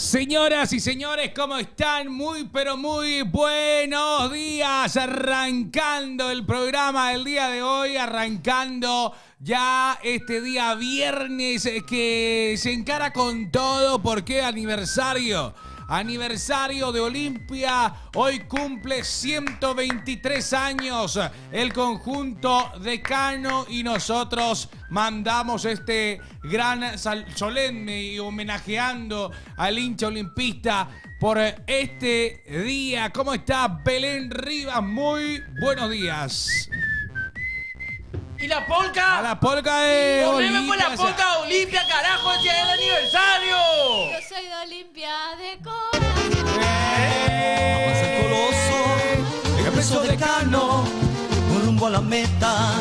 Señoras y señores, ¿cómo están? Muy, pero muy buenos días. Arrancando el programa del día de hoy, arrancando ya este día viernes que se encara con todo porque aniversario de Olimpia. Hoy cumple 123 años el conjunto Decano y nosotros mandamos este gran solemne y homenajeando al hincha olimpista por este día. ¿Cómo está Belén Rivas? Muy buenos días. ¿Y la polca? A la polca de Poneme Olimpia. por la polca de Olimpia, carajo, ese es el aniversario. Yo soy de Olimpia de corazón. Avanza el coloso, el preso Decano, con rumbo a la meta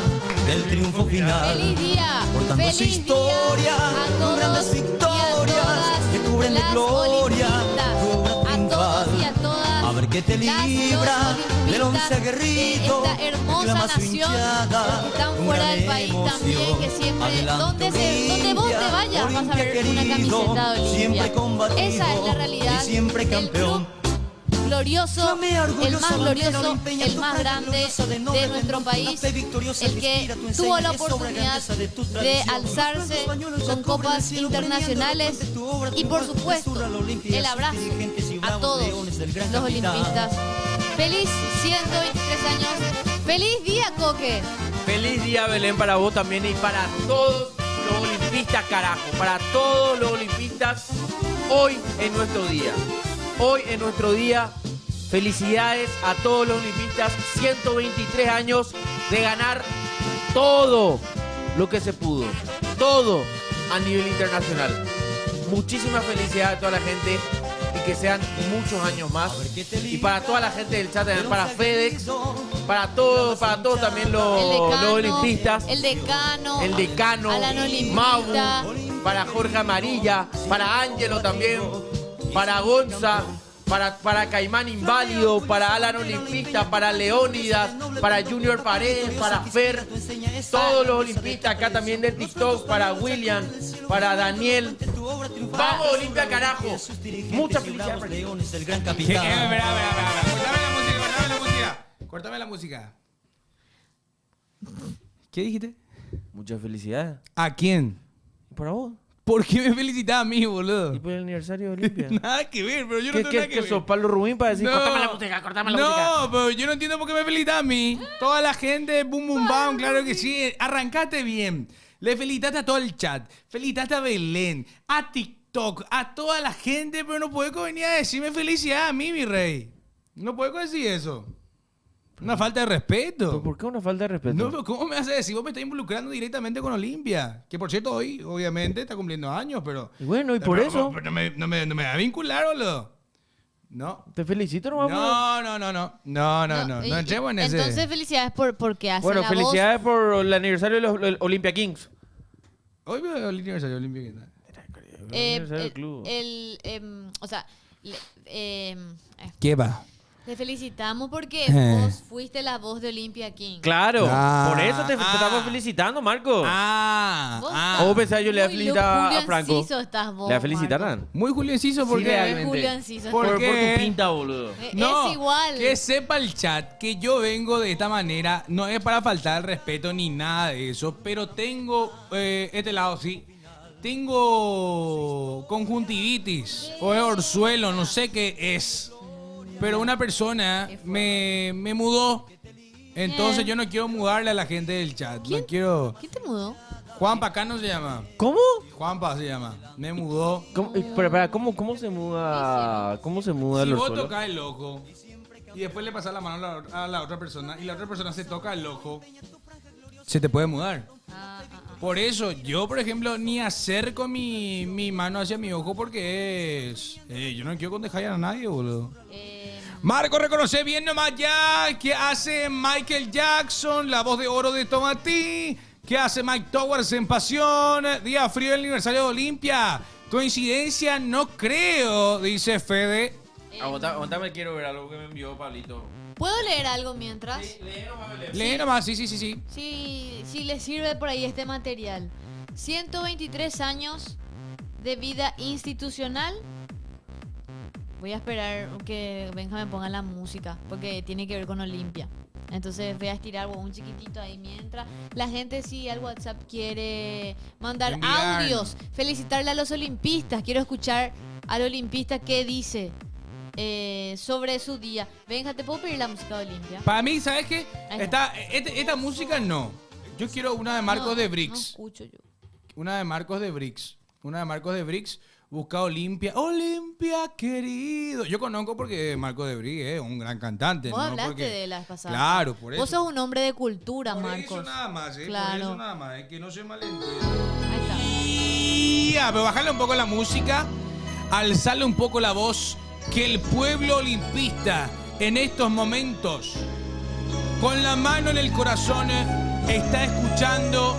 del triunfo final. Feliz día, Portando feliz su historia, día a con todos grandes y a victorias todas que cubren de las gloria tu obra olimpistas, a todos y a todas a ver qué te las libra del once olimpistas aguerrido, de esta hermosa reclama su nación, hinchada, que están con fuera gran del país también, emoción. que siempre, Adelante, donde vos te vayas vas a Olimpia ver una querido, camiseta de Olimpia. siempre combatido Esa es la realidad y siempre del campeón. club glorioso, Llame orgulloso, el más bandera glorioso, olimpeña, el tu más frente grande gloriosa de noble de nuestro renombre, país, una fe victoriosa el que que inspira tu tuvo enseña, la es obra oportunidad grandeza de tu de tradición. alzarse Los pañuelos ya con cubren el copas cielo, internacionales brillando de tu obra, y por tu supuesto basura, la Olimpia, el sus abrazo dirigentes y a bravos todos leones del gran los capitán. olimpistas. Feliz 123 años, feliz día, Coque. Feliz día, Belén, para vos también y para todos los olimpistas, carajo. Para todos los olimpistas, hoy es nuestro día. Hoy es nuestro día. Felicidades a todos los olimpistas. 123 años de ganar todo lo que se pudo. Todo a nivel internacional. Muchísimas felicidades a toda la gente y que sean muchos años más. Y para toda la gente del chat, también para FedEx, para todos también los olimpistas. El decano, Alan Alan Mabu, Olimpista. para Jorge Amarilla, para Ángelo también, para Gonza, para Caimán Inválido, para Alan Olimpista, para Leónidas, para Junior Paredes, para Fer, todos los olimpistas acá también de TikTok, para William, para Daniel. Vamos Olimpia, carajo. Muchas felicidades para leones del gran ¿Qué? capitán. Córtame la música. ¿Qué dijiste? Muchas felicidades. ¿A quién? ¿Para vos? ¿Por qué me felicitas a mí, boludo? ¿Y por el aniversario de Olimpia? Nada que ver, pero yo no tengo nada que ¿Qué ver. sos Pablo Rubín para decir, No. cortame la música, cortame la música? No, pero yo no entiendo por qué me felicitas a mí. Toda la gente, boom, boom, bam, claro que sí. Arrancaste bien. Le felicitaste a todo el chat. Felicitaste a Belén, a TikTok, a toda la gente, pero no puedes venir a decirme felicidad a mí, mi rey. No puedes decir eso. Una falta de respeto. ¿Por qué una falta de respeto? No, pero ¿cómo me vas a decir? Vos me estás involucrando directamente con Olimpia. Que por cierto, hoy, obviamente, está cumpliendo años, pero. Y bueno, y por pero- eso. pero no me va a vincular, boludo. No. Te felicito nomás. No entremos en ese. Entonces, felicidades porque hace Bueno, la felicidades por el aniversario de los Olympia Kings. Hoy veo el aniversario Olimpia. voz. aniversario del club. O sea, ¿Qué va? te felicitamos porque vos fuiste la voz de Olimpia King. Claro, Ah, por eso te estamos felicitando, Marco. Vos ¿O pensás yo le voy a muy felicitar Julio a Franco? Enciso estás vos, ¿Le voy a felicitar, Marco. Dan? Muy Julio Enciso porque. realmente. Julio Enciso ¿Por estás Por qué? tu pinta, boludo. No, es igual. que sepa el chat que yo vengo de esta manera, no es para faltar el respeto ni nada de eso, pero tengo, este lado sí, tengo conjuntivitis o es orzuelo, no sé qué es, pero una persona me mudó, entonces Bien. yo no quiero mudarle a la gente del chat, ¿Quién? no quiero... ¿Quién te mudó? Juanpa, acá no se llama, ¿Cómo? Juanpa se llama, me mudó. Pero, espera, ¿cómo se muda? ¿Cómo se muda Si el vos orzuelo? tocas el ojo y después le pasas la mano a la otra persona y la otra persona se toca el ojo, se te puede mudar. Por eso yo, por ejemplo, ni acerco mi mano hacia mi ojo porque es... yo no quiero condejar a nadie, boludo. Marco, reconoce bien nomás ya que hace Michael Jackson, la voz de oro de Tomatí. ¿Qué hace Mike Towers en Pasión? Día frío del aniversario de Olimpia. Coincidencia, no creo, dice Fede. Aguantame, quiero ver algo que me envió Pablito. ¿Puedo leer algo mientras? Lee nomás, sí. Si les sirve por ahí este material. 123 años de vida institucional Voy a esperar que Benja me ponga la música, porque tiene que ver con Olimpia. Entonces voy a estirar un chiquitito ahí mientras. La gente sí al WhatsApp quiere mandar Enviar. audios, felicitarle a los olimpistas. Quiero escuchar al olimpista qué dice sobre su día. Benja, ¿te puedo pedir la música de Olimpia? Para mí, ¿sabes qué? Ahí está. Esta música no. Yo quiero una de Marcos No, de no Brix. escucho yo. Una de Marcos de Brix. Una de Marcos de Brix. Busca Olimpia. Olimpia, querido. Yo conozco porque Marcos de Brix es un gran cantante. Vos ¿no? hablaste Porque- de las pasadas. Claro, por eso. Vos sos un hombre de cultura, Por Marcos. eso nada más, Claro. Por eso nada más. Que no se malentienda. Ahí está. Y ya, pero bajarle un poco la música, alzarle un poco la voz, que el pueblo olimpista en estos momentos, con la mano en el corazón, está escuchando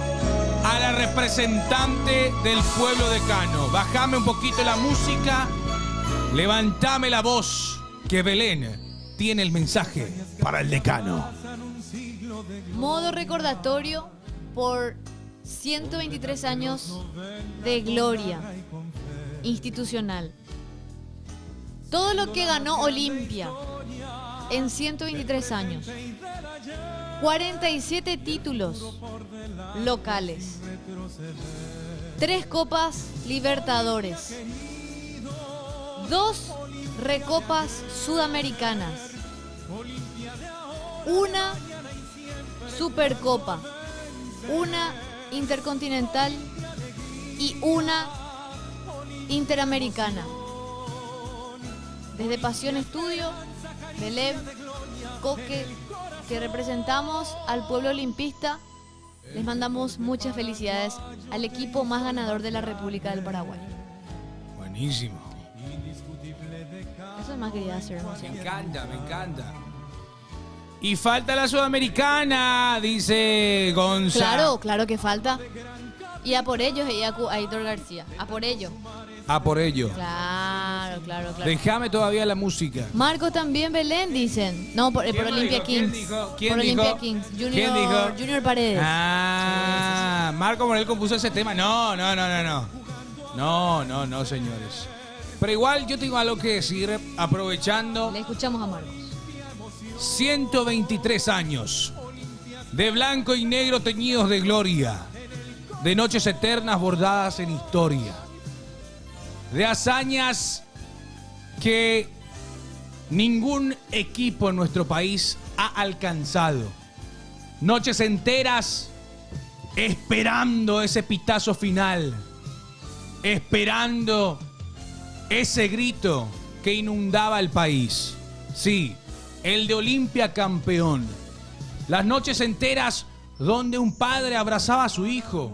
a la representante del pueblo decano. Bajame un poquito la música, levantame la voz, que Belén tiene el mensaje para el decano. Modo recordatorio por 123 años de gloria institucional. Todo lo que ganó Olimpia en 123 años. 47 títulos locales. 3 Copas Libertadores. 2 Recopas Sudamericanas. 1 Supercopa. 1 Intercontinental y 1 Interamericana. Desde Pasión Estudio, Belén, Coque, que representamos al pueblo olimpista, les mandamos muchas felicidades al equipo más ganador de la República del Paraguay. Buenísimo. Eso es más quería hacer Me emoción. encanta, me encanta. Y falta la sudamericana, dice Gonzalo. Claro, claro que falta. Y a por ellos, y a Aitor García. A por ellos. A por ello. Claro, claro, claro. Déjame todavía la música. Marcos también Belén, dicen. No, por ¿Quién lo Olimpia dijo? ¿Quién Kings. dijo? ¿Quién Por dijo? Olimpia Kings. Junior, ¿Quién dijo? Junior Paredes. Ah, Marco Morel compuso ese tema. No, señores. Pero igual yo tengo algo que decir, aprovechando Le escuchamos a Marcos. 123 años de blanco y negro teñidos de gloria, de noches eternas bordadas en historia, de hazañas que ningún equipo en nuestro país ha alcanzado. Noches enteras esperando ese pitazo final, esperando ese grito que inundaba el país. Sí, el de Olimpia campeón. Las noches enteras donde un padre abrazaba a su hijo,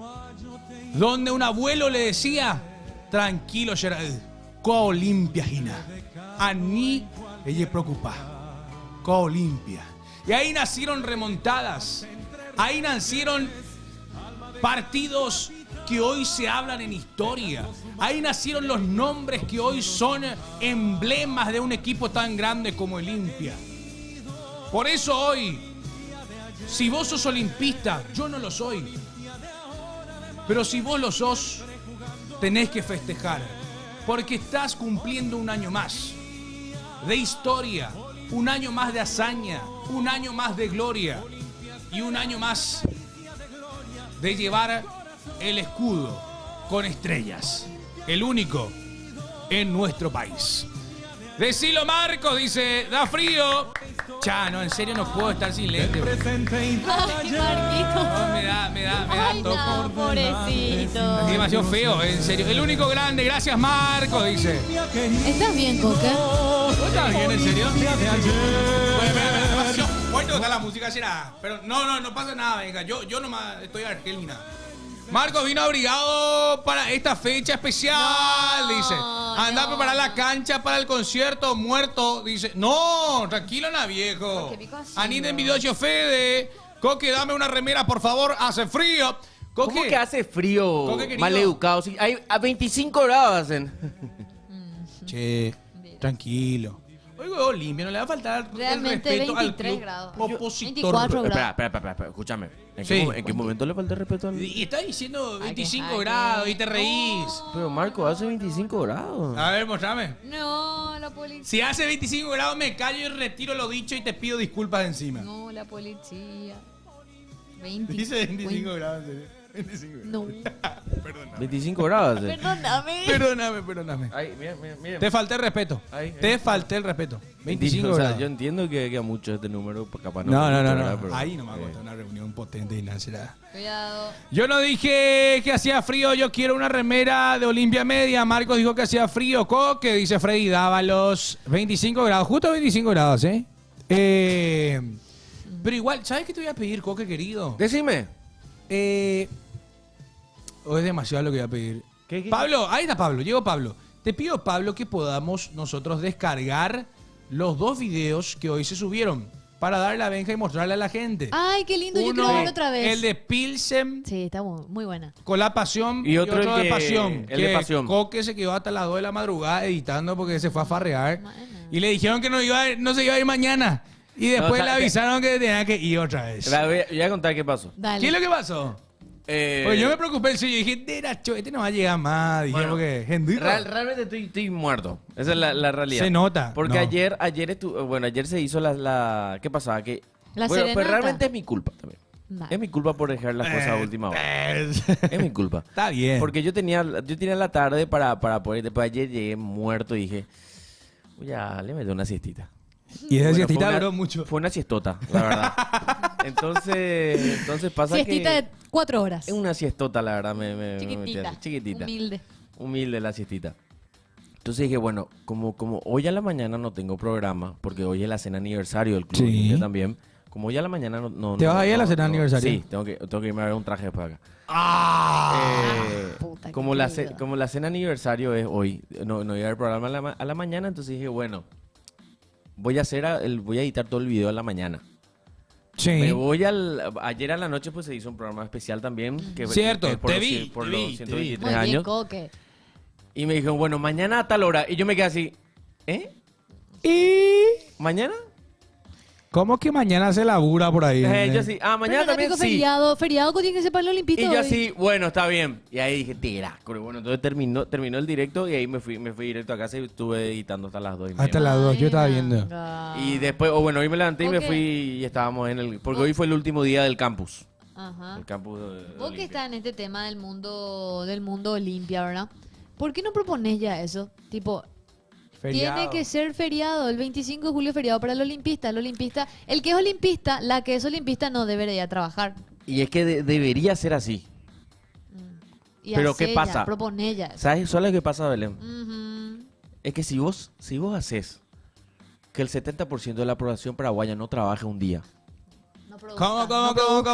donde un abuelo le decía: tranquilo, Gerald, coa Olimpia, Gina. A ni ella preocupa. Coa Olimpia. Y ahí nacieron remontadas. Ahí nacieron partidos que hoy se hablan en historia. Ahí nacieron los nombres que hoy son emblemas de un equipo tan grande como Olimpia. Por eso hoy, si vos sos olimpista, yo no lo soy. Pero si vos lo sos, tenés que festejar. Porque estás cumpliendo un año más de historia, un año más de hazaña, un año más de gloria y un año más de llevar el escudo con estrellas. El único en nuestro país. Decilo, Marcos, dice, da frío. No, en serio no puedo estar sin lente. Ay, Marquito. No, me da Ay, toco. no, pobrecito. Es demasiado feo, en serio. El único grande, gracias, Marcos, dice. ¿Estás bien, Coque? ¿Vos estás bien, en serio? Demasiado fuerte está la música, será. Pero no pasa nada, venga. Yo nomás estoy Argelina. Marcos vino abrigado para esta fecha especial, dice. Anda a preparar la cancha para el concierto muerto, dice. No, tranquilo, na viejo. ¿Por qué pico así, Anita no? envidioso Fede. Coque, dame una remera, por favor, hace frío. Coque, ¿Cómo que hace frío? Coque, querido. Maleducado. Sí, hay a 25 grados hacen. Che, tranquilo. Oigo, Olimpia, no le va a faltar Realmente el respeto 23 al club grados. opositor. 24 grados. Espera, escúchame. Sí. ¿En qué momento le falta respeto al...? Y está diciendo 25 Ay, grados y te reís. Pero Marco, hace 25 grados. A ver, mostrame. No, la policía. Si hace 25 grados me callo y retiro lo dicho y te pido disculpas de encima. No, la policía. 20. Dice 25 grados, en serio. 25 grados. No. Perdóname. 25 grados. Perdóname. Perdóname. Ahí, mira, mira, mira. Te falté el respeto. Ahí. Te falté el respeto. 25 o sea, grados. yo entiendo que a mucho este número, pues, capaz no. No, ¿verdad? no. Pero, Ahí no me aguanta una reunión potente y nada será. Cuidado. Yo no dije que hacía frío, yo quiero una remera de Olimpia Media. Marcos dijo que hacía frío. Coque, dice Freddy Dávalos. 25 grados, justo 25 grados, ¿eh? Pero igual, ¿sabes qué te voy a pedir, Coque, querido? Decime. O es demasiado lo que voy a pedir. ¿Qué? Pablo, ahí está Pablo, llegó Pablo. Te pido, Pablo, que podamos nosotros descargar los 2 videos que hoy se subieron para darle la benja y mostrarle a la gente. Ay, qué lindo. Yo quiero verlo otra vez. El de Pilsen Sí, está muy buena. con la pasión Y otro el de que- pasión. el de pasión. Coque se quedó hasta las 2 de la madrugada editando porque se fue a farrear. Bueno. Y le dijeron que no se iba a ir mañana. Y después o sea, le avisaron que tenía que ir otra vez. Voy a contar qué pasó. Dale. ¿Qué es lo que pasó? Pues yo me preocupé en serio. Dije, Deracho, este no va a llegar más. Dije, Bueno, porque Hendrito Realmente estoy muerto. Esa es la realidad. se nota. Porque No. ayer se hizo la ¿qué pasaba? Que La bueno, serenata. pues realmente es mi culpa también. Dale. Es mi culpa por dejar las cosas a última hora. Es mi culpa. Está bien. Porque yo tenía la tarde para poder. Después ayer llegué muerto y dije, ya le meto una siestita. Y esa Bueno, siestita fue una- duró mucho. Fue una siestota, la verdad. Entonces pasa Siestita que de 4 horas. es una siestota, la verdad. Me metí Chiquitita. así, chiquitita. Humilde. Humilde la siestita. Entonces dije, bueno, como hoy a la mañana no tengo programa, porque hoy es la cena aniversario del Club Sí. Olimpia también. Como hoy a la mañana no... ¿Te vas a ir a la no- cena no- aniversario? Sí, tengo que irme a ver un traje después acá. puta, qué Como querido. como la cena aniversario es hoy, no iba a haber programa a la mañana, entonces dije, bueno, voy a editar todo el video a la mañana. Sí. Me voy ayer a la noche pues se hizo un programa especial también. Cierto, que por te los vi, cien- por te los vi, te 123 Muy bien, años. Coque. Y me dijeron, bueno, mañana a tal hora. Y yo me quedé así, ¿eh? ¿Y ¿Mañana? cómo que mañana se labura por ahí? Yo así, Pero mañana no también tengo sí. feriado tiene que ser para el Olimpito. Y yo hoy. así, bueno, está bien. Y ahí dije, tira. Bueno, entonces terminó el directo y ahí me fui directo a casa y estuve editando hasta las 2:30. Hasta las 2, yo estaba Ay, viendo. venga. Y después, hoy me levanté y me Ok. fui y estábamos porque hoy fue el último día del campus. Ajá. El campus de Vos que Olimpia. estás en este tema del mundo Olimpia, ¿verdad? ¿Por qué no propones ya eso? Tipo, tiene que ser feriado, el 25 de julio feriado para el olimpista. El que es olimpista, la que es olimpista no debería trabajar. Y es que debería ser así. Y Pero hacé ¿qué pasa? Ya, proponé ya eso. ¿Sabes lo que pasa, Belén? Ujú. Es que si vos haces que el 70% de la población paraguaya no trabaje un día, No produzca, ¿Cómo, no cómo, produzca.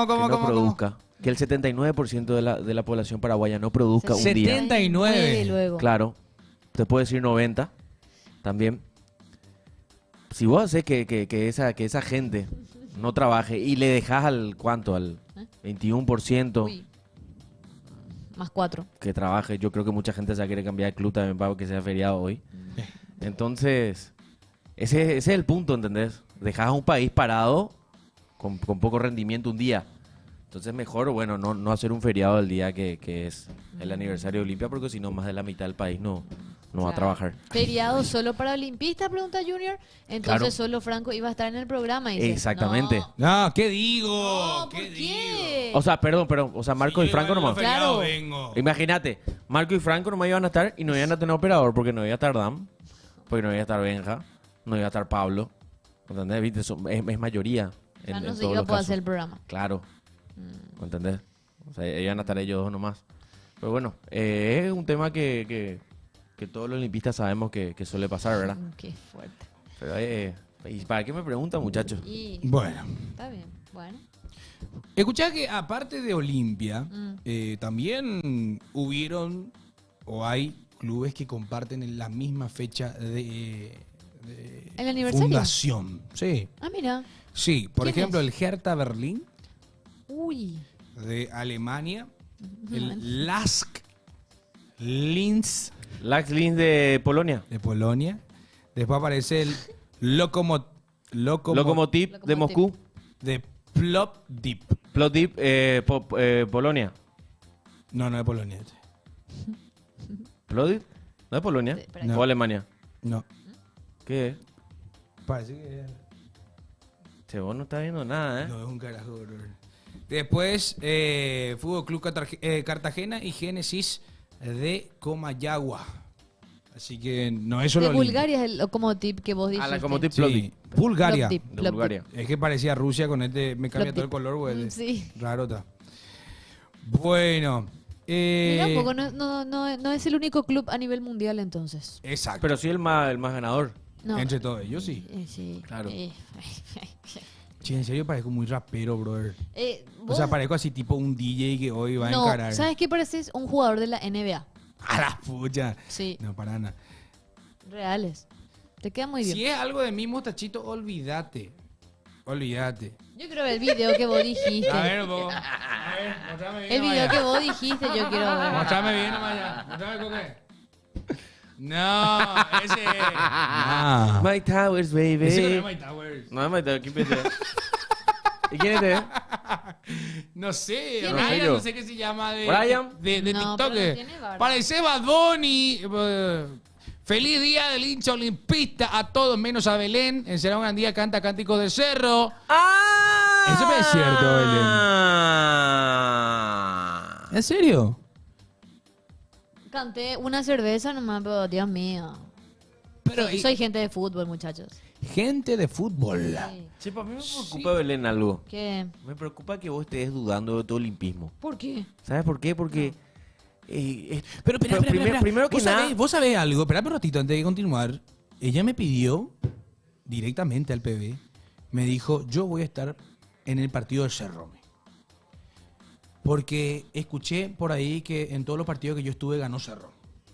cómo, que no produzca, que el 79% de la población paraguaya no produzca un día. 79. Luego. Claro, te puedo decir 90 también. Si vos haces que esa gente no trabaje y le dejas al 21% Uy. Más 4. que trabaje, yo creo que mucha gente se va a querer cambiar de club también para que sea feriado hoy. Entonces, ese es el punto, ¿entendés? Dejas a un país parado con poco rendimiento un día. Entonces mejor, bueno, no hacer un feriado el día que es el aniversario de Olimpia, porque si no, más de la mitad del país no va a trabajar. Feriado solo para olimpistas, pregunta Junior. Entonces Claro. solo Franco iba a estar en el programa. Y dice, Exactamente. No, No, ¿qué digo? no, ¿por ¿Qué qué? O sea, perdón, o sea, Marco y Franco nomás. Claro. Vengo. Imagínate, Marco y Franco nomás iban a estar y no iban a tener operador porque no iba a estar Dan, porque no iba a estar Benja, no iba a estar Pablo. ¿Entendés? ¿Viste? Es mayoría. Ya no en se todos iba a los poder casos. hacer el programa. Claro. ¿Entendés? O sea, iban a estar ellos dos nomás. Pero bueno, es un tema que todos los olimpistas sabemos que suele pasar, ¿verdad? Qué fuerte. Pero, ¿y para qué me preguntan, muchachos? Y Bueno. está bien, bueno. Escuchá que aparte de Olimpia, Mm. también hubieron o hay clubes que comparten en la misma fecha de ¿El aniversario? fundación. Sí. Ah, mira. Sí, por ¿Quién ejemplo, es? el Hertha Berlín Uy. de Alemania, el Lask Linz Lax Linz de Polonia. de Polonia, después aparece el Lokomotiv Lokomotiv de Moscú. de Plovdiv. Plovdiv, Polonia. No, no de Polonia. ¿Plovdiv? ¿No de Polonia? Espera. No. ¿O Alemania? No, ¿Qué? parece que Che, vos no estás viendo nada, ¿eh? no es un carajo, bro. Después, Fútbol Club Cartagena y Génesis de Comayagua. Así que no es solo De Bulgaria es el locomotiv que vos dijiste. A la Lokomotiv Sí, Plovdiv. Bulgaria. Plovdiv, De Plovdiv. Bulgaria. Es que parecía Rusia con este, me cambia todo el color, güey. Sí. Raro está. Bueno. Mira, un poco, no es el único club a nivel mundial entonces. Exacto. Pero sí el más ganador. No. Entre todos ellos, sí. Sí. Claro. Che, en serio parezco muy rapero, brother. O sea, vos- parezco así tipo un DJ que hoy va a no, encarar. ¿sabes qué pareces? Un jugador de la NBA. A la pucha. Sí, No, para nada. reales. Te queda muy bien. Si es algo de mí, mostachito, olvídate. Olvídate. Yo quiero ver el video que vos dijiste. A ver, vos. A ver, mostrame bien. El nomás video ya. que vos dijiste yo quiero ver. Mostrame bien nomás ya. Mostrame con qué. No, ese. No. My Towers, baby. Ese no es My Towers. No es My Towers, ¿quién pensé? ¿Y quién es este? No sé, ¿Quién Ryan, es? no sé qué se llama de, ¿Brian? de No, TikTok. pero no tiene barba. Parece Bad Bunny. Feliz día del hincha olimpista a todos menos a Belén. En Será un gran día canta Cánticos del Cerro. ¡Ah! Eso es cierto, Belén. ¿En serio? Canté una cerveza nomás, pero Dios mío. Pero Soy gente de fútbol, muchachos. gente de fútbol. Sí. Che, para mí me preocupa, Belén, algo. ¿Qué? Me preocupa que vos estés dudando de tu olimpismo. ¿Por qué? ¿Sabes por qué? Porque... Pero espera, primero que ¿Vos nada... sabés, vos sabés algo, espera un ratito antes de continuar. Ella me pidió directamente al PB, me dijo, yo voy a estar en el partido del Cerro. Porque escuché por ahí que en todos los partidos que yo estuve ganó Cerro.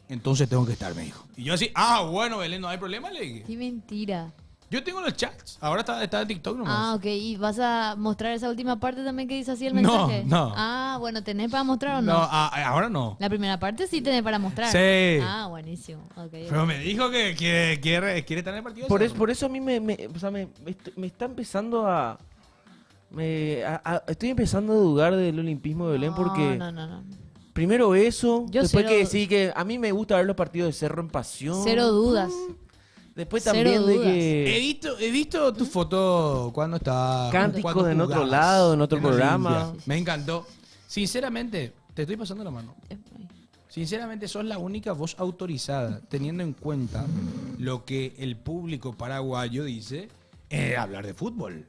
Entonces tengo que estar, me dijo. Y yo así, bueno, Belén, no hay problema, le dije. Qué mentira. Yo tengo los chats, ahora está en TikTok nomás. Ah, ok. ¿Y vas a mostrar esa última parte también que dice así el No, mensaje? no. Ah, bueno, ¿tenés para mostrar o no? No, ahora no. La primera parte sí tenés para mostrar. Sí. Ah, buenísimo. Ok. Pero me dijo que quiere estar en el partido del Por Cerro. eso a mí me está empezando a... estoy empezando a dudar del olimpismo de Belén porque... No. Primero eso, Yo después cero- que sí, que a mí me gusta ver los partidos de Cerro en pasión. Cero dudas. Después Cero también de dudas. que... He visto tu foto cuando estaba... Cánticos cuando en otro jugabas lado, en otro en programa. Olimpia. Me encantó. Sinceramente, te estoy pasando la mano. Sinceramente, sos la única voz autorizada, teniendo en cuenta lo que el público paraguayo dice, hablar de fútbol.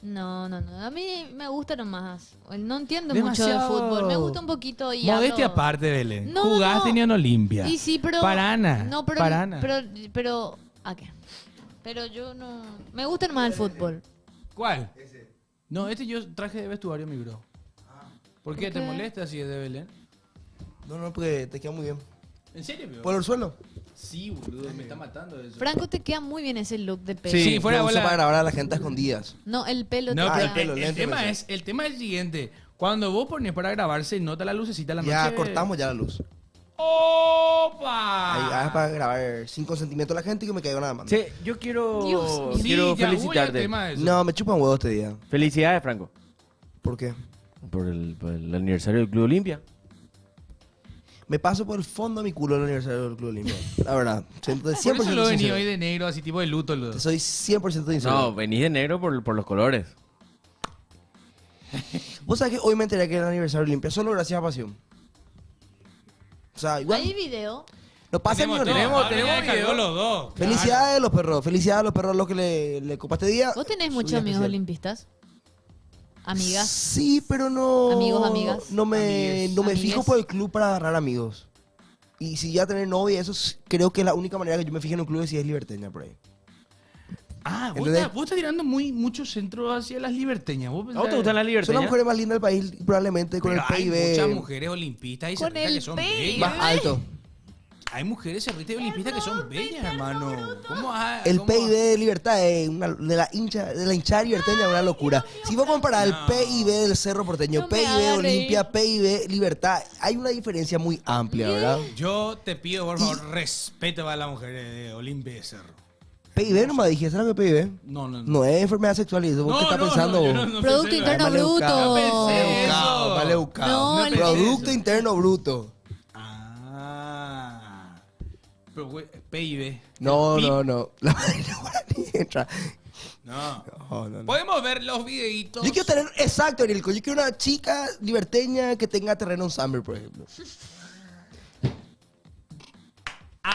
No. A mí me gusta nomás. No entiendo Demasiado- mucho de fútbol. Me gusta un poquito y Modestia hablo- aparte, Belén. No, Jugaste no. en Olimpia. Y sí, pero... Parana. No, pero... Parana. Pero... ¿A qué? Pero yo no... Me gusta nomás el fútbol. ¿Cuál? No, yo traje de vestuario, mi bro. ¿Por qué? ¿Por ¿Te qué? molesta si es de Belén? No, porque te queda muy bien. ¿En serio, bro? ¿Por el suelo? Sí, boludo, me está matando eso. Franco, te queda muy bien ese look de pelo. Sí, fuera Lo de uso bola. para grabar a la gente a escondidas. No, el pelo No, te pero queda... pelo, el lente, tema parece. es el siguiente. Cuando vos pones para grabar, se nota la lucecita a la Ya noche. cortamos ya la luz. ¡Opa! Ahí es para grabar 5 centímetros a la gente y que me caiga nada más. Che, yo quiero... Dios mío. Sí, quiero ya hubo ya felicitarte. tema de eso. No, me chupan huevos este día. Felicidades, Franco. ¿Por qué? Por el aniversario del Club Olimpia. Me paso por el fondo de mi culo el aniversario del Club Olimpia. La verdad. 100% Por eso lo venía sincero. hoy de negro, así tipo de luto. Lo... Soy 100% sincero. No, venís de negro por los colores. Vos sabés que hoy me enteré que era el aniversario del Olimpia solo gracias a Pasión. O sea, igual. ¿Hay video? No pasa ni tenemos una. video los dos. Felicidades a los perros. Felicidades a los perros a los que le copa este día. ¿Vos tenés Su muchos día amigos especial. olimpistas? ¿Amigas? Sí, pero no. Amigos, amigas. No me Amigues. fijo por el club para agarrar amigos. Y si ya tener novia, eso creo que es la única manera que yo me fijo en un club es si es liberteña por ahí. Ah, ¿Entendés? vos estás tirando mucho centro hacia las liberteñas. ¿Vos ¿A vos pensás- te gustan las Son las libertades? mujeres más lindas del país, probablemente, con Pero el hay PIB muchas mujeres olimpistas y Con cerritas el que son PIB. bellas. más alto. Hay mujeres cerritas y olimpistas que son bellas, hermano. ¿Cómo El cómo PIB de Libertad de la hinchada liberteña es una locura. Si vos comparás el PIB del Cerro Porteño, No me PIB hagas Olimpia, PIB Libertad, hay una diferencia muy amplia, ¿verdad? Yo te pido, por favor, respeto a las mujeres de Olimpia y de Cerro. PIB nomás dije, ¿sabes lo que PIB? No. No es enfermedad sexual y eso, ¿vos qué estás pensando yo vos? no Producto pensé interno nada. bruto. No pensé Mal eso. educado, mal educado. No, No el- pensé Producto eso. interno bruto. Ah. Pero, güey, PIB. No, El PIB. no. La madrina guaraní entra. No. No. Podemos ver los videitos. Yo quiero tener, exacto, Enrico. Yo quiero una chica liberteña que tenga terreno en Summer, por ejemplo.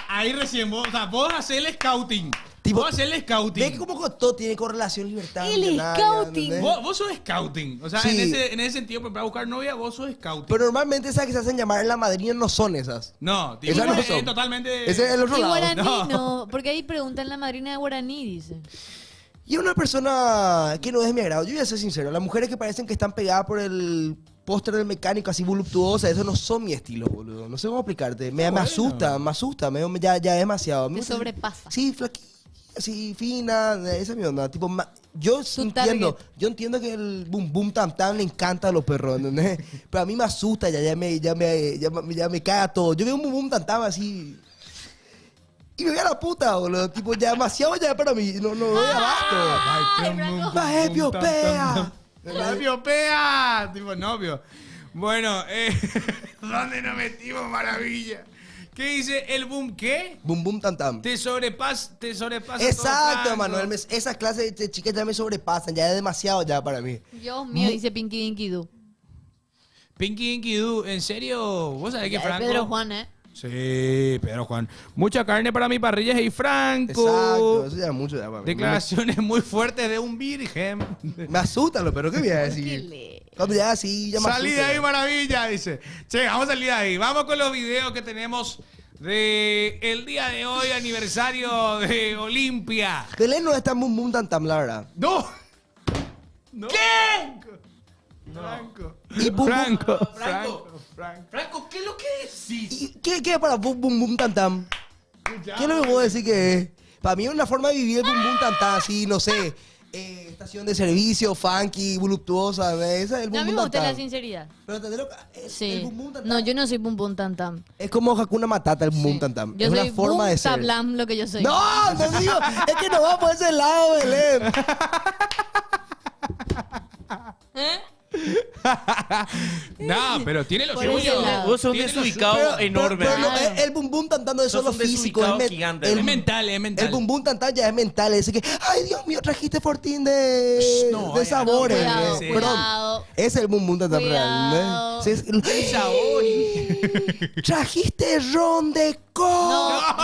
Ahí recién vos haces el scouting. Tipo, vos haces el scouting. Ve que como con todo tiene correlación libertad. El millonaria, scouting. ¿entendés? Vos sos scouting. O sea, Sí. en ese sentido, para buscar novia, vos sos scouting. Pero normalmente esas que se hacen llamar la madrina no son esas. No, tipo, Esas no es son. totalmente. Ese es el otro Y lado. guaraní No. no, porque ahí preguntan la madrina de guaraní, dice. Y es una persona que no es de mi agrado. Yo voy a ser sincero. Las mujeres que parecen que están pegadas por el póster del mecánico así voluptuosa, eso no son mi estilo, boludo. No sé cómo explicarte. Me bueno. asusta. Ya es demasiado. A mí Te me- sobrepasa. Sí, flaquita, así, fina, esa es mi onda. Tipo, yo entiendo, target. yo entiendo que el boom boom tam tam le encanta a los perros, ¿entendés? Pero a mí me asusta, ya me caga todo. Yo veo un boom boom tam tam así y me voy a la puta, boludo. Tipo, ya demasiado ya para mí, no doy abasto. Ay, Franco. ¡Baje, piopea! La piopea, tipo novio. Bueno, ¿dónde nos metimos? Maravilla. ¿Qué dice el boom qué? Boom boom tam tam. Te sobrepasa Exacto, todo, Manuel. Esas clases de chicas ya me sobrepasan, ya es demasiado ya para mí. Dios mío, dice Pinky Dinky Doo. Pinky Dinky Doo, ¿en serio? ¿Vos sabés que Ya, Franco? Pedro Juan, ¿eh? Sí, Pedro Juan. Mucha carne para mi parrilla y Franco. Exacto, eso ya es mucho ya para mí. Declaraciones muy fuertes de un virgen. Me asustan los perros, ¿qué voy a ¿Qué decir? le- Cuando ya así, ya me Salí de asusta. ahí, maravilla, dice. Che, vamos a salir de ahí. Vamos con los videos que tenemos de el día de hoy, aniversario de Olimpia. Belén no está boom boom tam tam, la verdad. ¡No! ¿Qué? Franco. Y boom, Franco. Franco, ¿qué es lo que decís? ¿Y qué es para boom boom boom tam tam? ¿Qué es lo que puedo decir que es? Para mí es una forma de vivir el boom boom tam tam, así, no sé. Estación de servicio, funky, voluptuosa, ¿ves? Ese es el No, a boom mí me boom gusta tam la tam. sinceridad. Pero ¿entendés lo que- el Sí. boom boom tam tam? No, yo no soy pum pum tan tam. Es como Hakuna Matata, el boom boom tam tam. Yo Es soy una forma boom de ser. tablam, lo que yo soy. No, no digo, es que no va por ese lado, Belén. No, pero tiene lo Por suyo. ese lado. Vos sos un Tiene lo desubicado enorme. Pero no, Claro. el boom boom tantando es Sos solo un físico. desubicado gigante. Es mental, es mental. El boom boom tantan ya es mental. Es que, ay, Dios mío, trajiste fortín de No, de sabores. cuidado, sí. Perdón. cuidado. Es el boom boom tantan real. Cuidado. Sí, es- sabor. Trajiste ron de coca.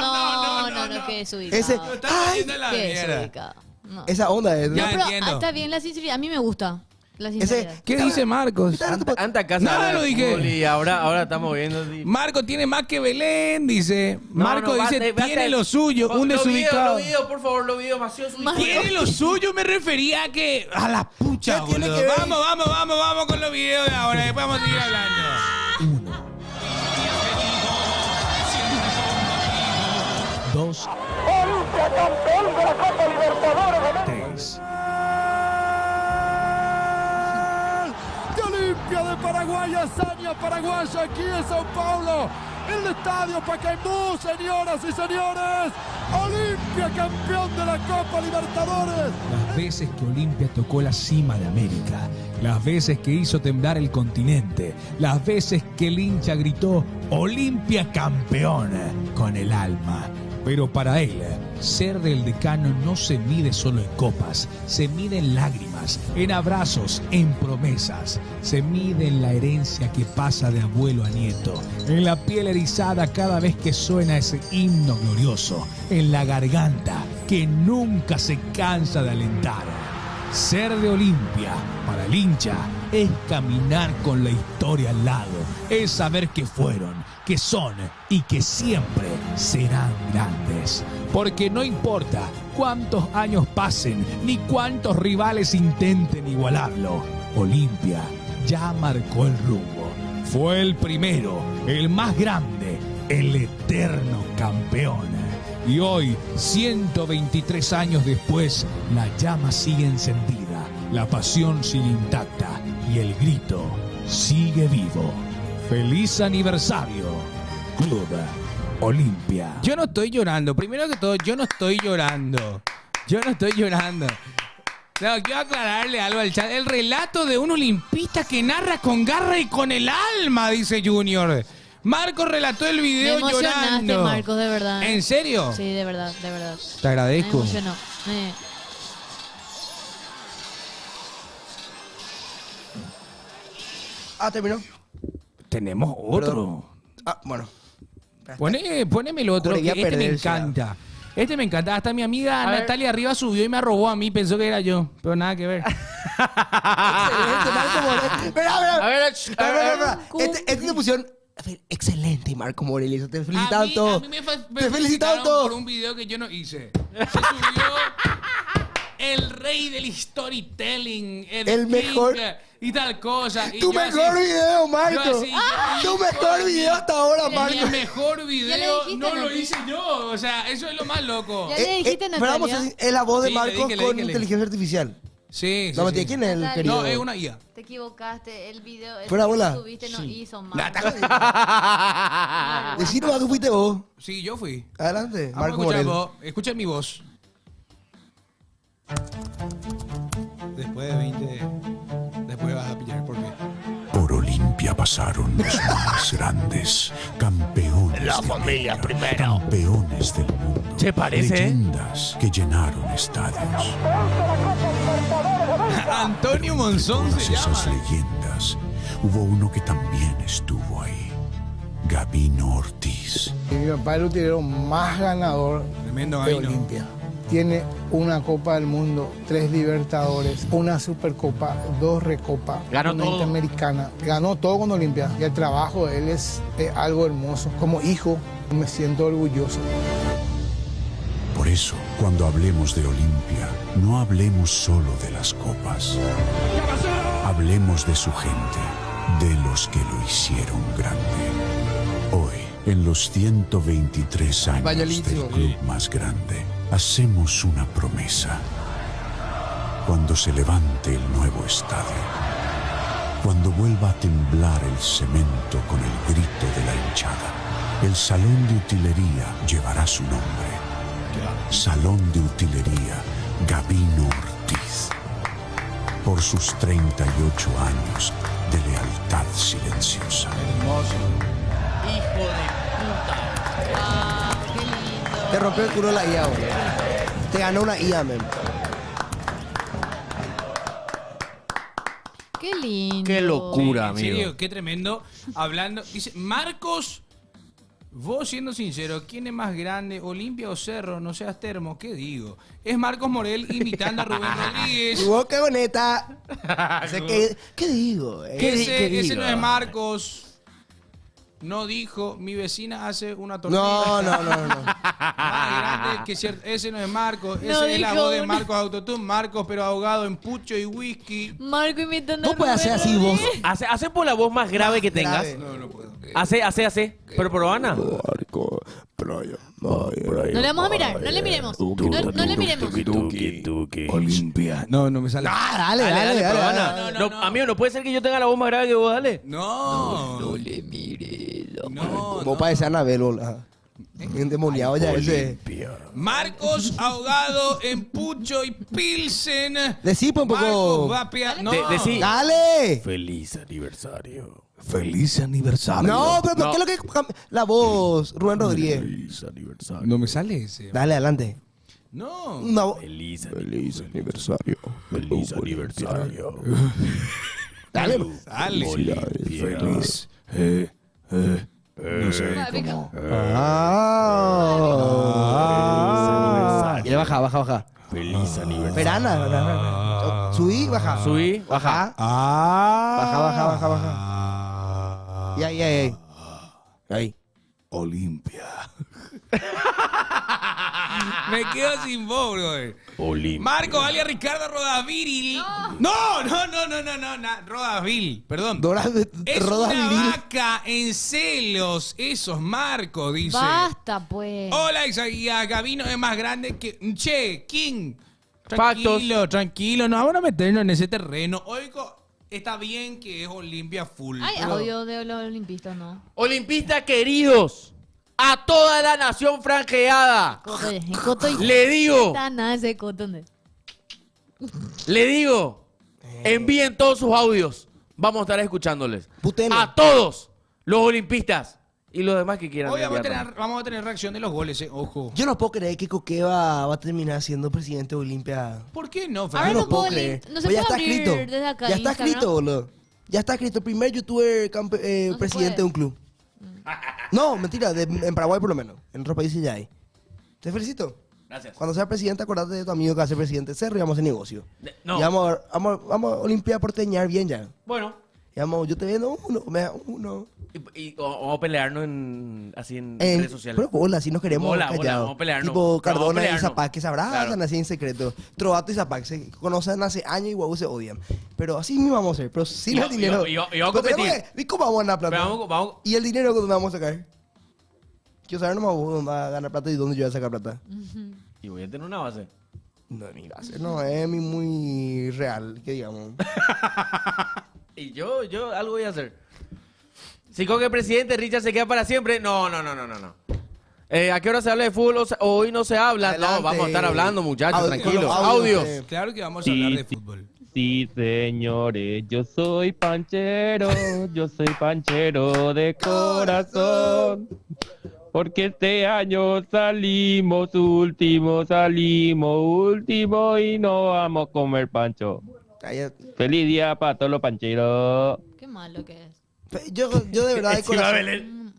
No, que desubicado. Ese- Lo estás Ay, poniendo en la Que mierda. desubicado. No. Esa onda es. Ya No, pero entiendo. está bien la sinceridad. A mí me gusta la sinceridad. ¿Qué dice Marcos? Anda a casa No, ahora lo de dije. fútbol y ahora estamos viendo. Sí. Marco tiene más que Belén, dice. Marco No, dice, basta, tiene basta. lo suyo, un Los desubicado. videos, por favor, los videos demasiado desubicados. Tiene lo suyo, me refería a que... A la pucha, ¿Qué tiene boludo. que ver? Vamos con los videos de ahora. Después vamos a seguir hablando. 2, 3. de Olimpia de Paraguay, hazaña paraguaya aquí en Sao Paulo, el estadio Pacaembu, señoras y señores, Olimpia campeón de la Copa Libertadores. Las veces que Olimpia tocó la cima de América, las veces que hizo temblar el continente, las veces que el hincha gritó Olimpia campeón con el alma. Pero para él, ser del Decano no se mide solo en copas, se mide en lágrimas, en abrazos, en promesas. Se mide en la herencia que pasa de abuelo a nieto, en la piel erizada cada vez que suena ese himno glorioso, en la garganta que nunca se cansa de alentar. Ser de Olimpia, para el hincha, es caminar con la historia al lado, es saber que fueron, que son y que siempre serán grandes. Porque no importa cuántos años pasen, ni cuántos rivales intenten igualarlo, Olimpia ya marcó el rumbo. Fue el primero, el más grande, el eterno campeón. Y hoy, 123 años después, la llama sigue encendida, la pasión sigue intacta y el grito sigue vivo. ¡Feliz aniversario, Club Olimpia! Yo no estoy llorando. Primero que todo, yo no estoy llorando. No, quiero aclararle algo al chat. El relato de un olimpista que narra con garra y con el alma, dice Junior. Marcos relató el Me video emocionaste, llorando. Marcos, de verdad. ¿En serio? Sí, de verdad, de verdad. Te agradezco. Me emocionó. Terminó. Tenemos otro. Bueno. Poneme el otro, que Podría este me perderse, encanta. Este me encanta. Hasta mi amiga A ver. Natalia arriba subió y me arrobó a mí. Pensó que era yo, pero nada que ver. Excelente, Marco Morel. Espera. A ver, Espera. Este te pusieron. Excelente, Marco Morel. Te felicitaban todos. A mí me Te felicitaron por todos. un video que yo no hice. Se subió el rey del storytelling. El king, mejor. Y tal cosa. Y Tu yo mejor así- video, yo Marco. así, Tu mejor video hasta ahora, Mi Marco. mejor Ya video le dijiste, no lo Nati. hice yo. O sea, eso es lo más loco. Ya le dijiste, Pero vamos a Natalia. decir, es la voz de Sí, le Marcos dije, con le dije. inteligencia artificial. Sí, sí. No, sí. ¿quién es el Natalia. querido? No, es una IA. Te equivocaste. El video el ¿Fuera que bola? subiste no hizo mal. Decí nomás que fuiste vos. Sí, yo fui. Adelante, Vamos a Marco escuchar Morel. vos. Escuchen mi voz. Después de 20... Después vas a pillar. ¿Por qué? Por Olimpia pasaron los más grandes campeones. La familia primero. Campeones del mundo. ¿Te parece? Leyendas que llenaron estadios. Antonio Monzón Todas se llama. esas leyendas, hubo uno que también estuvo ahí. Gabino Ortiz. Mi papá es el utilero más ganador Tremendo de Gabino. Olimpia. Tiene una Copa del Mundo, 3 Libertadores, una Supercopa, 2 Recopa, Ganó una todo. Interamericana. Ganó todo con Olimpia. Y el trabajo de él es algo hermoso. Como hijo, me siento orgulloso. Por eso, cuando hablemos de Olimpia, no hablemos solo de las copas. Hablemos de su gente, de los que lo hicieron grande. Hoy, en los 123 años Bañolísimo. del club más grande, hacemos una promesa. Cuando se levante el nuevo estadio, cuando vuelva a temblar el cemento con el grito de la hinchada, el Salón de Utilería llevará su nombre. Salón de Utilería Gabino Ortiz. Por sus 38 años de lealtad silenciosa. Hijo de Ah, qué lindo. Te rompió el culo la IA, boludo. Te ganó una IA, men. Qué lindo. Qué locura, En serio, amigo. qué tremendo. Hablando, dice, Marcos, vos siendo sincero, ¿quién es más grande, Olimpia o Cerro? No seas termo, ¿qué digo? Es Marcos Morel imitando a Rubén Rodríguez. Tu boca boneta. O sea, ¿qué digo? Ese no es Marcos. No dijo, mi vecina hace una tortilla. No. Más grande que cierto. Ese no es Marcos. No Ese es la dijo voz de una. Marcos Autotune. Marcos, pero ahogado en pucho y whisky. Marco imitando ¿Vos podés hacer así vos? Hace por la voz más grave que tengas. Grave. No puedo. Hace. Pero Ana. No le vamos a mirar, no le miremos. No le miremos. Olimpia. No me sale. Dale. Ana. no. Amigo, no puede ser que yo tenga la voz más grave que vos, dale. No le mire. No. Vos parecés Anabel, boludo. Endemoniado ya ese. Marcos ahogado en pucho y pilsen. Decí pues, un poco. Marcos va a pegar. No. Decí. Dale. Feliz aniversario. Feliz aniversario. No, pero ¿por No. qué lo que la voz, Rubén Rodríguez? Feliz aniversario. No me sale ese. Dale, adelante. No. Una voz. Feliz aniversario. Feliz aniversario. Dale. Dale. Feliz. No sé cómo. Y le baja. Feliz aniversario. Espera, Ana. Subí, baja. Subí, baja. Baja. Y ahí. Ahí. Olimpia. Me quedo sin voz, bro. Olimpia. Marco, alias Ricardo Rodaviril. No. Rodavil, perdón. Es Rodas una viril. vaca en celos. Esos Marco, dice. Basta, pues. Hola, Isaías. Gabino es más grande que... Che, King. Factos. Tranquilo. No vamos a meternos en ese terreno. Oigo, está bien que es Olimpia full. Hay pero- audio de los olimpistas, ¿no? Olimpistas queridos, a toda la nación franjeada, le digo, envíen todos sus audios. Vamos a estar escuchándoles. Puteno. A todos los olimpistas Y los demás que quieran. Hoy enviar vamos a tener reacción de los goles, ojo. Yo no puedo creer que Coque va a terminar siendo presidente de Olimpia. ¿Por qué no, Ahora Fernando? Yo no puedo puedo creer. no se Pues puede abrir desde acá Ya está Instagram. escrito, boludo. Ya está escrito. El primer youtuber No se presidente puede. de un club. No, mentira. En Paraguay por lo menos. En otros países ya hay. Te felicito. Gracias. Cuando sea presidente, acordate de tu amigo que va a ser presidente de Cerro y vamos a hacer negocio. No. Y vamos a Olimpia porteñar bien ya. Bueno. Y vamos, yo te vendo uno, me da uno. Vamos a pelearnos así en redes sociales. Pero bola, así nos queremos Bola, callados. vamos a pelearnos. Tipo Vamos a Cardona y pelearnos. Zapac que se abrazan Claro. así en secreto. Trovato y Zapac se conocen hace años y guau se odian. Pero así mismo vamos a hacer. Pero sin el dinero. Y vamos a Pero tenemos competir. ¿y cómo vamos a ganar plata? Pero vamos. ¿Y el dinero dónde vamos a sacar? Quiero saber nomás vos dónde vas a ganar plata y dónde yo voy a sacar plata. Y voy a tener una base. No, ni base. No, es muy real, que digamos. Y yo algo voy a hacer. Si Coque es presidente, Richard se queda para siempre. No. ¿A qué hora se habla de fútbol? Hoy no se habla. Adelante. No, vamos a estar hablando, muchachos, Audio- tranquilos. audio- Audios. Claro que vamos a hablar de fútbol. Sí, señores, yo soy panchero de corazón. Porque este año salimos último y no vamos a comer pancho. Feliz día para todos los pancheros. Qué malo que es. Yo de verdad de Encima corazón. Belén.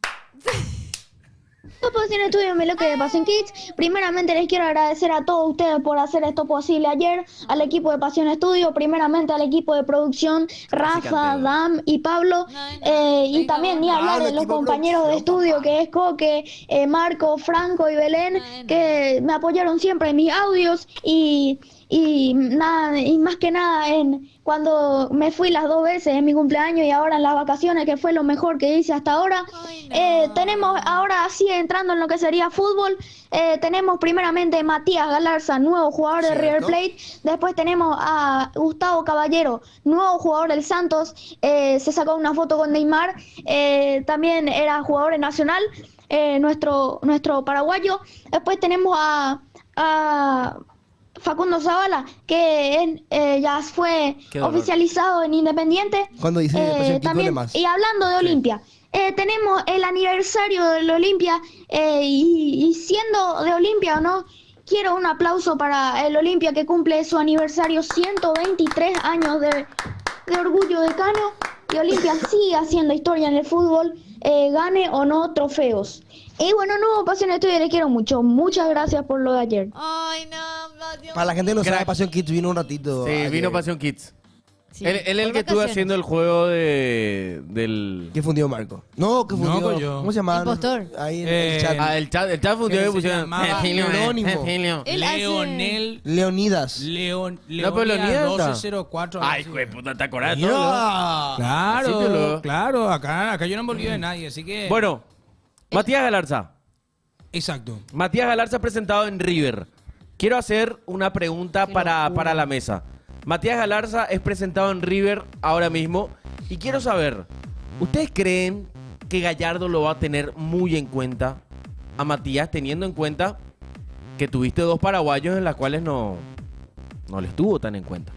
Posición Estudio me lo que de Pasión Kids. Primeramente les quiero agradecer a todos ustedes por hacer esto posible ayer, al equipo de Pasión Estudio, primeramente al equipo de producción, Rafa, Dam y Pablo, y también ni hablar de los compañeros de estudio que es Coque, Marco, Franco y Belén, que me apoyaron siempre en mis audios y nada, y más que nada cuando me fui las 2 veces en mi cumpleaños y ahora en las vacaciones, que fue lo mejor que hice hasta ahora. Tenemos ahora sí entrando en lo que sería fútbol, tenemos primeramente Matías Galarza, nuevo jugador de River Plate. Después tenemos a Gustavo Caballero, nuevo jugador del Santos, se sacó una foto con Neymar, también era jugador en Nacional, nuestro paraguayo. Después tenemos a Facundo Zavala, que ya fue Qué dolor. oficializado en Independiente. Cuando dice Pasión Kids duele más. Y hablando de Olimpia, tenemos el aniversario del Olimpia, y siendo de Olimpia o no, quiero un aplauso para el Olimpia que cumple su aniversario, 123 años de orgullo de Cano, y Olimpia sigue haciendo historia en el fútbol, gane o no trofeos. Y bueno, no, Pasión Estudio, les quiero mucho. Muchas gracias por lo de ayer. Ay, no, Dios. Para la gente que no sabe, Pasión Kids vino un ratito. Sí, ayer. vino Pasión Kids. Sí, Él es el por que estuvo vacaciones. haciendo el juego del... ¿Qué fundió Marco? No, que fundió. No, yo. ¿Cómo se llama? Impostor. Ahí en el chat. El chat fundió ¿Qué y se pusieron... llamaba? Jerónimo. Él hace- Leonel. Leonidas. León. No, pero Leonidas está. 1204. Ay, hijo de puta, ¿te acordás? Mira. Claro, Así te lo- claro. Acá yo no me olvido de nadie, así que. Bueno, Matías Galarza. Exacto. Matías Galarza presentado en River. Quiero hacer una pregunta para la mesa. Matías Galarza es presentado en River ahora mismo y quiero saber, ¿ustedes creen que Gallardo lo va a tener muy en cuenta a Matías, teniendo en cuenta que tuviste 2 paraguayos en las cuales no les tuvo tan en cuenta?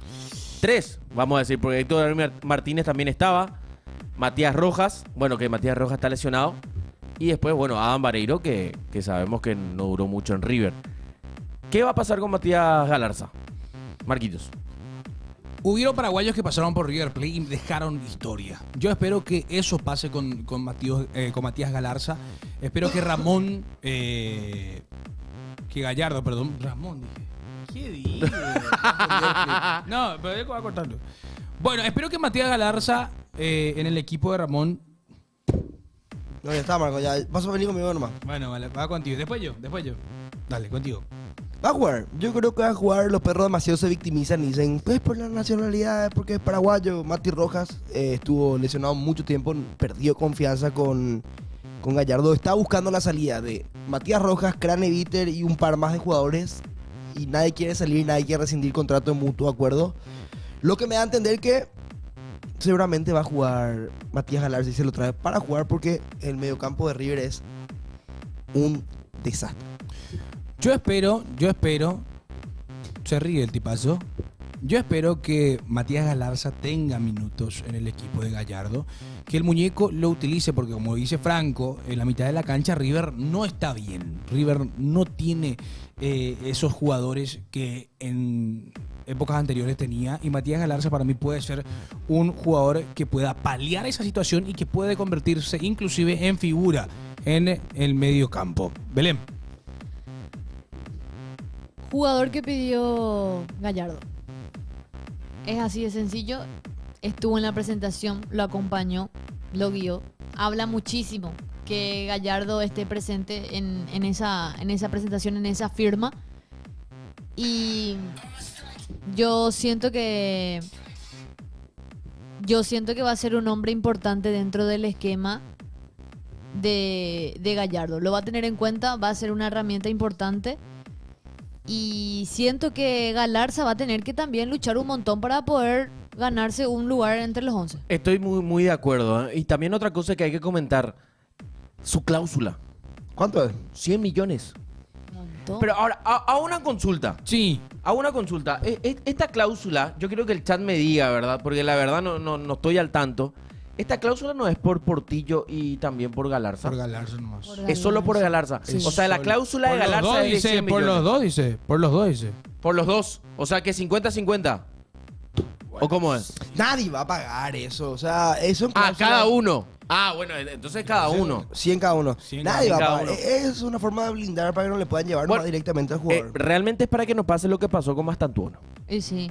3, vamos a decir, porque Héctor Martínez también estaba, Matías Rojas, bueno, que Matías Rojas está lesionado, y después, bueno, Adam Vareiro, que sabemos que no duró mucho en River. ¿Qué va a pasar con Matías Galarza? Marquitos. Hubieron paraguayos que pasaron por River Plate y dejaron historia. Yo espero que eso pase con Matías Galarza. Espero que Ramón... que Gallardo, perdón. Ramón, dije. ¿Qué digo? No, pero dejo va cortarlo. Bueno, espero que Matías Galarza en el equipo de Ramón... No, ya está, Marco. Ya vas a venir conmigo nomás. Bueno, vale, va contigo. Después yo. Dale, contigo. Va a jugar. Yo creo que va a jugar. Los perros demasiado se victimizan y dicen, pues por la nacionalidad, porque es paraguayo. Mati Rojas estuvo lesionado mucho tiempo, perdió confianza con Gallardo. Está buscando la salida de Matías Rojas, Craneviter y un par más de jugadores. Y nadie quiere salir, nadie quiere rescindir contrato de mutuo acuerdo. Lo que me da a entender que seguramente va a jugar Matías Galarza y se lo trae para jugar porque el mediocampo de River es un desastre. Yo espero, se ríe el tipazo. Yo espero que Matías Galarza tenga minutos en el equipo de Gallardo, que el muñeco lo utilice, porque como dice Franco, en la mitad de la cancha River no está bien. River no tiene esos jugadores que en épocas anteriores tenía, y Matías Galarza para mí puede ser un jugador que pueda paliar esa situación y que puede convertirse inclusive en figura en el medio campo. Belén. Jugador que pidió Gallardo. Es así de sencillo. Estuvo en la presentación, lo acompañó, lo guió. Habla muchísimo que Gallardo esté presente en esa presentación, en esa firma. Y yo siento que va a ser un hombre importante dentro del esquema de Gallardo. Lo va a tener en cuenta, va a ser una herramienta importante. Y siento que Galarza va a tener que también luchar un montón para poder ganarse un lugar entre los 11. Estoy muy, muy de acuerdo, ¿eh? Y también otra cosa que hay que comentar. Su cláusula. ¿Cuánto es? 100 millones. ¿Montón? Pero ahora, a una consulta. Sí. A una consulta. Esta cláusula, yo quiero que el chat me diga, ¿verdad? Porque la verdad no estoy al tanto. Esta cláusula no es por Portillo y también por Galarza. Por Galarza nomás. Es solo por Galarza. Sí. O sea, la cláusula de Galarza es de 100 millones. Por los dos dice. Por los dos. O sea, que 50-50. Bueno. ¿O cómo es? Nadie va a pagar eso. O sea, eso en Ah, cada uno. Ah, bueno, entonces cada uno. 100 cada uno. 100 Nadie va a cada pagar. uno. Es una forma de blindar para que no le puedan llevar más directamente al jugador. Realmente es para que no pase lo que pasó con Mastantuono. Y sí.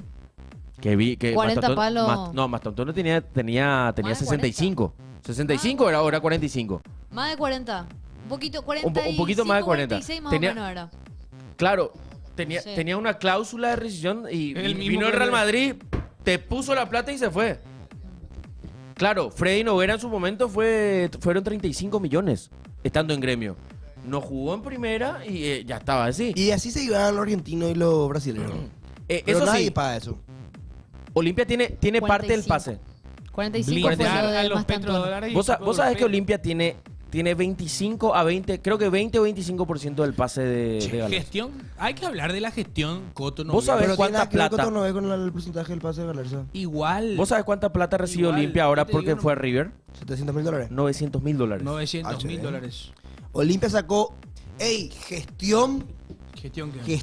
Que vi que 40 palos. Mastantuono tenía 65. 65 Ah, era ahora 45. Más de 40. Un poquito, 40 Un poquito más de 40. 46 más Tenía- o menos era. Claro, Sí. tenía una cláusula de rescisión y El mismo vino el que Real le- Madrid, te puso la plata y se fue. Claro, Freddy Noguera en su momento fueron 35 millones estando en Gremio. No jugó en primera y ya estaba así. Y así se iban los argentinos y los brasileños. Pero Eso nadie sí, paga eso. Olimpia tiene parte del 45. pase. 45 fue Blindar lo a de los Mastantuono. petrodólares. y Vos tipo sabés que europeo. Olimpia tiene 25 a 20, creo que 20 o 25% del pase de Galarza. Gestión. Hay que hablar de la gestión, Coto. Vos sabés Pero cuánta tiene nada que ver plata. con Coto Noé con el porcentaje del pase de Galarza. Igual. ¿Vos sabés cuánta plata recibe Igual, Olimpia ahora yo te porque digo, fue a River? $700,000. $900,000. 900,000 dólares. Olimpia sacó, gestión. ¿Gestión qué?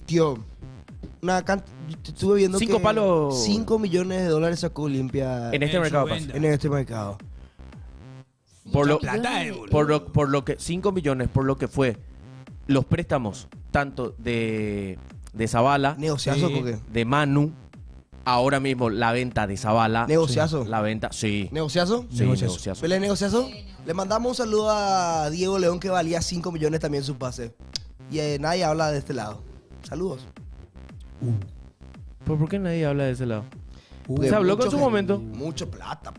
Estuve viendo 5 que palos. 5 millones de dólares sacó Olimpia En este En mercado su pasa. venta. en este mercado. Por lo, Plata, boludo. por lo que 5 millones, por lo que fue los préstamos tanto de Zavala, Negociazo, Sí. Coque. de Manu, ahora mismo la venta de Zavala. Negociazo. La venta, sí. ¿Negociazo? Sí, negociazo. ¿Pelea negociazo? Le mandamos un saludo a Diego León, que valía 5 millones también su pase. Y nadie habla de este lado. Saludos. ¿Por qué nadie habla de ese lado? Porque Se habló con mucho su momento. Mucho plata,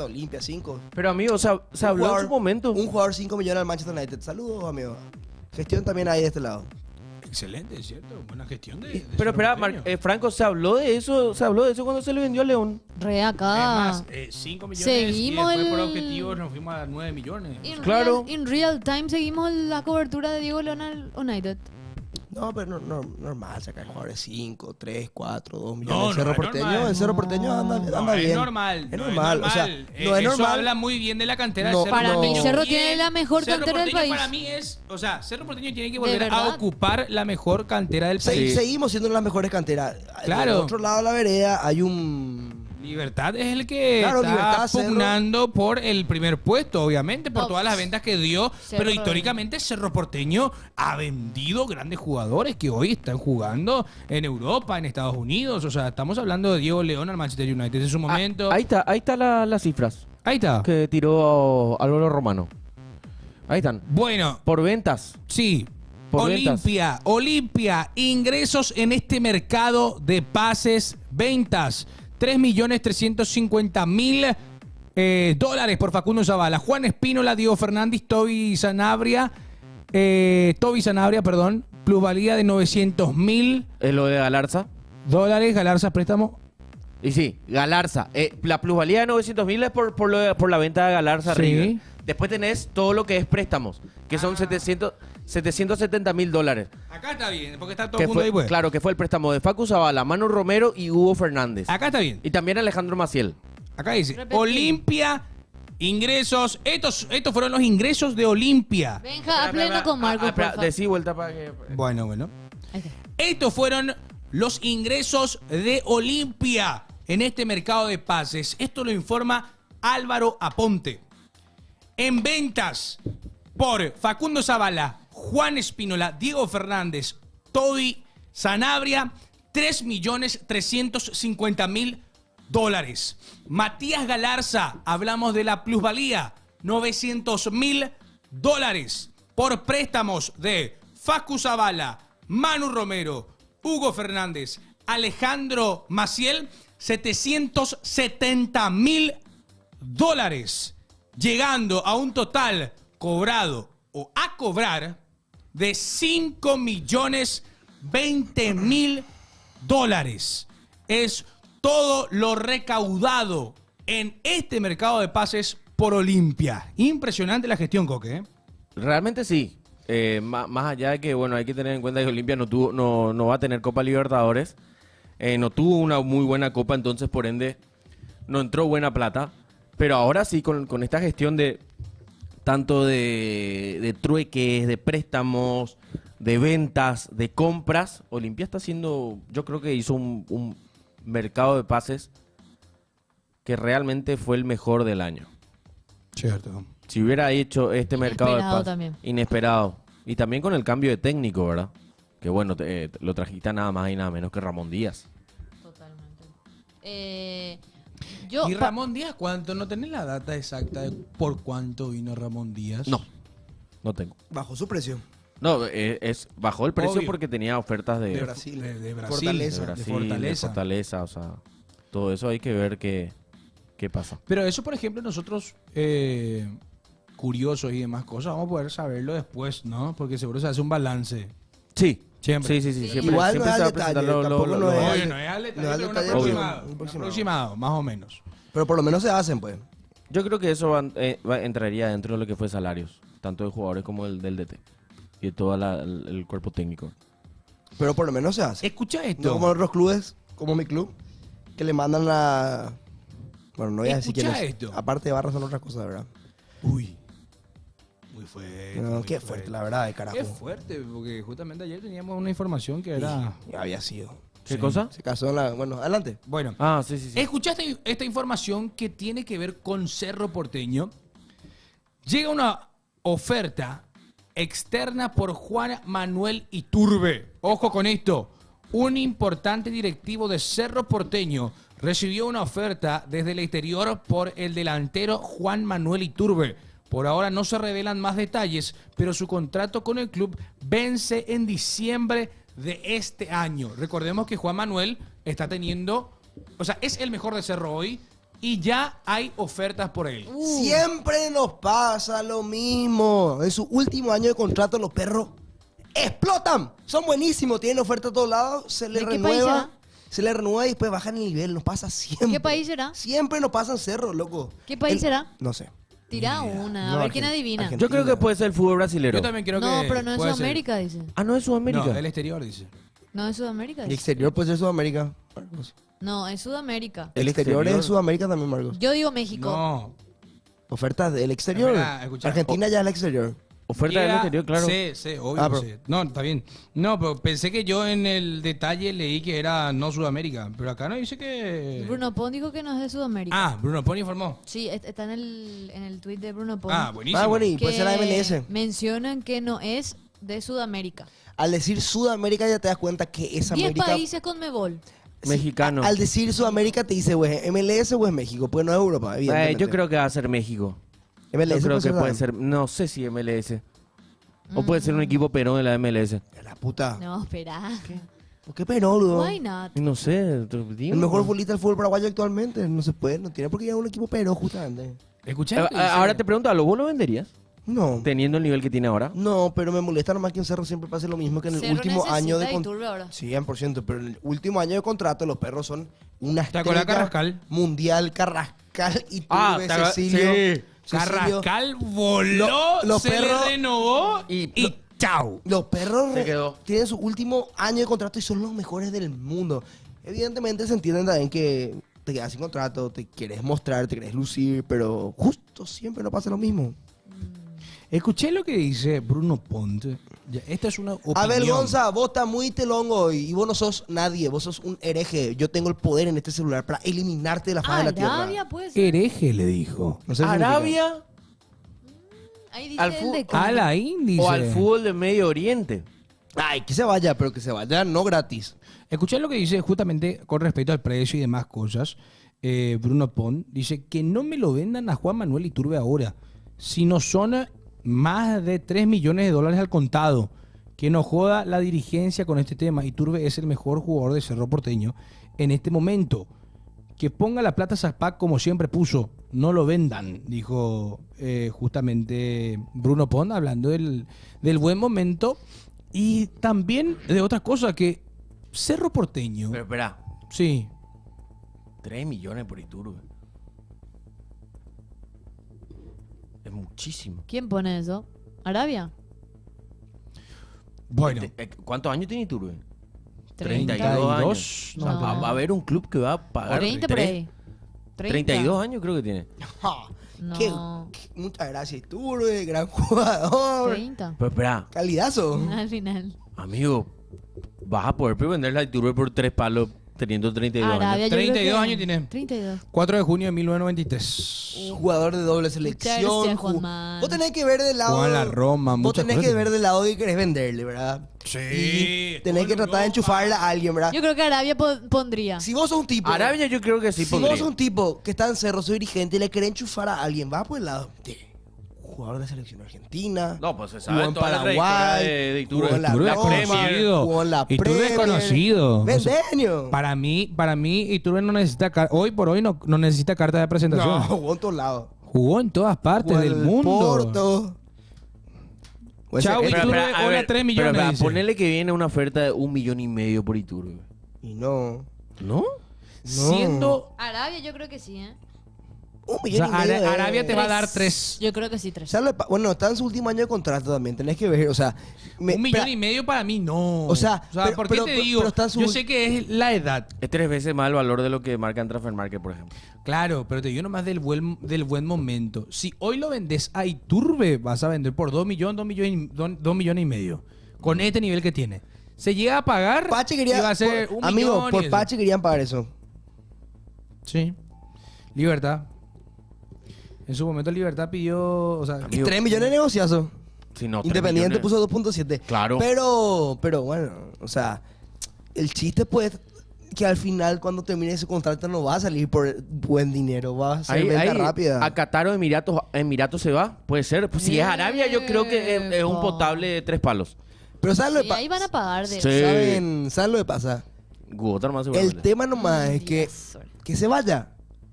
Olimpia, 5. Pero amigo, se habló en su momento. Un jugador 5 millones al Manchester United. Saludos, amigo. Gestión también hay de este lado. Excelente, ¿cierto? Buena gestión de Pero espera, Cerro Porteño. Franco, se habló de eso cuando se le vendió a León. Re acá. Es más, 5 millones Seguimos y después por el- objetivos nos fuimos a 9 millones. Claro. En real time seguimos la cobertura de Diego León al United. No, pero normal sacar jugadores 5, 3, 4, 2 No, millones. El Cerro no es Porteño, normal. el Cerro Porteño anda No, bien. es normal. Es no normal. O sea, no es Eso normal. habla muy bien de la cantera No, del Cerro Para mí, Porteño. Cerro Y tiene la mejor Cerro cantera del Porteño país. Para mí es, o sea, Cerro Porteño tiene que ¿De volver a verdad? ocupar la mejor cantera del país. Seguimos siendo las mejores canteras. Claro. Del otro lado de la vereda hay un... Libertad es el que Claro, está Libertad, Cerro. pugnando por el primer puesto, obviamente, por No, todas las ventas que dio. Cerro. Pero históricamente Cerro Porteño ha vendido grandes jugadores que hoy están jugando en Europa, en Estados Unidos. O sea, estamos hablando de Diego León al Manchester United en su momento. Ahí está las cifras Ahí está. que tiró Álvaro Romano. Ahí están. Bueno, Por ventas. sí. Por Olimpia, ingresos en este mercado de pases, ventas, 3.350.000 dólares por Facundo Zavala. Juan Espínola, Diego Fernández, Toby Sanabria, plusvalía de 900.000 Es lo de Galarza. dólares, Galarza préstamo. Y sí, Galarza. La plusvalía de 900.000 es por la venta de Galarza a Sí. River. Después tenés todo lo que es préstamos, que son $770.000. Acá está bien, porque está todo el mundo ahí, pues. Claro, que fue el préstamo de Facu Zavala, Manu Romero y Hugo Fernández. Acá está bien. Y también Alejandro Maciel. Acá dice, Olimpia, ingresos. Estos fueron los ingresos de Olimpia. Benja, a pleno con Marcos, por favor. Decí vuelta para que... Bueno. Ahí está. Estos fueron los ingresos de Olimpia en este mercado de pases. Esto lo informa Álvaro Aponte. En ventas por Facundo Zavala, Juan Espínola, Diego Fernández, Toby Sanabria, $3.350.000. Matías Galarza, hablamos de la plusvalía, $900.000 por préstamos de Facu Zavala, Manu Romero, Hugo Fernández, Alejandro Maciel, $770.000, llegando a un total cobrado o a cobrar de $5.020.000. Es todo lo recaudado en este mercado de pases por Olimpia. Impresionante la gestión, Coque, ¿eh? Realmente sí. Más allá de que, bueno, hay que tener en cuenta que Olimpia no va a tener Copa Libertadores. No tuvo una muy buena Copa, entonces, por ende, no entró buena plata. Pero ahora sí, con esta gestión de tanto de trueques, de préstamos, de ventas, de compras, Olimpia está haciendo, yo creo que hizo un mercado de pases que realmente fue el mejor del año. Cierto. Si hubiera hecho este mercado de pases también. inesperado, y también con el cambio de técnico, ¿verdad? Que bueno, lo trajiste nada más y nada menos que Ramón Díaz. Totalmente. ¿Y Ramón Díaz cuánto? ¿No tenés la data exacta de por cuánto vino Ramón Díaz? No tengo. Bajó su precio. No, bajó el precio Obvio. porque tenía ofertas de Brasil. De Fortaleza. de Fortaleza. Fortaleza, o sea, todo eso hay que ver qué pasa. Pero eso, por ejemplo, nosotros, curiosos y demás cosas, vamos a poder saberlo después, ¿no? Porque seguro se hace un balance. Sí. Siempre. Sí. Siempre, Igual siempre no es se va al a presentar detalle, tampoco no es- Oye, no es al detalle, no es al pero un detalle, aproximado. un Un aproximado. aproximado, más o menos. Pero por lo menos se hacen, pues. Yo creo que eso entraría dentro de lo que fue salarios, tanto de jugadores como del DT y de todo el cuerpo técnico. Pero por lo menos se hace. Escucha esto. No como otros clubes, como mi club, que le mandan la... Bueno, no voy a decir quién Escucha es. esto. Aparte de barras son otras cosas, ¿verdad? Uy. Muy fuerte. No, muy qué fuerte, la verdad, de carajo. Qué fuerte, porque justamente ayer teníamos una información que era... Y había sido. ¿Qué Sí. cosa? Se casó en la... Bueno, adelante. Bueno, Sí. ¿escuchaste esta información que tiene que ver con Cerro Porteño? Llega una oferta externa por Juan Manuel Iturbe. Ojo con esto. Un importante directivo de Cerro Porteño recibió una oferta desde el exterior por el delantero Juan Manuel Iturbe. Por ahora no se revelan más detalles, pero su contrato con el club vence en diciembre de este año. Recordemos que Juan Manuel está teniendo, o sea, es el mejor de Cerro hoy y ya hay ofertas por él. Siempre nos pasa lo mismo. En su último año de contrato, los perros explotan. Son buenísimos, tienen oferta a todos lados, se les ¿De qué país renueva. será? Se les renueva y después bajan el nivel. Nos pasa siempre. ¿Qué país será? Siempre nos pasa en Cerro, loco. ¿Qué país será? No sé. Tira una, No, a ver quién Argen- adivina. Argentina. Yo creo que puede ser el fútbol brasilero. Yo también creo No, que pero no en puede ser. Sudamérica, dice. Ah, ¿no es Sudamérica? No, el exterior dice. No en Sudamérica, El dice. exterior puede ser Sudamérica. Marcos. No, en Sudamérica. El exterior es Sudamérica también, Marcos. Yo digo México. No. Ofertas del exterior. Mira, escucha. Argentina ya es el exterior. Oferta del Llega- exterior, claro. Sí, obvio. Ah, pero- sí. No, está bien. No, pero pensé que yo en el detalle leí que era no Sudamérica. Pero acá no dice que... Bruno Pon dijo que no es de Sudamérica. Ah, Bruno Poni informó. Sí, está en el tweet de Bruno Pon. Ah, buenísimo. Ah, bueno, y que puede ser la MLS. mencionan que no es de Sudamérica. Al decir Sudamérica ya te das cuenta que es 10 América. países con Mebol. Sí, Mexicano. Al decir Sudamérica te dice, güey, MLS o es México. Pues no es Europa, evidentemente. Yo creo que va a ser México. MLS Yo creo que puede también. ser, no sé si MLS. O puede ser un equipo perón de la MLS. La puta. No, espera. ¿Por qué perudo? Why not? No sé. El mejor futbolista del fútbol paraguayo actualmente. No se puede, no tiene por qué ir a un equipo pero justamente. ¿Escuchaste? Ahora te pregunto, ¿a lo vos lo venderías? No. Teniendo el nivel que tiene ahora. No, pero me molesta nomás que en Cerro siempre pase lo mismo que en el Cerro último año de necesita Iturbe ahora. 100%, pero en el último año de contrato los perros son una ¿Te acuerdas estrella Carrascal? mundial, Carrascal y ¿te acuerdas? Cecilio. Sí. Cecilio. Carrascal voló, Los se perros- le renovó y Chao. Los perros Se quedó. tienen su último año de contrato y son los mejores del mundo. Evidentemente se entienden también que te quedas sin contrato, te quieres mostrar, te quieres lucir, pero justo siempre no pasa lo mismo. Escuché lo que dice Bruno Ponte. Esta es una opinión. A ver, Gonza, vos estás muy telongo y vos no sos nadie, vos sos un hereje. Yo tengo el poder en este celular para eliminarte de la faz de la tierra. Arabia puede ser. Hereje le dijo. No sé qué Arabia Ahí dice al el fútbol. de A la índice. o al fútbol de Medio Oriente. significa. Ay, que se vaya, pero que se vaya no gratis. Escuché lo que dice justamente con respecto al precio y demás cosas. Bruno Pont dice que no me lo vendan a Juan Manuel Iturbe ahora, sino son más de 3 millones de dólares al contado. Que no joda la dirigencia con este tema. Iturbe es el mejor jugador de Cerro Porteño en este momento. Que ponga la plata a Zapac como siempre puso. No lo vendan, dijo justamente Bruno Pont, hablando del buen momento. Y también de otra cosa, que Cerro Porteño... Pero espera, Sí. 3 millones por Iturbe. Es muchísimo. ¿Quién pone eso? ¿Arabia? Bueno. ¿Cuántos años tiene Iturbe? 30. 32 años. No. O sea, va a haber un club que va a pagar 30 por ahí. 32 años creo que tiene. No. Muchas gracias, Iturbe, gran jugador. 30. Pero espera, Calidazo. Al final. amigo, vas a poder vender la Iturbe por 3 palos teniendo 32 Arabia, años. yo creo 32 que- años tiene. 32. 4 de junio de 1993. Jugador de doble selección. gracias, Juanman. Vos tenés que ver del lado. Jugó en la Roma, Vos muchas tenés cosas. que ver del lado que querés venderle, ¿verdad? Sí. Y tenés que tratar de enchufarle a alguien, ¿verdad? Yo creo que Arabia pondría. Si vos sos un tipo. Arabia yo creo que sí Si podría. vos sos un tipo que está en Cerro, soy dirigente y le querés enchufar a alguien, va por el lado de jugador de selección argentina. No, pues se jugó sabe en toda la Paraguay, trayectoria de Iturbe. jugó en la Iturbe es Roma, conocido. jugó en la Iturbe es Premier. conocido. O sea, Vendeño. Para mí, Iturbe no necesita... Hoy por hoy no necesita carta de presentación. No, jugó en todos lados. Jugó en todas partes Jugó en del el mundo. Porto. Pues Chau, ese- Iturbe, a hola, 3 millones, Pero, dice. ponerle que viene una oferta de 1,5 millones por Iturbe. Y no. ¿No? Siendo... Arabia yo creo que sí, ¿eh? 1,5 O sea, millones de- Arabia te va a dar 3. Yo creo que sí, 3. ¿Sabes lo que pa- Bueno, está en su último año de contrato también. Tenés que ver, o sea. 1,5 millones para mí no. O sea, pero- ¿por qué pero- te digo? pero está en su- Yo sé que es la edad. Es 3 veces más el valor de lo que marca en Transfer Market, por ejemplo. Claro, pero te digo nomás del buen momento. Si hoy lo vendes a Iturbe, vas a vender por 2 millones y medio. Con este nivel que tiene. Se llega a pagar Pache y quería. va a ser un amigo, millón y por eso. Pache querían pagar eso. Sí. Libertad. En su momento Libertad pidió... O sea, Y 3 millones de negociazo. Si no, 3 Independiente millones. puso 2.7. Claro. Pero bueno, o sea, el chiste pues que al final cuando termine ese contrato no va a salir por buen dinero, va a ser Ahí, venta ahí, rápida. a Qatar o Emiratos se va, puede ser. Pues si es Arabia, yo creo que es un potable de 3 palos. Pero ¿sabes lo Sí, que ahí van a pagar de... Sí. ¿Saben lo que pasa? Guotar más El seguramente. tema nomás es que se vaya.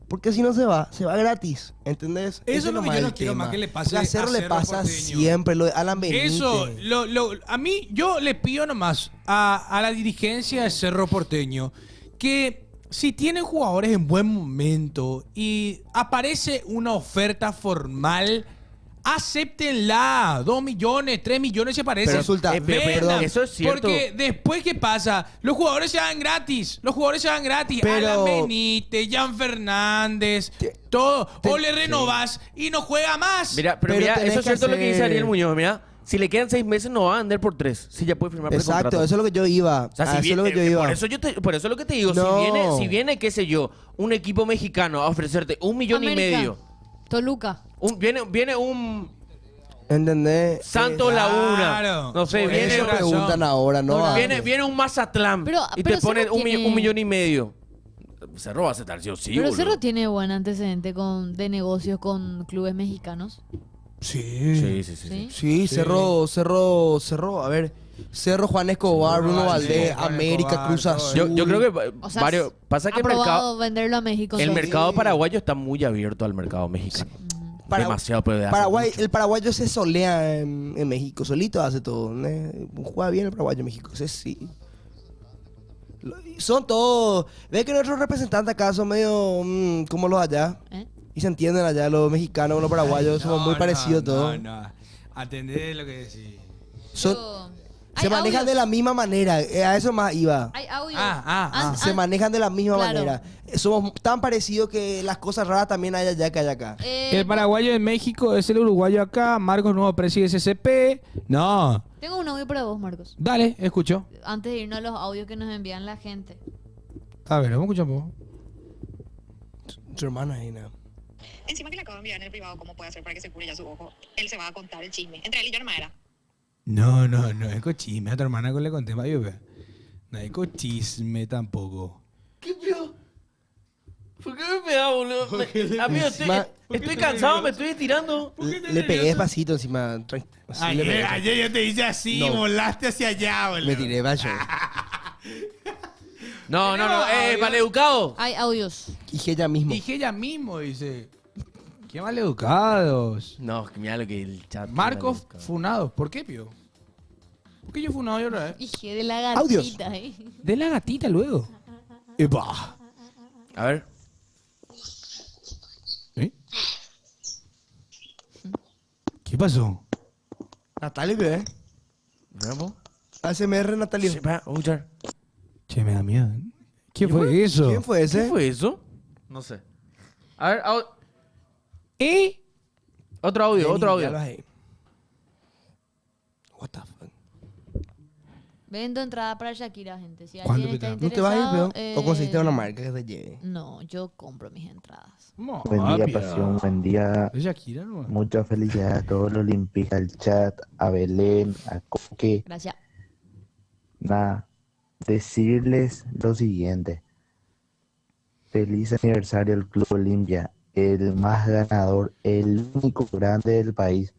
Porque si no se va gratis. ¿Entendés? Eso es lo que nomás yo no el quiero tema. más que le pase A Cerro a le Cerro pasa Porteño. siempre. Lo de Alan Benítez. eso, a mí, yo le pido nomás a la dirigencia de Cerro Porteño que si tienen jugadores en buen momento y aparece una oferta formal, acéptenla. 2 millones, 3 millones se parece. Pero resulta- pero Vendan, eso es cierto. Porque después, ¿qué pasa? Los jugadores se van gratis. Pero- Alan Benítez, Jan Fernández, todo. O le renovás y no juega más. Mira, pero Pero mira, tenés eso es que cierto lo que dice hacer- Ariel Muñoz. Mira, si le quedan 6 meses, no va a vender por 3. Si ya puede firmar Exacto, precontrato. eso es lo que yo iba. O sea, si eso es viene, lo que yo iba. por eso es lo que te digo. No. Si viene, qué sé yo, un equipo mexicano a ofrecerte 1,5 millones América. Toluca. Viene un ¿Entendés? Santos Claro. Laguna. No sé, Por viene, Eso razón. preguntan ahora, ¿no? viene un Mazatlán Pero- y pero te pone Cerro 1,5 millones. Cerro va a aceptar, sí o sí, Pero boludo. Cerro tiene buen antecedente de negocios con clubes mexicanos. Sí. Sí. Sí, Cerro, a ver. Cerro, Juan Escobar, Bruno Valdés, Juan América, Escobar, Cruz todo Azul. Yo creo que O sea, varios. Pasa que ha probado venderlo a México. el sí. mercado paraguayo está muy abierto al mercado mexicano. Para- Demasiado, pero de hace Paraguay, mucho. el paraguayo se solea en México, solito hace todo. ¿no? Juega bien el paraguayo en México, ese sí. Son todos. Ve que nuestros representantes acá son medio como los allá. ¿Eh? Y se entienden allá, los mexicanos con los paraguayos, somos muy parecidos todos. No. Atendé lo que decís. Se manejan de la misma manera. A eso más iba. Hay audio. Se manejan de la misma Claro. manera. Somos tan parecidos que las cosas raras también hay allá que hay acá. El paraguayo en México es el uruguayo acá. Marcos, nuevo presidente SCP. No. Tengo un audio para vos, Marcos. Dale, escucho. Antes de irnos a los audios que nos envían la gente. A ver, vamos a escuchar un poco. Tu hermana ahí, ¿no? Encima que le acabo de enviar en el privado cómo puede hacer para que se cure ya su ojo, él se va a contar el chisme. Entre él y yo no era. No, es cochisme. A tu hermana que le conté más, yo veo. No hay cochisme tampoco. ¿Qué peor? ¿Por qué me pegás, boludo? Amigo, estoy cansado, me estoy estirando. Le pegué despacito encima. Ayer yo te hice así, No. volaste hacia allá, boludo. Me tiré, vaya. No, maleducado. Hay audios. Dije ella mismo. Dije ella mismo, dice. Qué maleducados. No, mira lo que el chat. Marcos funados. ¿Por qué, pío? ¿Por qué yo funado yo otra vez? Dije de la gatita. Audios. De la gatita luego. Epa. A ver. ¿Eh? ¿Qué pasó? Natalia, bebé. ¿Vamos? ASMR, Natalia. Che, me da miedo. ¿Qué fue eso? ¿Quién fue ese? ¿Qué fue eso? No sé. A ver, ¿Y? otro audio. What the fuck? Vendo entrada para Shakira, gente. Si ¿Cuándo alguien está ¿No te vas a ir, interesado, peón? ¿O conseguiste una marca que te lleve? No, yo compro mis entradas. Buen día, pasión, buen día. ¿Es Shakira, no? Muchas felicidades a todos los limpistas, al chat, a Belén, a Coque. Gracias. Nada, decirles lo siguiente. Feliz aniversario al Club Olimpia, el más ganador, el único grande del país,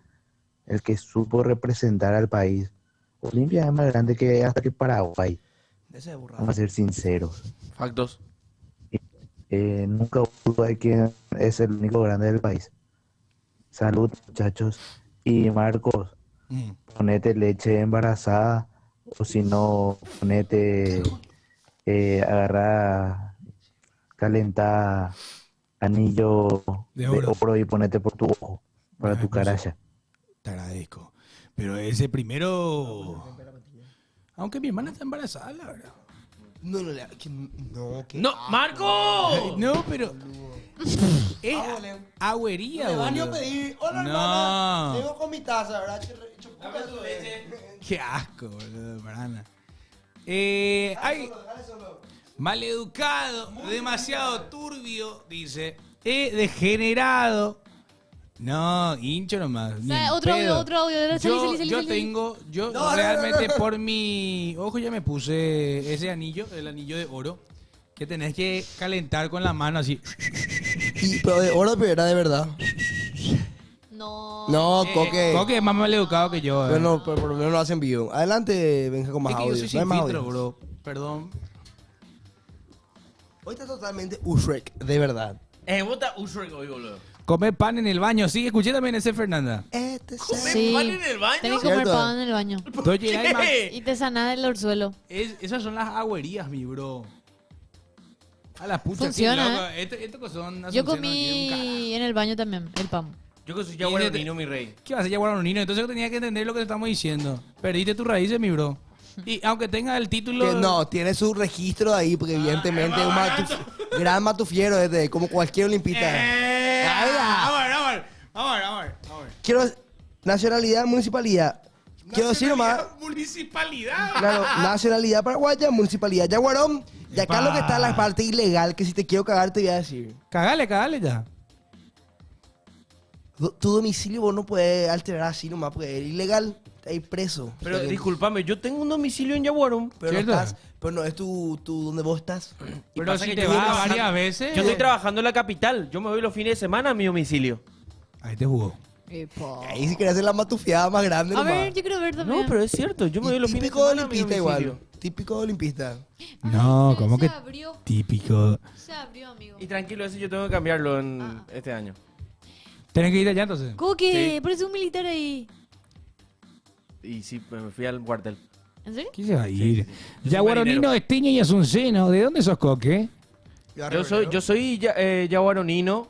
el que supo representar al país. Olimpia es más grande que hasta que Paraguay. Vamos a ser sinceros. Factos. Nunca hubo de quien es el único grande del país. Salud, muchachos. Y Marcos, ponete leche embarazada, o si no, ponete, agarra, calenta anillo de oro y ponete por tu ojo, para tu caraya. Te agradezco. Pero ese primero... Aunque mi hermana está embarazada, la verdad. ¡No, Marco! No, pero... Es agüería, Me van a boludo. pedir. Hola, No. hermana. Vengo con mi taza, ¿verdad? Qué asco, boludo, banana. Maleducado, demasiado turbio, dice. Degenerado. No, hincho nomás. ni en Otro pedo. audio. Yo No, realmente no. por mi ojo ya me puse ese anillo, el anillo de oro, que tenés que calentar con la mano así. Pero de oro, pero era de verdad. No, Coque. Coque es más maleducado que yo. Bueno, pero por lo menos lo hacen vivo. Adelante, venga con más Es que yo audio. soy No hay sin más filtro, audio. bro. Perdón. Hoy está totalmente Ushrek, de verdad. Vota Ushrek hoy, boludo. Comer pan en el baño. Sí, escuché también ese, Fernanda. Sí. pan en el baño? Tenés que comer ¿Cierto? pan en el baño. Doña Irma, Y te sanás del orzuelo. esas son las agüerías, mi bro. A la puta. Funciona, Esto que son Yo asunciones, comí en el baño también, el pan. Yo que soy yaguaronino, mi rey. ¿Qué vas a llamar a un niño? Entonces tenía que entender lo que te estamos diciendo. Perdiste tus raíces, mi bro. Y aunque tenga el título... Que no, tiene su registro ahí, porque evidentemente es un gran matufiero, desde como cualquier olimpista. Vamos. Quiero nacionalidad, municipalidad. Quiero decir nomás, Municipalidad. claro, nacionalidad paraguaya, municipalidad Yaguarón. Y acá lo que está la parte ilegal, que si te quiero cagar te voy a decir. Cagale ya. Tu domicilio vos no puedes alterar así nomás, porque es ilegal, estás ahí preso. Pero O sea, discúlpame, yo tengo un domicilio en Yaguarón. pero no estás, pero no es tu donde vos estás. Pero pasa si que te yo vas estoy trabajando- varias veces... Yo estoy trabajando en la capital. Yo me voy los fines de semana a mi domicilio. Ahí te jugó. Ahí si querés hacer la matufiada más grande A nomás. ver, yo quiero ver también. No, pero es cierto. Yo me voy los fines de Típico semana a mi olimpista domicilio. igual. Típico olimpista. No, ¿cómo que abrió. típico? Se abrió, amigo. Y tranquilo, ese yo tengo que cambiarlo en este año. ¿Tenés que ir allá entonces? Coque, Sí. parece un militar ahí. Y sí, me fui al cuartel. ¿En serio? ¿Qué se va a ir? Yo soy Yaguaronino, marinero. Estiña y Asunceno. ¿De dónde sos, Coque? Yo soy yaguaronino.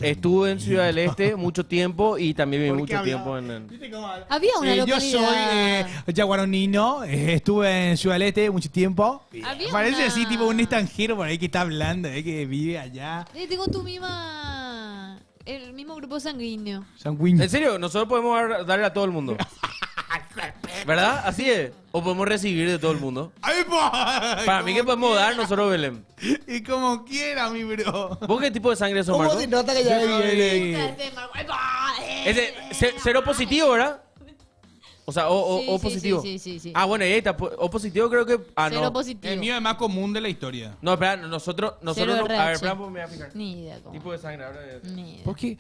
Estuve en Ciudad del Este mucho tiempo y también viví mucho tiempo en... Había una Yo localidad. soy yaguaronino, estuve en Ciudad del Este mucho tiempo. Había Parece una- así tipo un extranjero por ahí que está hablando, que vive allá. Tengo el mismo grupo sanguíneo. Sanguíneo. En serio, nosotros podemos darle a todo el mundo. ¿Verdad? Así es. O podemos recibir de todo el mundo. Para mí que podemos dar nosotros, Belén. Y como quiera, mi bro. ¿Vos qué tipo de sangre sos, ¿Cómo Marco? se nota que ya Yo soy- viene? Ese, cero positivo, ¿verdad? O sea, o Sí, sí, positivo. sí. Ah, bueno, ahí está. O positivo creo que... Ah, Cero no. positivo. El mío es más común de la historia. No, espera, nosotros Cero no... A ver, RH. espera, pues me voy a fijar. Ni idea cómo. Tipo de sangre, ahora... Ni idea. ¿Por qué?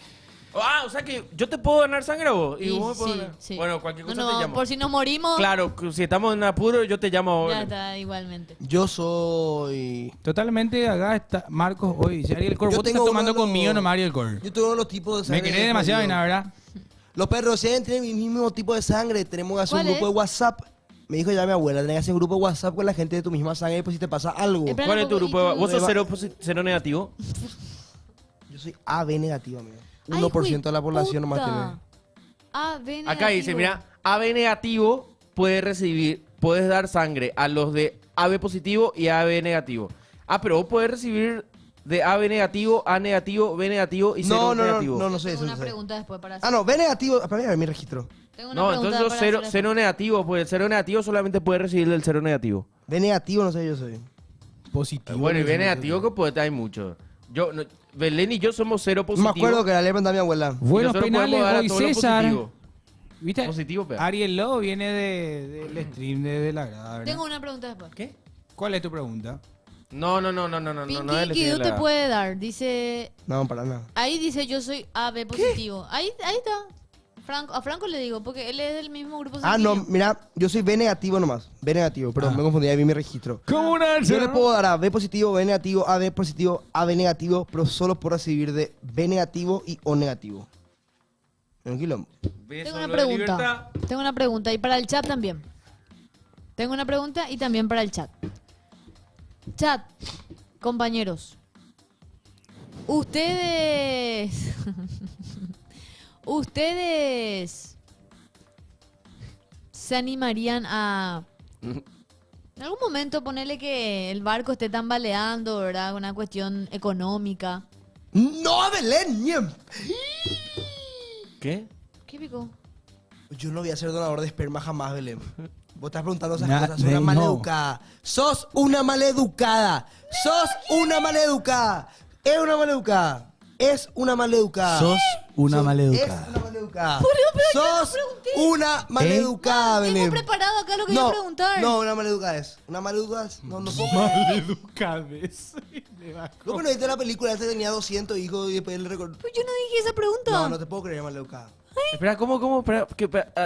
Ah, o sea que yo te puedo ganar sangre a vos. Y Sí, vos me podés sí, ganar. sí. Bueno, cualquier cosa No, te llamo. por si nos morimos. Claro, si estamos en apuro, yo te llamo a vos. Ya está, igualmente. Yo soy... Totalmente, acá está Marcos hoy. Si Ariel Cor, Yo vos te tengo estás uno tomando de los- conmigo, no Ariel Cor. Yo tengo los tipos de Me sangre. querés demasiado, jodido. ¿no, verdad? Los perros tienen el mismo tipo de sangre. Tenemos que hacer un ¿Cuál grupo es? de WhatsApp. Me dijo ya mi abuela, tenés que hacer un grupo de WhatsApp con la gente de tu misma sangre, pues si te pasa algo. Espera ¿Cuál un es tu poco, grupo? ¿y tú? ¿Vos sos cero negativo? Yo soy AB negativo, amigo. Ay, 1% de la población nomás puta. tiene. AB negativo. Acá dice, mira, AB negativo puedes dar sangre a los de AB positivo y AB negativo. Ah, pero vos podés recibir de AB negativo, A negativo, B negativo y cero negativo. No sé Tengo eso. una No sé. pregunta después para hacer. Ah, no, B negativo. Para mí, mi registro. Tengo una No, pregunta entonces para cero, hacer cero negativo, pues el cero negativo solamente puede recibir del cero negativo. B negativo, no sé, yo soy. Positivo. Bueno, y B negativo que puede hay mucho. Belén y yo somos cero No positivo. me acuerdo que la le pregunté a mi abuela. Buenos nosotros penales podemos dar a hoy, todos los César. positivos. ¿Viste? Positivo, pero. Ariel Lobo viene del stream de la grada, ¿verdad? Tengo una pregunta después. ¿Qué? ¿Cuál es tu pregunta? No, Pinky es el Kidu estilo te de la- puede dar. Dice. No, para nada. Ahí dice yo soy AB positivo. Ahí está. A Franco le digo, porque él es del mismo grupo Ah, sanguíneo. no, mira, yo soy B negativo nomás. B negativo, perdón, me confundí, ahí vi mi registro. ¿Cómo una? Yo le puedo dar a B positivo, B negativo, AB positivo, AB negativo, pero solo puedo recibir de B negativo y O negativo. En un quilombo. Tengo una pregunta. Tengo una pregunta y para el chat también. Tengo una pregunta y también para el chat. Chat, compañeros. Ustedes se animarían a en algún momento ponerle que el barco esté tambaleando, ¿verdad? Una cuestión económica. ¡No, Belén! ¡Niem! ¿Qué? ¿Qué picó? Yo no voy a ser donador de esperma jamás, Belén. Vos estás preguntando esas Na- cosas. Sos una no. maleducada. ¡Sos una maleducada! ¡Sos una maleducada! ¡Es una maleducada! ¡Es una maleducada! Sos una Es maleducada. una maleducada. pero yo no ¡Sos pregunté. una maleducada, Tengo Belén! preparado acá lo que iba a preguntar. No, una maleducada es. Una maleducada es. No puedo. Maleducades. ¿Cómo no viste la película? Este tenía 200 hijos y después le recordó. Pues yo no dije esa pregunta. No, no te puedo creer, maleducada. Espera, ¿cómo? Espera,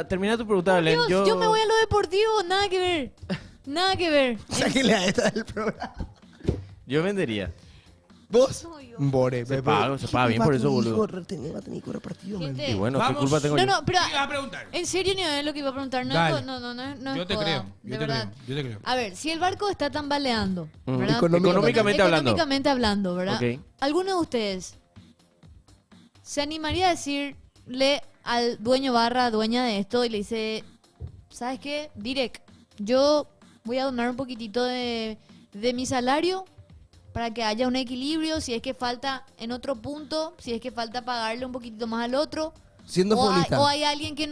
termina tu pregunta, Belén. Dios, yo me voy a lo deportivo, nada que ver. Nada que ver. Sáquenle a esta del programa. Yo vendería. ¿Vos? Bore, Se paga bien por eso, boludo. Va a tener que correr partido, man. Gente, Y bueno, Vamos. ¿qué culpa tengo No, yo? no, pero ¿Qué ibas a preguntar? en serio no es lo que iba a preguntar. No, Dale. no Yo es te joda, creo, de yo te verdad. creo, yo te creo. A ver, si el barco está tambaleando, Ujú. ¿verdad? Económicamente hablando. Económicamente hablando, ¿verdad? Ok. ¿Alguno de ustedes se animaría a decirle al dueño barra dueña de esto y le dice, ¿sabes qué? Direct, yo voy a donar un poquitito de mi salario para que haya un equilibrio, si es que falta en otro punto, si es que falta pagarle un poquitito más al otro. Siendo futbolista. O hay alguien que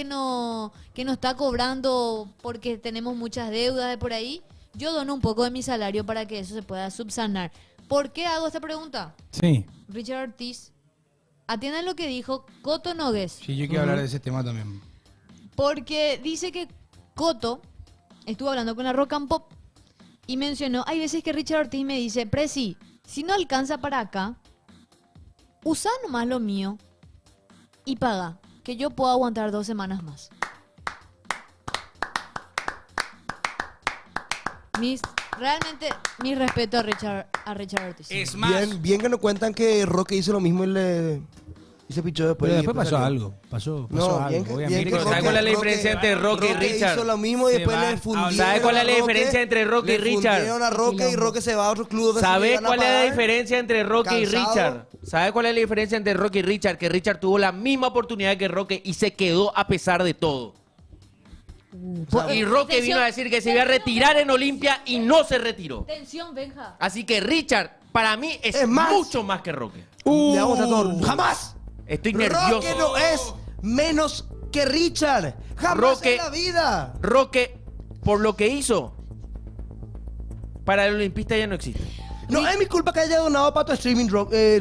no está cobrando porque tenemos muchas deudas de por ahí. Yo dono un poco de mi salario para que eso se pueda subsanar. ¿Por qué hago esta pregunta? Sí, Richard Ortiz, atiendan lo que dijo Coto Nogués. sí, yo quiero hablar de ese tema también. Porque dice que Coto estuvo hablando con la Rock and Pop y mencionó, hay veces que Richard Ortiz me dice, Presi, si no alcanza para acá, usa nomás lo mío y paga, que yo puedo aguantar 2 semanas más. Realmente, mi respeto a Richard Ortiz. Es más, Bien que nos cuentan que Roque hizo lo mismo y Y se pichó después. Pero y después pasó salió. algo. Pasó No, algo. bien que- obviamente. bien que Pero ¿sabes cuál es la diferencia entre Roque y Richard? hizo lo mismo y Se después va le fundieron. ¿Sabe cuál es la a Roque, diferencia entre Roque y le Richard? fundieron a Roque y Roque se va a otro club. donde se ¿Sabes le van a cuál es la pagar. diferencia entre Roque y Cansado. Richard? ¿Sabes cuál es la diferencia entre Roque y Richard? Que Richard tuvo la misma oportunidad que Roque y se quedó a pesar de todo. Y Roque vino a decir que se iba a retirar en Olimpia y no se retiró. Tensión, Benja. Así que Richard, para mí, es más. mucho más que Roque. Le vamos a todo. ¡Jamás! Estoy nervioso. Roque no es menos que Richard. Jamás Roque- en la vida. Roque, por lo que hizo, para el olimpista ya no existe. No es mi culpa que haya donado para tu streaming,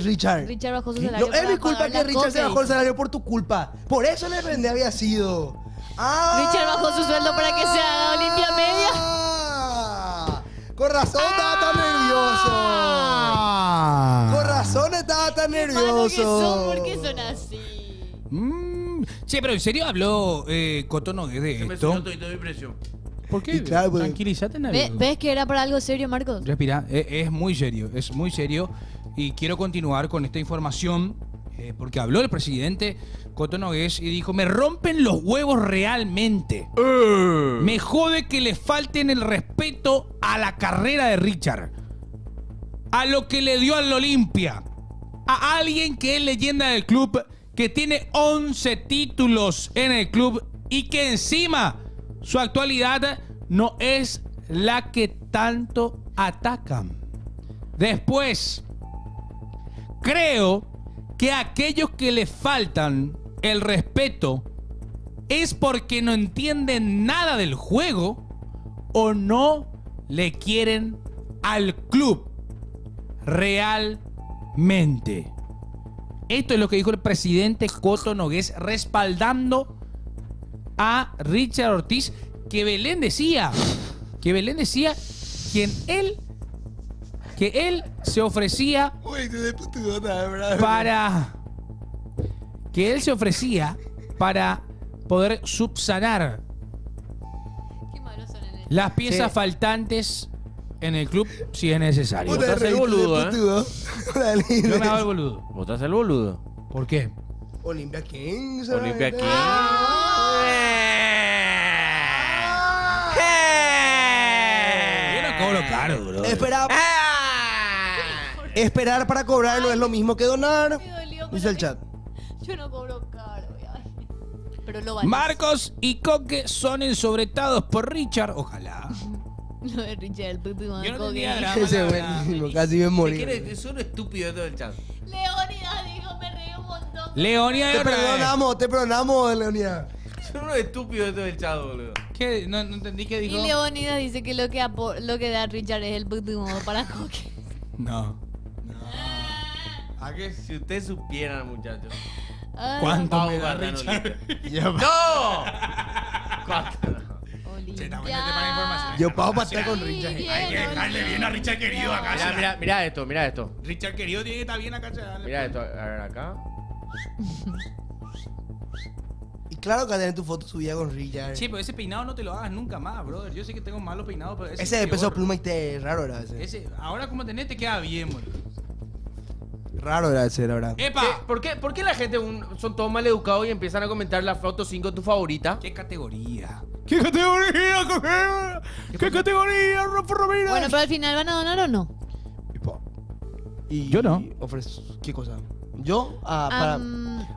Richard. Richard bajó su salario. No es mi para culpa pagar que la Richard se coca, bajó el dice. salario por tu culpa. Por eso el FND había sido. ¡Ah! Richard bajó su sueldo para que se haga Olimpia Media. Con razón estaba tan nervioso. Con razón estaba tan Hermano, ¿qué son? nervioso. ¿Por qué son así? Che, pero ¿en serio habló Coto Nogués de Se me esto? subió todo de presión. ¿Por qué? Y claro, pues- Tranquilízate, Navidad. ¿Ves que era para algo serio, Marcos? Respira, es muy serio, es muy serio. Y quiero continuar con esta información porque habló el presidente Coto Nogués y dijo, me rompen los huevos realmente. Me jode que le falten el respeto a la carrera de Richard. A lo que le dio al Olimpia. A alguien que es leyenda del club, que tiene 11 títulos en el club y que encima su actualidad no es la que tanto atacan. Después, creo que aquellos que le faltan el respeto es porque no entienden nada del juego o no le quieren al club realmente. Esto es lo que dijo el presidente Coto Nogués respaldando a Richard Ortiz, que Belén decía que él se ofrecía para poder subsanar las piezas Sí. faltantes en el club si es necesario. Vos te haces el boludo, ¿eh? Yo me hago el boludo. Vos te haces el boludo. ¿Por qué? Olimpia Kings. Olimpia King. Yo no cobro caro, bro. Esperar para cobrar no es lo mismo que donar. Dice el chat. Yo no cobro caro, ay. Pero lo vale. Marcos y Coque son ensobretados por Richard. Ojalá. Lo de Richard, el pipi Yo no manco tenía gay. drama. Ese es buenísimo. Casi me ¿Qué morí. quieres? Es un estúpido todo el chat. Leónidas dijo, me reí un montón. Leonia Te perdonamos, Leonía. Son unos estúpidos todo el chat, boludo. ¿Qué? No entendí qué Y dijo. Leónidas dice que lo que da Richard es el pipi modo para Coque. No. ¿A que si ustedes supieran, muchachos? Ay, ¿Cuánto Vamos me da a ganar Richard? ¡No! ¿Cuánto? Che, está buena para información. Yo pago para estar con Richard. bien, Hay que dejarle bien a Richard querido acá. Mira, mira, mira esto, mira esto. Richard querido tiene que estar bien acá. Mira esto, a ver acá. Y claro que va a tener tu foto subida con Richard. Sí, pero ese peinado no te lo hagas nunca más, brother. Yo sé que tengo malos peinados, pero Ese de peso pluma y te raro era ese. Ese, ahora como tenés te queda bien, boludo. Raro era ese, la verdad. ¡Epa! ¿Por qué la gente son todos mal educados y empiezan a comentar la foto 5 tu favorita? ¿Qué categoría? ¿Qué categoría, Coque? ¿Qué categoría, Rafa Ramírez? Bueno, pero al final van a donar o no. Y Yo no. ¿Qué cosa? Yo, para...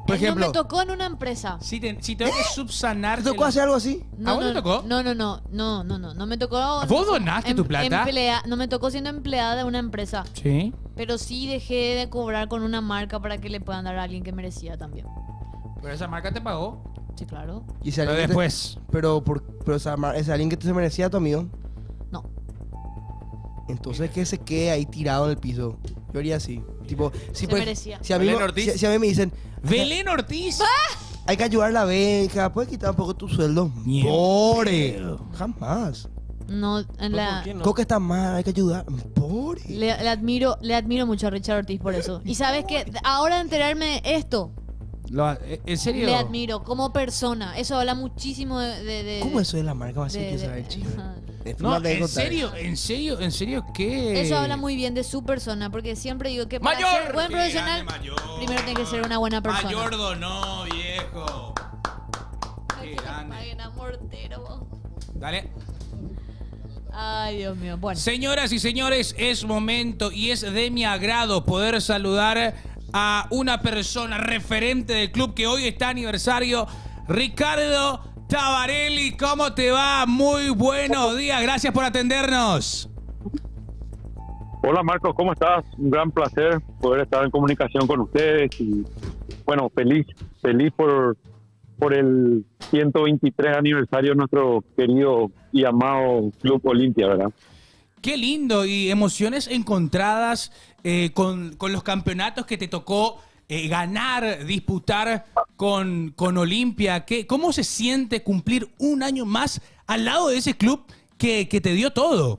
Por ejemplo- me tocó en una empresa. Si tengo que subsanar. ¿Te tocó hacer algo así? ¿A vos te tocó? No me tocó. ¿Vos donaste tu plata? No me tocó siendo empleada de una empresa. Sí. Pero sí dejé de cobrar con una marca para que le puedan dar a alguien que merecía también. Pero esa marca te pagó. Sí, claro. Y si Pero alguien que después. Pero ese alguien que te se merecía a tu amigo. No. Entonces que se quede ahí tirado en el piso. Yo haría así. Tipo, si, Se merecía. si a mí, Belén Ortiz. si a mí me dicen, Belén Ortiz. hay que ayudar a la beca, puedes quitar un poco tu sueldo. Ni en Pobre. pedo. Jamás. No, en la. ¿Por qué no? Coque está mal, hay que ayudar. Pobre. Le admiro mucho a Richard Ortiz por eso. Y sabes que ahora de enterarme de esto, ¿En serio? le admiro como persona. Eso habla muchísimo de ¿Cómo eso de la marca? Va a ser de- que se de- va el chico. No, ¿en serio qué? Eso habla muy bien de su persona, porque siempre digo que para ¡Mayor! ser buen profesional, primero tiene que ser una buena persona. Mayordo no, viejo. Qué grande. Dale. Ay, Dios mío. Bueno. Señoras y señores, es momento y es de mi agrado poder saludar a una persona referente del club que hoy está aniversario, Ricardo Tabarelli. ¿Cómo te va? Muy buenos días, gracias por atendernos. Hola Marcos, ¿cómo estás? Un gran placer poder estar en comunicación con ustedes y bueno, feliz por el 123 aniversario de nuestro querido y amado Club Olimpia, ¿verdad? Qué lindo y emociones encontradas con los campeonatos que te tocó ganar, disputar con Olimpia. ¿Cómo se siente cumplir un año más al lado de ese club que te dio todo?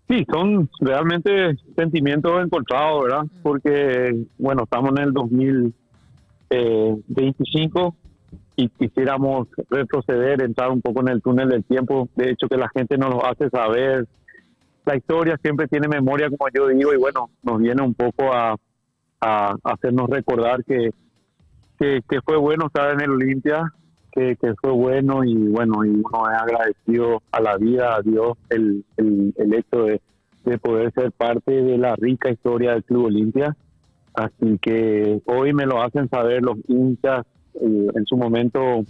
Sí, son realmente sentimientos encontrados, ¿verdad? Porque, bueno, estamos en el 2025 y quisiéramos retroceder, entrar un poco en el túnel del tiempo. De hecho, que la gente nos lo hace saber. La historia siempre tiene memoria, como yo digo, y bueno, nos viene un poco a hacernos recordar que fue bueno estar en el Olimpia, que fue bueno y bueno, y uno es agradecido a la vida, a Dios, el hecho de poder ser parte de la rica historia del Club Olimpia. Así que hoy me lo hacen saber los hinchas. En su momento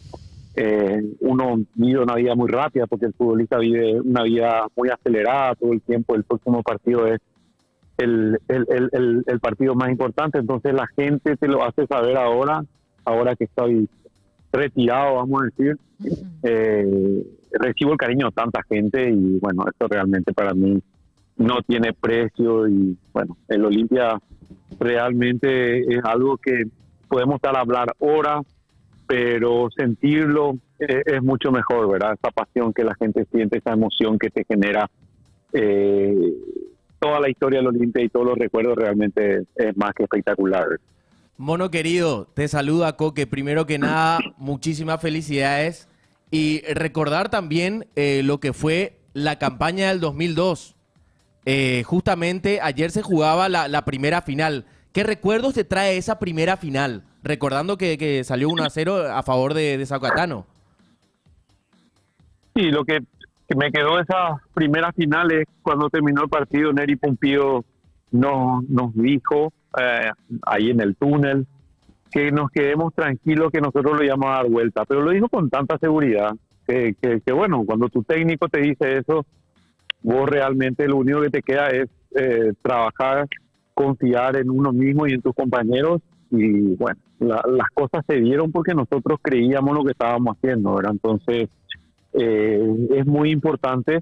uno vive una vida muy rápida porque el futbolista vive una vida muy acelerada todo el tiempo. El próximo partido es el partido más importante, entonces la gente te lo hace saber ahora que estoy retirado, vamos a decir. Recibo el cariño de tanta gente y bueno, esto realmente para mí no tiene precio y bueno, el Olimpia realmente es algo que podemos estar a hablar horas, pero sentirlo es mucho mejor, ¿verdad? Esa pasión que la gente siente, esa emoción que te genera toda la historia del Olimpia y todos los recuerdos realmente es más que espectacular. Mono querido, te saluda Coque. Primero que nada, muchísimas felicidades y recordar también lo que fue la campaña del 2002. Justamente ayer se jugaba la primera final. ¿Qué recuerdos te trae esa primera final? Recordando que salió 1-0 a favor de Zacatano. Sí, lo que me quedó de esas primeras finales, cuando terminó el partido, Neri Pumpido nos dijo ahí en el túnel que nos quedemos tranquilos, que nosotros lo íbamos a dar vuelta. Pero lo dijo con tanta seguridad que bueno, cuando tu técnico te dice eso, vos realmente lo único que te queda es trabajar, confiar en uno mismo y en tus compañeros. Y bueno, las cosas se dieron porque nosotros creíamos lo que estábamos haciendo, ¿verdad? Entonces, es muy importante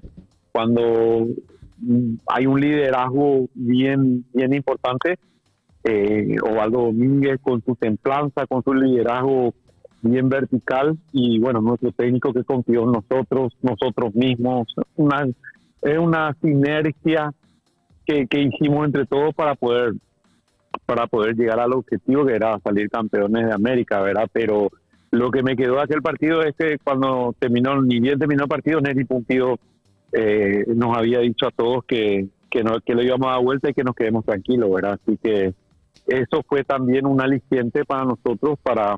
cuando hay un liderazgo bien importante. Osvaldo Domínguez con su templanza, con su liderazgo bien vertical y bueno, nuestro técnico que confió en nosotros mismos. Es una sinergia que hicimos entre todos para poder llegar al objetivo que era salir campeones de América, ¿verdad? Pero lo que me quedó de aquel partido es que cuando ni bien terminó el partido, Neri Pumpido nos había dicho a todos que lo íbamos a dar vuelta y que nos quedemos tranquilos, ¿verdad? Así que eso fue también un aliciente para nosotros para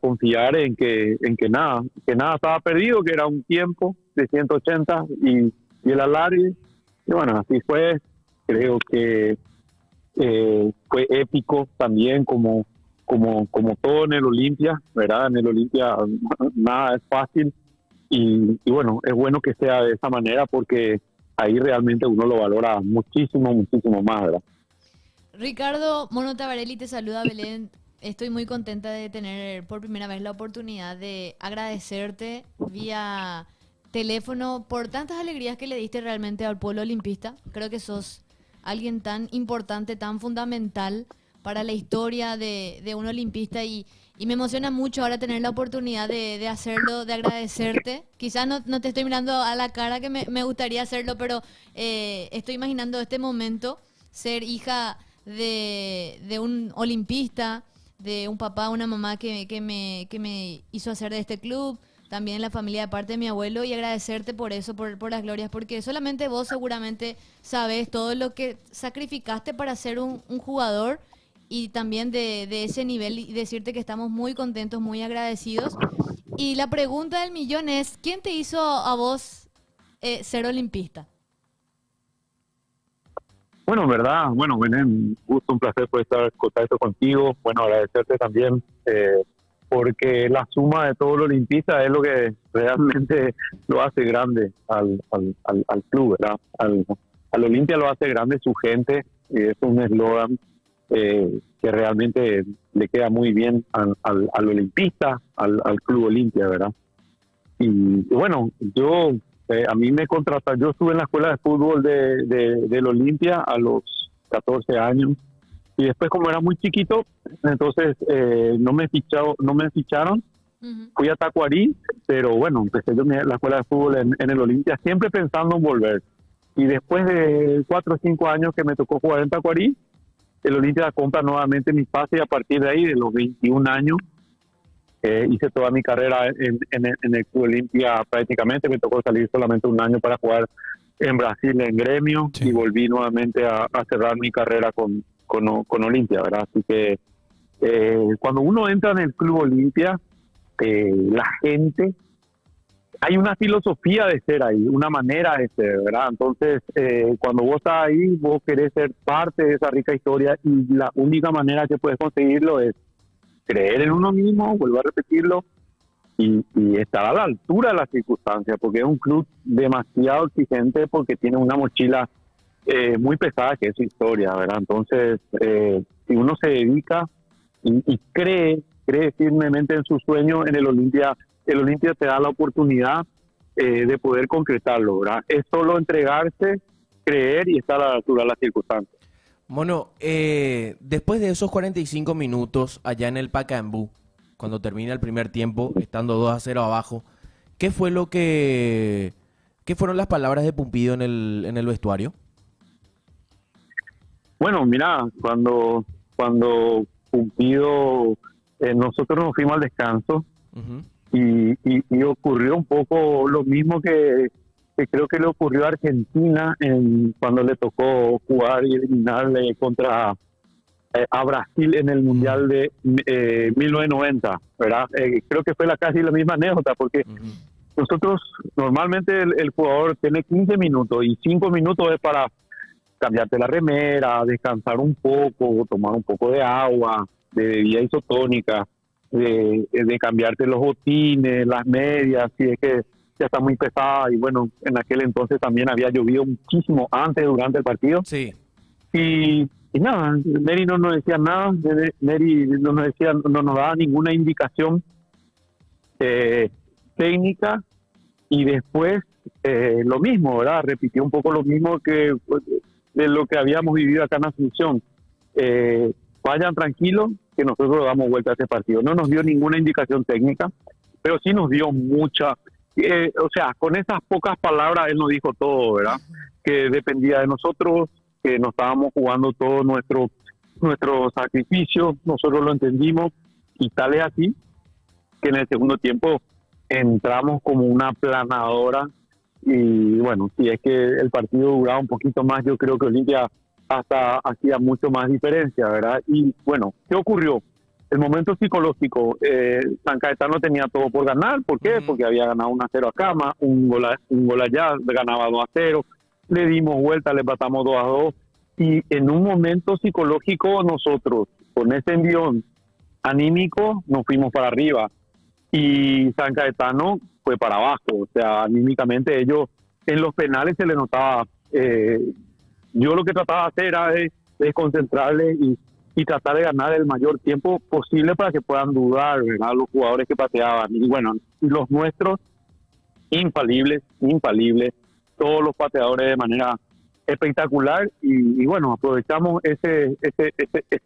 confiar en que nada estaba perdido, que era un tiempo de 180 y el alargue. Y bueno, así fue. Creo que fue épico también como todo en el Olimpia, ¿verdad? En el Olimpia nada es fácil y bueno, es bueno que sea de esa manera porque ahí realmente uno lo valora muchísimo más, ¿verdad? Ricardo, Mono Tabarelli te saluda, Belén. Estoy muy contenta de tener por primera vez la oportunidad de agradecerte vía teléfono por tantas alegrías que le diste realmente al pueblo olimpista. Creo que sos alguien tan importante, tan fundamental para la historia de un olimpista y me emociona mucho ahora tener la oportunidad de hacerlo, de agradecerte. Quizás no te estoy mirando a la cara que me gustaría hacerlo, pero estoy imaginando este momento, ser hija de un olimpista, de un papá, una mamá que me hizo hacer de este club. también la familia de parte de mi abuelo, y agradecerte por eso, por las glorias, porque solamente vos seguramente sabés todo lo que sacrificaste para ser un jugador y también de ese nivel, y decirte que estamos muy contentos, muy agradecidos. Y la pregunta del millón es, ¿quién te hizo a vos ser olimpista? Bueno, en verdad, bueno, Belén, un gusto, un placer poder estar en contacto contigo. Bueno, agradecerte también, porque la suma de todo lo olimpista es lo que realmente lo hace grande al club, ¿verdad? Al Olimpia lo hace grande su gente, y es un eslogan que realmente le queda muy bien al olimpista, al Club Olimpia, ¿verdad? Y bueno, yo... a mí me contrataron, yo estuve en la escuela de fútbol del Olimpia a los 14 años, y después, como era muy chiquito, entonces no me ficharon. Fui a Tacuarí, pero bueno, empecé yo la escuela de fútbol en el Olimpia, siempre pensando en volver. Y después de 4 o 5 años que me tocó jugar en Tacuarí, el Olimpia compra nuevamente mi pase, y a partir de ahí, de los 21 años, hice toda mi carrera en el Club Olimpia prácticamente. Me tocó salir solamente un año para jugar en Brasil en Gremio, y volví nuevamente a cerrar mi carrera con Olimpia, ¿verdad? Así que cuando uno entra en el Club Olimpia, la gente, hay una filosofía de ser ahí, una manera de ser, ¿verdad? Entonces, cuando vos estás ahí, vos querés ser parte de esa rica historia, y la única manera que puedes conseguirlo es creer en uno mismo, vuelvo a repetirlo, y estar a la altura de las circunstancias, porque es un club demasiado exigente, porque tiene una mochila muy pesada, que es su historia, ¿verdad? Entonces, si uno se dedica y cree firmemente en su sueño en el Olimpia te da la oportunidad de poder concretarlo, ¿verdad? Es solo entregarse, creer y estar a la altura de las circunstancias. Mono, después de esos 45 minutos allá en el Pacaembu, cuando termina el primer tiempo, estando 2-0 abajo, ¿qué fueron las palabras de Pumpido en el vestuario? Bueno, mira, cuando Pumpido, nosotros nos fuimos al descanso, y ocurrió un poco lo mismo que creo que le ocurrió a Argentina cuando le tocó jugar y eliminarle contra a Brasil en el Mundial de 1990, ¿verdad? Creo que fue casi la misma anécdota, porque nosotros normalmente el jugador tiene 15 minutos, y 5 minutos es para cambiarte la remera, descansar un poco, tomar un poco de agua, de bebida isotónica, de cambiarte los botines, las medias, si es que ya está muy pesada. Y bueno, en aquel entonces también había llovido muchísimo durante el partido. Sí. Y nada, Neri no nos decía nada, Neri no nos daba ninguna indicación técnica, y después lo mismo, ¿verdad? Repitió un poco lo mismo que de lo que habíamos vivido acá en Asunción. Vayan tranquilos, que nosotros damos vuelta a este partido. No nos dio ninguna indicación técnica, pero sí nos dio mucha. O sea, con esas pocas palabras él nos dijo todo, ¿verdad? Que dependía de nosotros, que nos estábamos jugando todo nuestro sacrificio. Nosotros lo entendimos, y tal es así que en el segundo tiempo entramos como una planadora. Y bueno, si es que el partido duraba un poquito más, yo creo que Olimpia hasta hacía mucho más diferencia, ¿verdad? Y bueno, ¿qué ocurrió? El momento psicológico, San Cayetano tenía todo por ganar. ¿Por qué? Porque había ganado 1-0 a Cama, un gol allá, ganaba 2-0, le dimos vuelta, le empatamos 2-2, y en un momento psicológico nosotros, con ese envión anímico, nos fuimos para arriba, y San Cayetano fue para abajo. O sea, anímicamente ellos, en los penales se les notaba. Yo lo que trataba de hacer era de concentrarles y tratar de ganar el mayor tiempo posible para que puedan dudar, ¿verdad? Los jugadores que pateaban. Y bueno, los nuestros, infalibles, todos los pateadores de manera espectacular. Y bueno, aprovechamos ese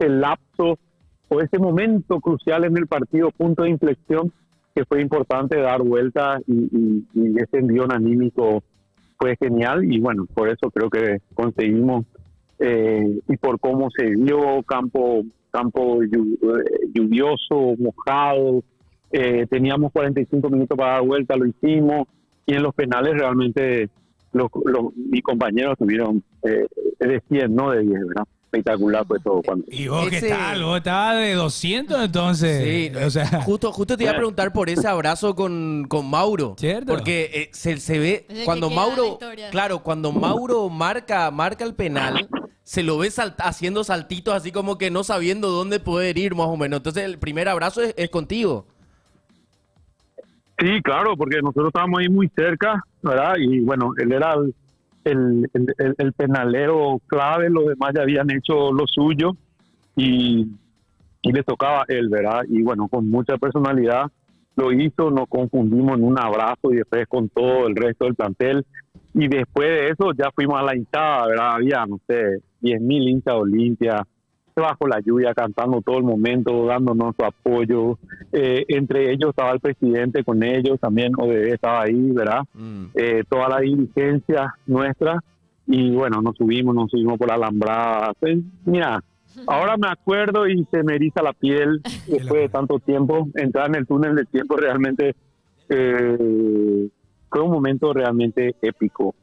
lapso o ese momento crucial en el partido, punto de inflexión, que fue importante dar vuelta, y ese envión anímico fue genial. Y bueno, por eso creo que conseguimos, y por cómo se dio, campo lluvioso, mojado, teníamos 45 minutos para dar vuelta, lo hicimos, y en los penales realmente mis compañeros tuvieron de 100, no de 10, ¿verdad? Espectacular fue todo. ¿Y vos qué tal? ¿Vos estabas de 200 entonces? Sí, o sea, justo te iba a preguntar por ese abrazo con Mauro. ¿Cierto? Porque se ve Es el cuando que queda en la Mauro, historia. claro, cuando Mauro marca el penal, se lo ve haciendo saltitos así como que no sabiendo dónde poder ir más o menos. Entonces el primer abrazo es contigo. Sí, claro, porque nosotros estábamos ahí muy cerca, ¿verdad? Y bueno, él era el penalero clave, los demás ya habían hecho lo suyo y le tocaba a él, ¿verdad? Y bueno, con mucha personalidad lo hizo, nos confundimos en un abrazo y después con todo el resto del plantel. Y después de eso ya fuimos a la hinchada, ¿verdad? Había, no sé, 10.000 hinchas de Olimpia, bajo la lluvia, cantando todo el momento, dándonos su apoyo. Entre ellos estaba el presidente con ellos, también ODB estaba ahí, ¿verdad? Toda la dirigencia nuestra. Y bueno, nos subimos por la alambrada. Pues, mira, ahora me acuerdo y se me eriza la piel después de tanto tiempo. Entrar en el túnel del tiempo realmente fue un momento realmente épico.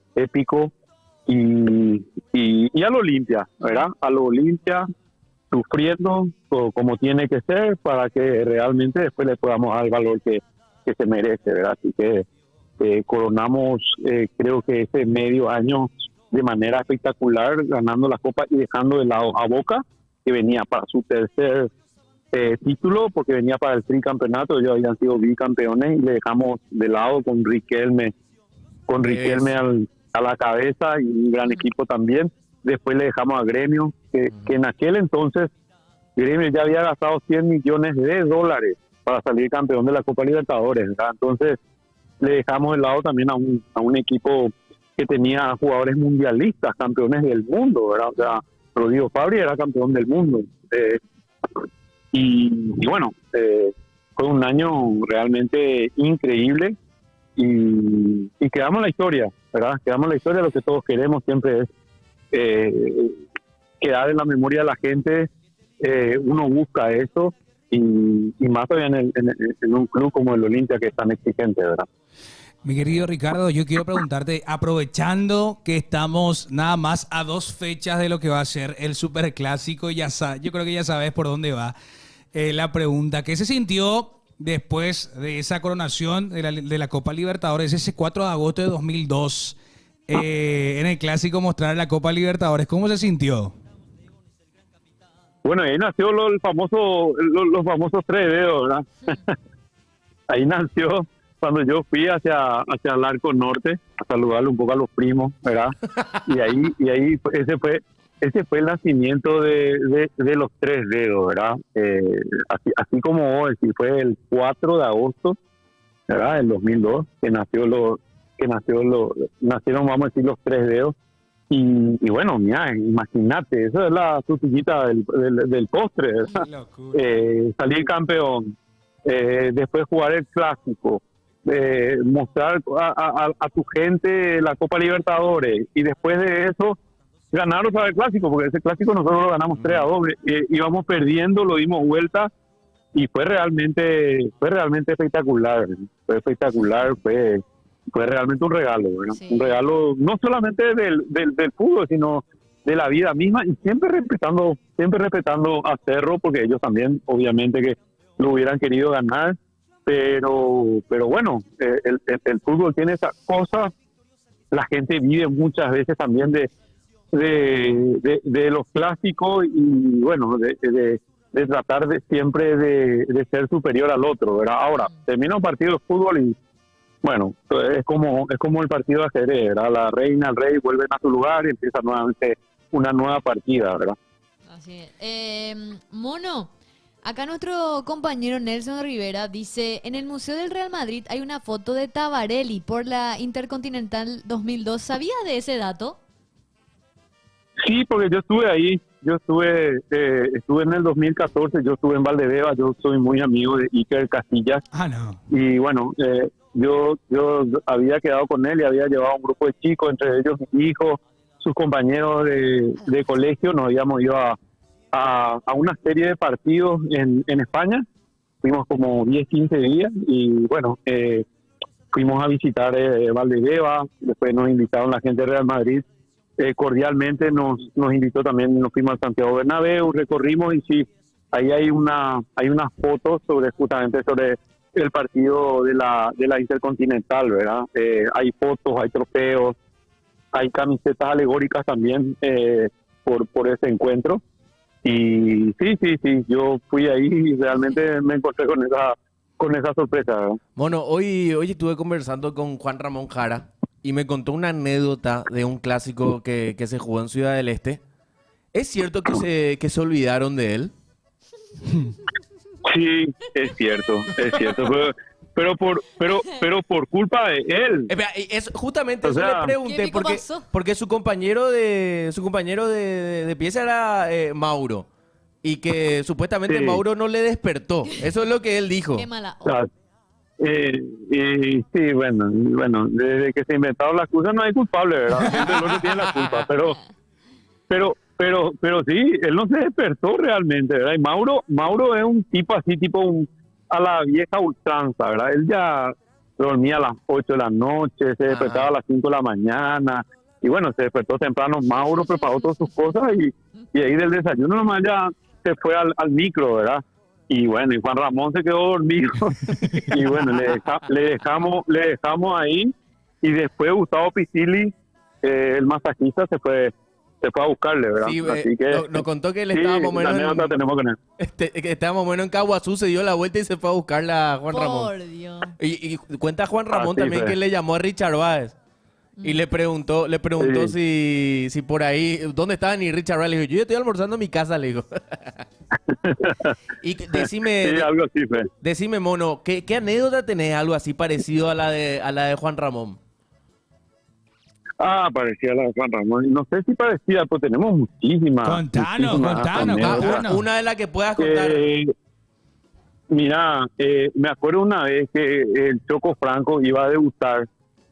Y a lo Olimpia, ¿verdad? A lo Olimpia, sufriendo como tiene que ser para que realmente después le podamos dar el valor que se merece, ¿verdad? Así que coronamos creo que ese medio año de manera espectacular, ganando la Copa y dejando de lado a Boca, que venía para su tercer título, porque venía para el tricampeonato, ellos habían sido bicampeones, y le dejamos de lado con Riquelme a la cabeza, y un gran equipo también. Después le dejamos a Gremio, que en aquel entonces Gremio ya había gastado $100 millones para salir campeón de la Copa Libertadores, ¿verdad? Entonces le dejamos de lado también a un equipo que tenía jugadores mundialistas, campeones del mundo, ¿verdad? O sea, Rodrigo Fabri era campeón del mundo. Y bueno, fue un año realmente increíble y quedamos en la historia, ¿verdad? Quedamos en la historia. Lo que todos queremos siempre es quedar en la memoria de la gente. Uno busca eso y más todavía en un club como el Olimpia, que es tan exigente, ¿verdad? Mi querido Ricardo, yo quiero preguntarte, aprovechando que estamos nada más a 2 fechas de lo que va a ser el Superclásico, yo creo que ya sabes por dónde va la pregunta. ¿Qué se sintió después de esa coronación de la Copa Libertadores, ese 4 de agosto de 2002, en el Clásico mostrar la Copa Libertadores? ¿Cómo se sintió? Bueno, ahí nació los famosos 3 dedos, ¿verdad? Ahí nació cuando yo fui hacia el Arco Norte a saludarle un poco a los primos, ¿verdad? Y ahí ese fue el nacimiento de los 3 dedos, ¿verdad? Así como hoy, fue el 4 de agosto, ¿verdad? Del 2002, nacieron, vamos a decir, los 3 dedos. Y bueno, mira, imagínate, esa es la frutillita del postre, ¿verdad? Salir campeón, después jugar el Clásico, mostrar a tu gente la Copa Libertadores, y después de eso ganar otra vez el Clásico, porque ese Clásico nosotros lo ganamos 3-2, íbamos perdiendo, lo dimos vuelta, y fue realmente espectacular. Fue realmente un regalo, ¿verdad? Sí. Un regalo no solamente del fútbol, sino de la vida misma, y siempre respetando a Cerro, porque ellos también obviamente que lo hubieran querido ganar, pero bueno, el fútbol tiene esas cosas. La gente vive muchas veces también de los clásicos, y bueno, de tratar siempre de ser superior al otro, ¿verdad? Ahora termina un partido de fútbol y bueno, es como el partido de ajedrez, ¿verdad? La reina, el rey vuelven a su lugar y empieza nuevamente una nueva partida, ¿verdad? Así es. Mono, acá nuestro compañero Nelson Rivera dice: en el Museo del Real Madrid hay una foto de Tabarelli por la Intercontinental 2002. ¿Sabías de ese dato? Sí, porque yo estuve ahí. Estuve en el 2014, yo estuve en Valdebeba, yo soy muy amigo de Iker Casillas. Y bueno, yo había quedado con él y había llevado un grupo de chicos, entre ellos mis hijos, sus compañeros de colegio. Nos habíamos ido a una serie de partidos en España, fuimos como 10, 15 días y bueno, fuimos a visitar Valdebeba, después nos invitaron la gente de Real Madrid, cordialmente nos invitó también, nos fuimos a Santiago Bernabéu, recorrimos y sí, ahí hay unas fotos justamente sobre el partido de la Intercontinental, ¿verdad? Hay fotos, hay trofeos, hay camisetas alegóricas también por ese encuentro. Y sí, yo fui ahí y realmente me encontré con esa sorpresa, ¿verdad? Bueno, hoy estuve conversando con Juan Ramón Jara y me contó una anécdota de un clásico que se jugó en Ciudad del Este. ¿Es cierto que se olvidaron de él? Sí, es cierto, pero por culpa de él. Justamente O eso sea, le pregunté porque su compañero de pieza era Mauro y que supuestamente Sí. Mauro no le despertó. Eso es lo que él dijo. Qué mala O sea, sí, bueno, desde que se inventaron las cosas no hay culpable, ¿verdad? Siempre el otro tiene la culpa, pero sí, él no se despertó realmente, ¿verdad? Y Mauro es un tipo así, a la vieja ultranza, ¿verdad? Él ya dormía a las 8 de la noche, se despertaba a las 5 de la mañana, y bueno, se despertó temprano Mauro, preparó todas sus cosas, y ahí del desayuno nomás ya se fue al micro, ¿verdad? Y bueno, y Juan Ramón se quedó dormido, y bueno, le dejamos ahí, y después Gustavo Pisilli, el masajista, se fue a buscarle, ¿verdad? Sí, Así que nos contó que él sí, estaba más o la menos anécdota tenemos con él. que estaba más o menos en Caguazú, se dio la vuelta y se fue a buscarla a Juan Ramón. Por Dios. Y cuenta Juan Ramón Así también fue. que le llamó a Richard Báez y le preguntó si por ahí, ¿dónde estaban? Y Richard Báez le dijo, yo estoy almorzando en mi casa, le dijo. Y decime, Sí, algo así fue. decime, mono, ¿qué anécdota tenés algo así parecido a la de Juan Ramón? Parecía la de Juan Ramón. No sé si parecía, pero tenemos muchísimas. Contanos, anécdotas. Una de las que puedas contar. Mira, me acuerdo una vez que el Choco Franco iba a debutar,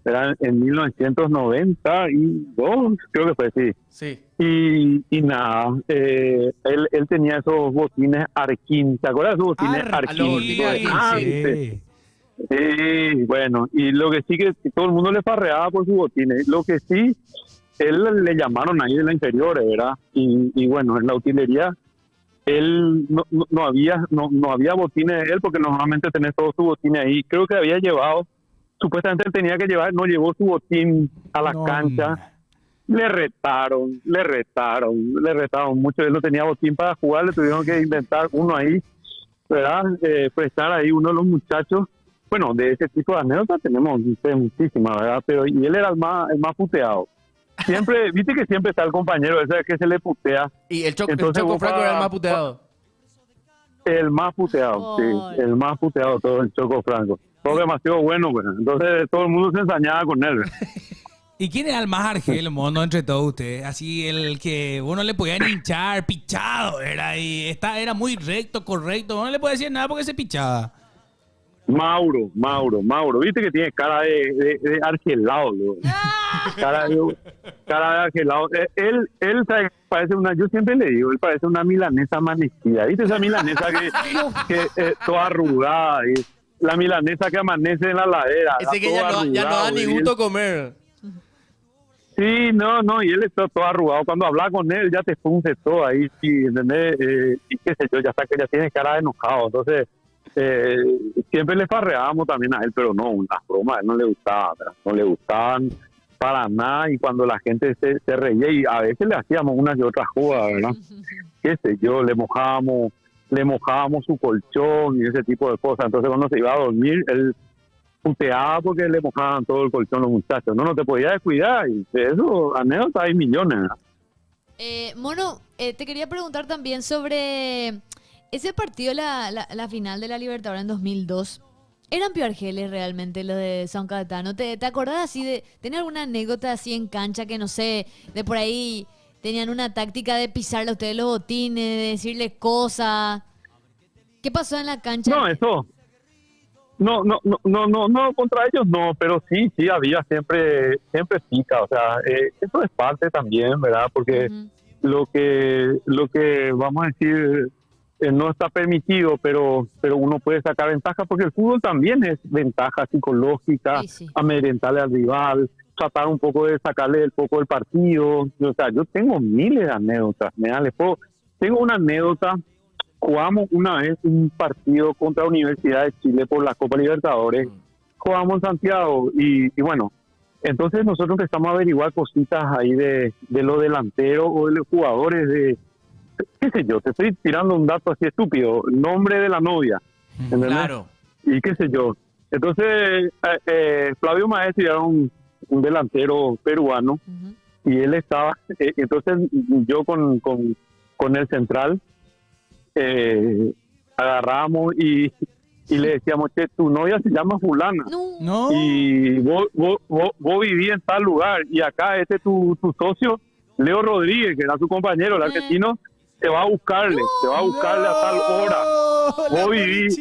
era en 1992, creo que fue, sí. Sí. Y nada, él tenía esos botines Arquín, ¿te acuerdas de esos botines Arquín? los botines Arquín, Sí. Sí, bueno, y lo que sí que todo el mundo le farreaba por sus botines. Lo que sí, él le llamaron ahí de la inferiores, ¿verdad? Y bueno, en la utilería, él no había botines de él, porque normalmente tenés todos sus botines ahí. Creo que había llevado, supuestamente él tenía que llevar, no llevó su botín a la cancha. Le retaron mucho. Él no tenía botín para jugar, le tuvieron que inventar uno ahí, ¿verdad? Prestar ahí uno de los muchachos. Bueno, de ese tipo de anécdotas tenemos muchísimas, ¿verdad? Pero y él era el más puteado. Siempre, viste que siempre está el compañero ese que se le putea. Y el Choco Entonces, Franco era el más puteado. El más puteado, sí. El más puteado todo el Choco Franco. Todo demasiado bueno, pues. Entonces todo el mundo se ensañaba con él. ¿Y quién era el más argel, mono, entre todos ustedes? Así, el que uno le podían hinchar, pichado, era. Y era muy recto, correcto. Uno no le puede decir nada porque se pichaba. Mauro. Viste que tiene cara de argelado, luego. Cara de argelado. Él parece yo siempre le digo, él parece una milanesa amanecida. ¿Viste esa milanesa que toda arrugada? La milanesa que amanece en la ladera. Ese que ya no da ni gusto comer. Sí, no, y él está todo arrugado. Cuando hablas con él ya te funce todo ahí, sí, ¿entendés? Y qué sé yo, ya está que ya tiene cara de enojado. Entonces, siempre le farreábamos también a él, pero no, las bromas a él no le gustaban, ¿verdad? No le gustaban para nada, y cuando la gente se reía, y a veces le hacíamos una y otra jugada, ¿verdad? Qué sé yo, le mojábamos su colchón y ese tipo de cosas. Entonces cuando se iba a dormir, él puteaba porque le mojaban todo el colchón los muchachos. No te podías descuidar, y de eso anécdotas hay millones, ¿verdad? Mono, te quería preguntar también sobre ese partido, la final de la Libertadores en 2002. ¿Eran piorgeles realmente los de San Cayetano? ¿Te acordás así de tener alguna anécdota así en cancha que no sé, de por ahí tenían una táctica de pisarle a ustedes los botines, de decirles cosas? ¿Qué pasó en la cancha? No, eso. No, contra ellos no, pero sí había siempre pica, o sea, eso es parte también, ¿verdad? Porque lo que vamos a decir, no está permitido, pero uno puede sacar ventaja porque el fútbol también es ventaja psicológica, amedrentarle al rival, tratar un poco de sacarle el foco del partido. O sea, yo tengo miles de anécdotas. Tengo una anécdota. Jugamos una vez un partido contra la Universidad de Chile por la Copa Libertadores. Jugamos en Santiago y bueno, entonces nosotros empezamos a averiguar cositas ahí de los delanteros o de los jugadores de, qué sé yo, te estoy tirando un dato así estúpido, nombre de la novia, ¿entendés? Claro. Y qué sé yo. Entonces, Flavio Maestri era un delantero peruano y él estaba, entonces yo con el central agarramos y le decíamos, che, tu novia se llama fulana. No. Y vos vivís en tal lugar y acá tu socio, Leo Rodríguez, que era su compañero, el argentino, te va a buscarle a tal hora. Vos vivís,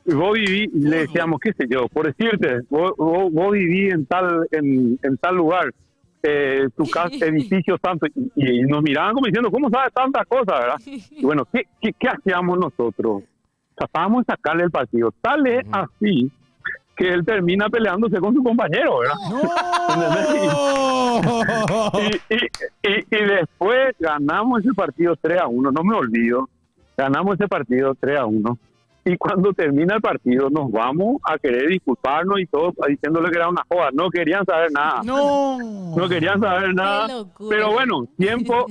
y le decíamos, qué sé yo, por decirte, vos vivís en tal lugar, tu casa, edificio tanto, y nos miraban como diciendo, ¿cómo sabes tantas cosas, verdad? Y bueno, ¿qué hacíamos nosotros? Tratábamos de sacarle el partido, tal es así que él termina peleándose con su compañero, ¿verdad? Y después ganamos ese partido 3-1, no me olvido, ganamos ese partido 3-1. Y cuando termina el partido nos vamos a querer disculparnos y todo diciéndole que era una joda. No querían saber nada. No querían saber nada. Pero bueno, tiempo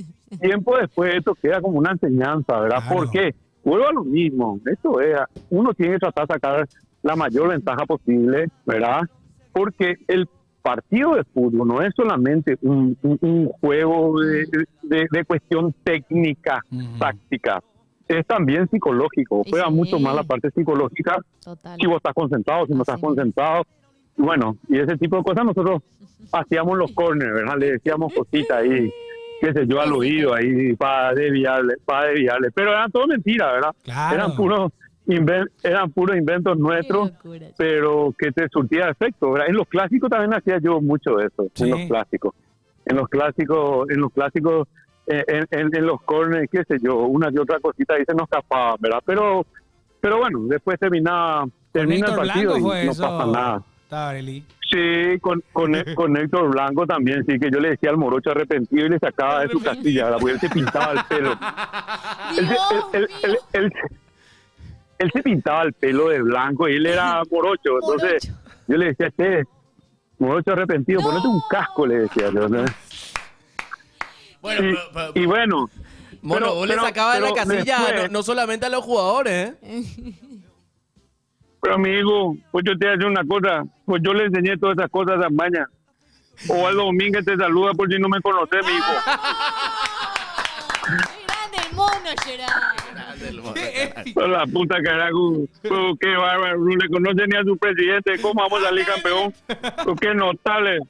después esto queda como una enseñanza, ¿verdad? Claro. ¿Por qué? Vuelvo a lo mismo. Esto es, uno tiene que tratar de sacar la mayor ventaja posible, ¿verdad? Porque el partido de fútbol no es solamente un juego de cuestión técnica, táctica. Es también psicológico, juega mucho más la parte psicológica. Total. Si vos estás concentrado, si no estás concentrado. Bueno, y ese tipo de cosas nosotros hacíamos los corners, ¿verdad? Le decíamos cositas ahí, qué sé yo, al oído ahí para desviarle. Pero eran todo mentiras, ¿verdad? Claro. Eran puros inventos nuestros, pero que te surtía efecto, ¿verdad? En los clásicos también hacía yo mucho de eso, en los clásicos. En los clásicos, en los corners, qué sé yo, una y otra cosita ahí se nos escapaba, ¿verdad? Pero bueno, después termina el partido y no pasa nada. Tabarelli. Sí, con Héctor Blanco también, sí, que yo le decía al morocho arrepentido y le sacaba de su castilla, ¿verdad? Porque él se pintaba el pelo. Él se pintaba el pelo de blanco y él era morocho, entonces yo le decía, morocho arrepentido, ponete un casco, le decía yo, ¿no? Bueno, y bueno, Mono, vos le sacabas de la casilla después, no solamente a los jugadores, Pero amigo, pues yo te voy a decir una cosa, pues yo le enseñé todas esas cosas a Maña. Osvaldo Domínguez te saluda por si no me conoces, mi hijo. Grande el Mono, Gerard. La puta carajo, qué bárbaro, no le conoce ni a su presidente, ¿cómo vamos a salir campeón? Qué notable,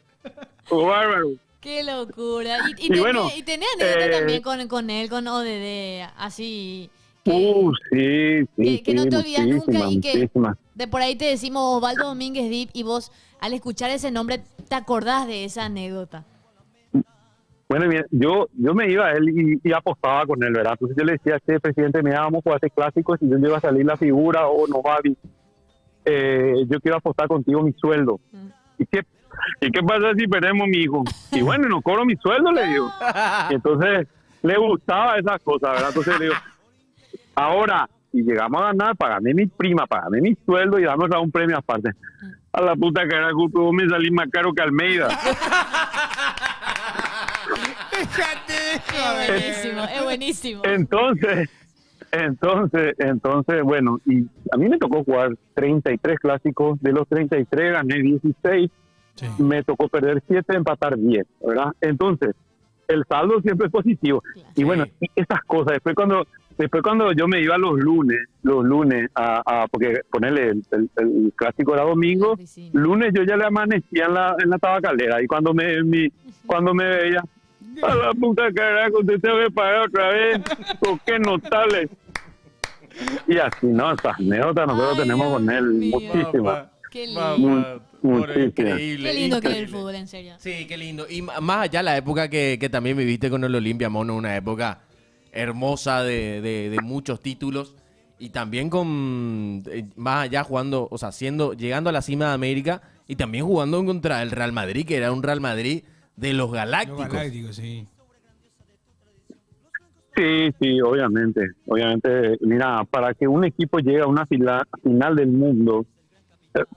bárbaro. Qué locura. Y tenés anécdota también con él, con ODD, así. Que no te olvidas nunca y que de por ahí te decimos Osvaldo Domínguez Dip y vos al escuchar ese nombre te acordás de esa anécdota. Bueno, bien, yo me iba a él y apostaba con él, ¿verdad? Entonces yo le decía, presidente, mira, vamos a jugar clásicos y yo iba a salir la figura o no va yo quiero apostar contigo mi sueldo. ¿Y qué pasa si perdemos, mi hijo? Y bueno, no cobro mi sueldo, le digo. Y entonces le gustaba esas cosas, ¿verdad? Entonces le digo, ahora, si llegamos a ganar, pagame mi prima, pagame mi sueldo y dame un premio aparte. A la puta carajo, vos me salís más caro que Almeida. Es buenísimo. Entonces, bueno, y a mí me tocó jugar 33 clásicos, de los 33 gané 16, me tocó perder 7, empatar 10, ¿verdad? Entonces, el saldo siempre es positivo. Y bueno, y esas cosas, después cuando yo me iba los lunes porque ponerle el clásico era domingo, lunes yo ya le amanecía en la tabacalera y cuando me veía, a la puta carajo, usted se va a pagar otra vez, ¿o qué notable? Y así, ¿no? Esas anécdotas nosotros tenemos con él muchísimas. Qué lindo. Increíble. Qué lindo que es el fútbol, en serio. Sí, qué lindo. Y más allá la época que también viviste con el Olimpia, Mono, una época hermosa de muchos títulos y también con más allá jugando, o sea, llegando a la cima de América y también jugando contra el Real Madrid, que era un Real Madrid de los Galácticos. Los Galácticos, sí. Sí, obviamente. Obviamente, mira, para que un equipo llegue a una final del mundo,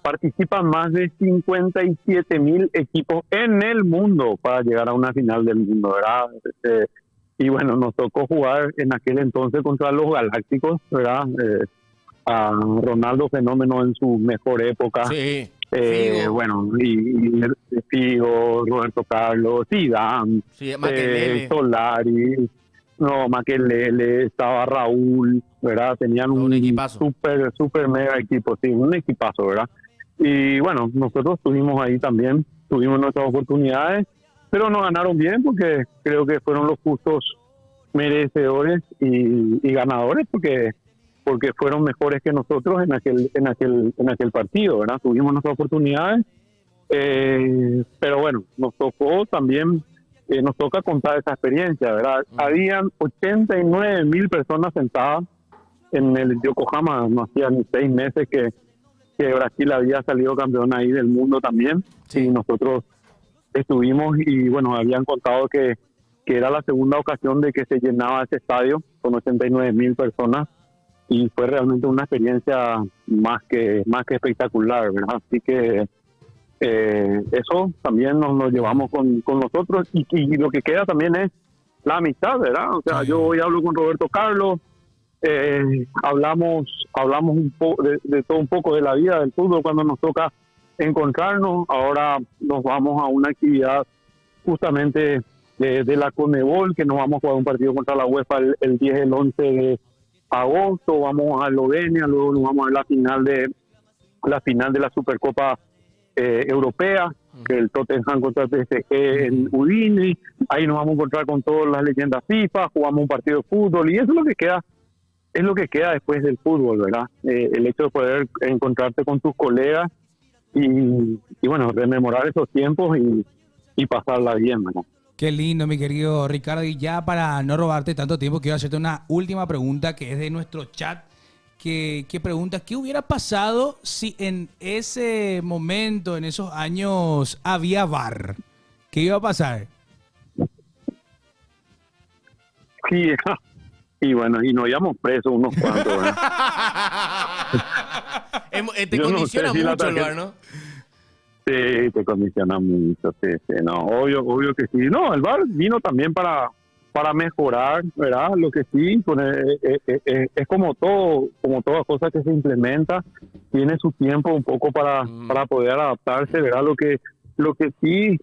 participan más de 57,000 equipos en el mundo para llegar a una final del mundo, ¿verdad? Y bueno, nos tocó jugar en aquel entonces contra los Galácticos, ¿verdad? A Ronaldo Fenómeno en su mejor época. Sí. Bueno, y Figo, Roberto Carlos, Zidane, Solari, Makelele, estaba Raúl, ¿verdad? Tenían un super mega equipo, sí, un equipazo, ¿verdad? Y bueno, nosotros estuvimos ahí también, tuvimos nuestras oportunidades, pero nos ganaron bien porque creo que fueron los justos merecedores y ganadores porque fueron mejores que nosotros en aquel partido, ¿verdad? Tuvimos nuestras oportunidades, pero bueno, nos tocó también, nos toca contar esa experiencia, ¿verdad? Habían 89,000 personas sentadas en el Yokohama, no hacía ni 6 meses que Brasil había salido campeón ahí del mundo también, y nosotros estuvimos y bueno, habían contado que era la segunda ocasión de que se llenaba ese estadio con 89,000 personas y fue realmente una experiencia más que espectacular, ¿verdad? Así que eso también nos lo llevamos con nosotros y lo que queda también es la amistad, ¿verdad? O sea, yo hoy hablo con Roberto Carlos, hablamos de todo un poco de la vida del fútbol cuando nos toca encontrarnos. Ahora nos vamos a una actividad justamente de la Conmebol, que nos vamos a jugar un partido contra la UEFA el 10 y el 11 de agosto, vamos a Eslovenia, luego nos vamos a ver la final de la Supercopa Europea, que el Tottenham contra el PSG en Udine, ahí nos vamos a encontrar con todas las leyendas FIFA, jugamos un partido de fútbol y eso es lo que queda después del fútbol, ¿verdad? El hecho de poder encontrarte con tus colegas y bueno, rememorar esos tiempos y pasarla bien, ¿verdad? Qué lindo, mi querido Ricardo. Y ya para no robarte tanto tiempo, quiero hacerte una última pregunta que es de nuestro chat, que pregunta, ¿qué hubiera pasado si en ese momento, en esos años, había VAR? ¿Qué iba a pasar? Sí, y bueno, y nos íbamos presos unos cuantos, ¿verdad? Te condiciona mucho el VAR, ¿no? Sí, te condiciona mucho, sí, no, obvio que sí. No, el VAR vino también para mejorar, ¿verdad? Lo que sí, es como toda cosa que se implementa, tiene su tiempo un poco para poder adaptarse, ¿verdad? Lo que sí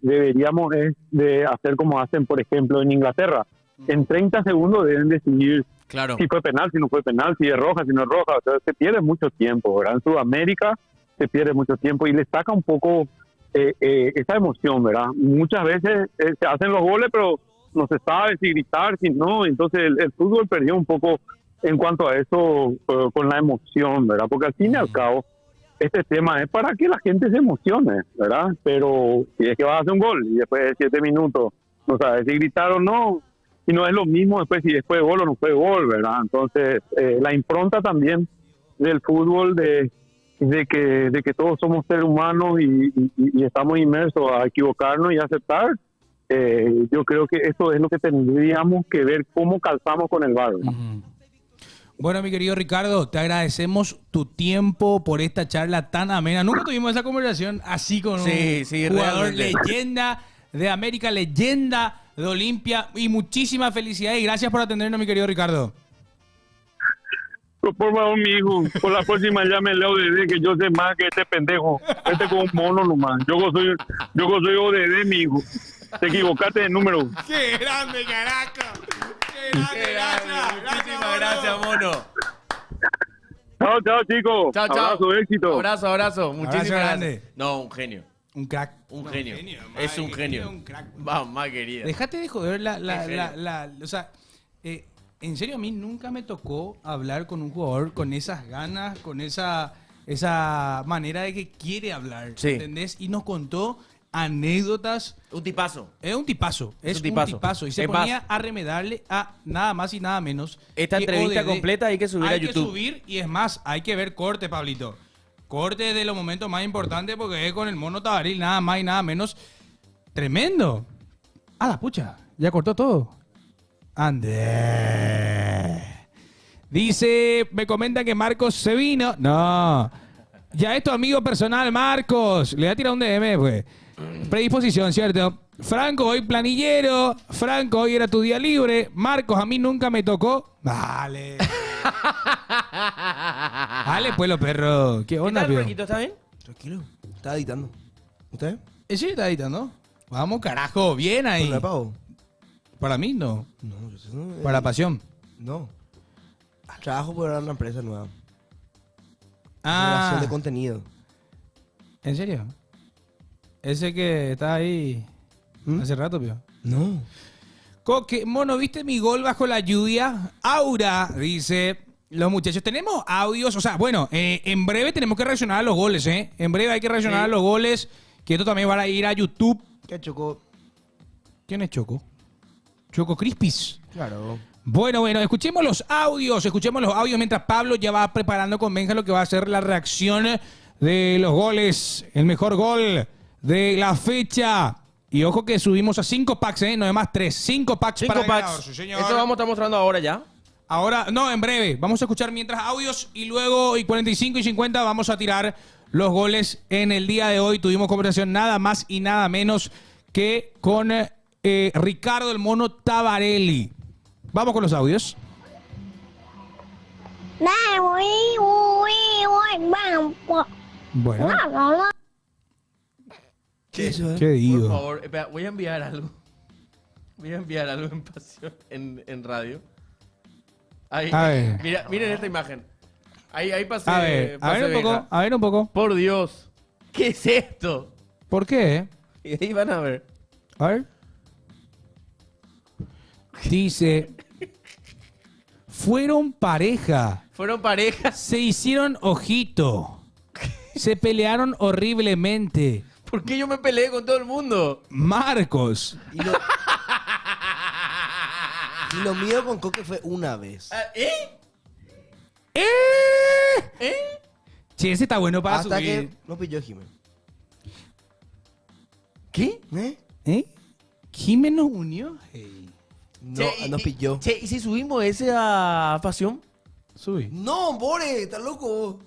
deberíamos es de hacer como hacen, por ejemplo, en Inglaterra. En 30 segundos deben decidir si fue penal, si no fue penal, si es roja, si no es roja. O sea, se pierde mucho tiempo, ¿verdad? En Sudamérica se pierde mucho tiempo y le saca un poco esa emoción, ¿verdad? Muchas veces se hacen los goles, pero no se sabe si gritar, si no. Entonces el fútbol perdió un poco en cuanto a eso con la emoción, ¿verdad? Porque al fin y al cabo, este tema es para que la gente se emocione, ¿verdad? Pero si es que vas a hacer un gol y después de 7 minutos no sabes si gritar o no, y no es lo mismo después si fue gol o no fue gol, ¿verdad? Entonces la impronta también del fútbol de que todos somos seres humanos y estamos inmersos a equivocarnos y aceptar, yo creo que eso es lo que tendríamos que ver cómo calzamos con el VAR, ¿verdad? Bueno, mi querido Ricardo, te agradecemos tu tiempo por esta charla tan amena. Nunca tuvimos esa conversación así con un jugador realmente. Leyenda de América, leyenda de Olimpia, y muchísimas felicidades y gracias por atendernos, mi querido Ricardo. Por favor, mi hijo, por la próxima llámele a ODD, que yo sé más que este pendejo. Este con un mono nomás. Yo soy ODD, mi hijo. Te equivocaste de número. ¡Qué grande, caraca! ¡Qué grande! Muchísimas gracias, mono. Chao, chicos. Chao. Abrazo, éxito. Abrazo. Muchísimas grande. gracias. No, un genio. Un crack. Un genio. Es un genio. Vamos, más querida. Déjate de joder o sea, en serio, a mí nunca me tocó hablar con un jugador con esas ganas, con esa manera de que quiere hablar, ¿entendés? Y nos contó anécdotas. Un tipazo. Es un tipazo. Es un tipazo. Y se Es ponía más, a remedarle a nada más y nada menos. esta que entrevista ODD. completa hay que subir a Hay que YouTube. subir y es más, hay que ver corte, Pablito. Corte de los momentos más importantes porque es con el Mono Tabaril, nada más y nada menos. Tremendo. Ah, la pucha. Ya cortó todo. Ande. Dice, me comenta que Marcos se vino. No. Ya es tu amigo personal, Marcos. Le voy a tirar un DM, pues. Predisposición, ¿cierto? Franco, hoy planillero. Franco, hoy era tu día libre. Marcos, a mí nunca me tocó. Vale. Dale, pues, los perros. ¿Qué onda, tal, pío? Franquito? ¿Está bien? Tranquilo. Estaba editando. ¿Usted? Sí, está editando. Vamos, carajo. Bien ahí. ¿Por la pago? Para mí, no. No, yo no. Para pasión. No. Trabajo por una empresa nueva. Ah. Creación de contenido. ¿En serio? Ese que está ahí hace rato, pío. No. Coque, mono, ¿viste mi gol bajo la lluvia? Aura, dice, los muchachos, tenemos audios, o sea, bueno, en breve tenemos que reaccionar a los goles, ¿eh? En breve hay que reaccionar a los goles, que esto también va a ir a YouTube. ¿Qué Choco? ¿Quién es Choco? Choco Crispis. Claro. Bueno, escuchemos los audios mientras Pablo ya va preparando con Benja lo que va a ser la reacción de los goles, el mejor gol de la fecha. Y ojo que subimos a 5 packs, no de más 3. 5 packs para el ganador, sí, señor. Esto vamos a estar mostrando ahora ya. Ahora, no, en breve. Vamos a escuchar mientras audios y luego, y 45 y 50, vamos a tirar los goles en el día de hoy. Tuvimos conversación nada más y nada menos que con Ricardo el Mono Tabarelli. Vamos con los audios. Bueno. ¿Qué digo? Por favor, espera, voy a enviar algo. Voy a enviar algo en pasión, en radio. Ahí, A ver. miren esta imagen. Ahí pasé. A ver Benja. a ver un poco. Por Dios. ¿Qué es esto? ¿Por qué? Y ahí van a ver. A ver. Dice, fueron pareja. Fueron parejas. Se hicieron ojito. Se pelearon horriblemente. ¿Por qué yo me peleé con todo el mundo? Marcos. Y lo mío con Coque fue una vez. Che, ese está bueno para Hasta subir. que lo pilló Jiménez. ¿Qué? ¿Jiménez nos unió? Hey. No, nos pilló. Che, ¿y si subimos ese a pasión? Subí. No, Bore, estás loco.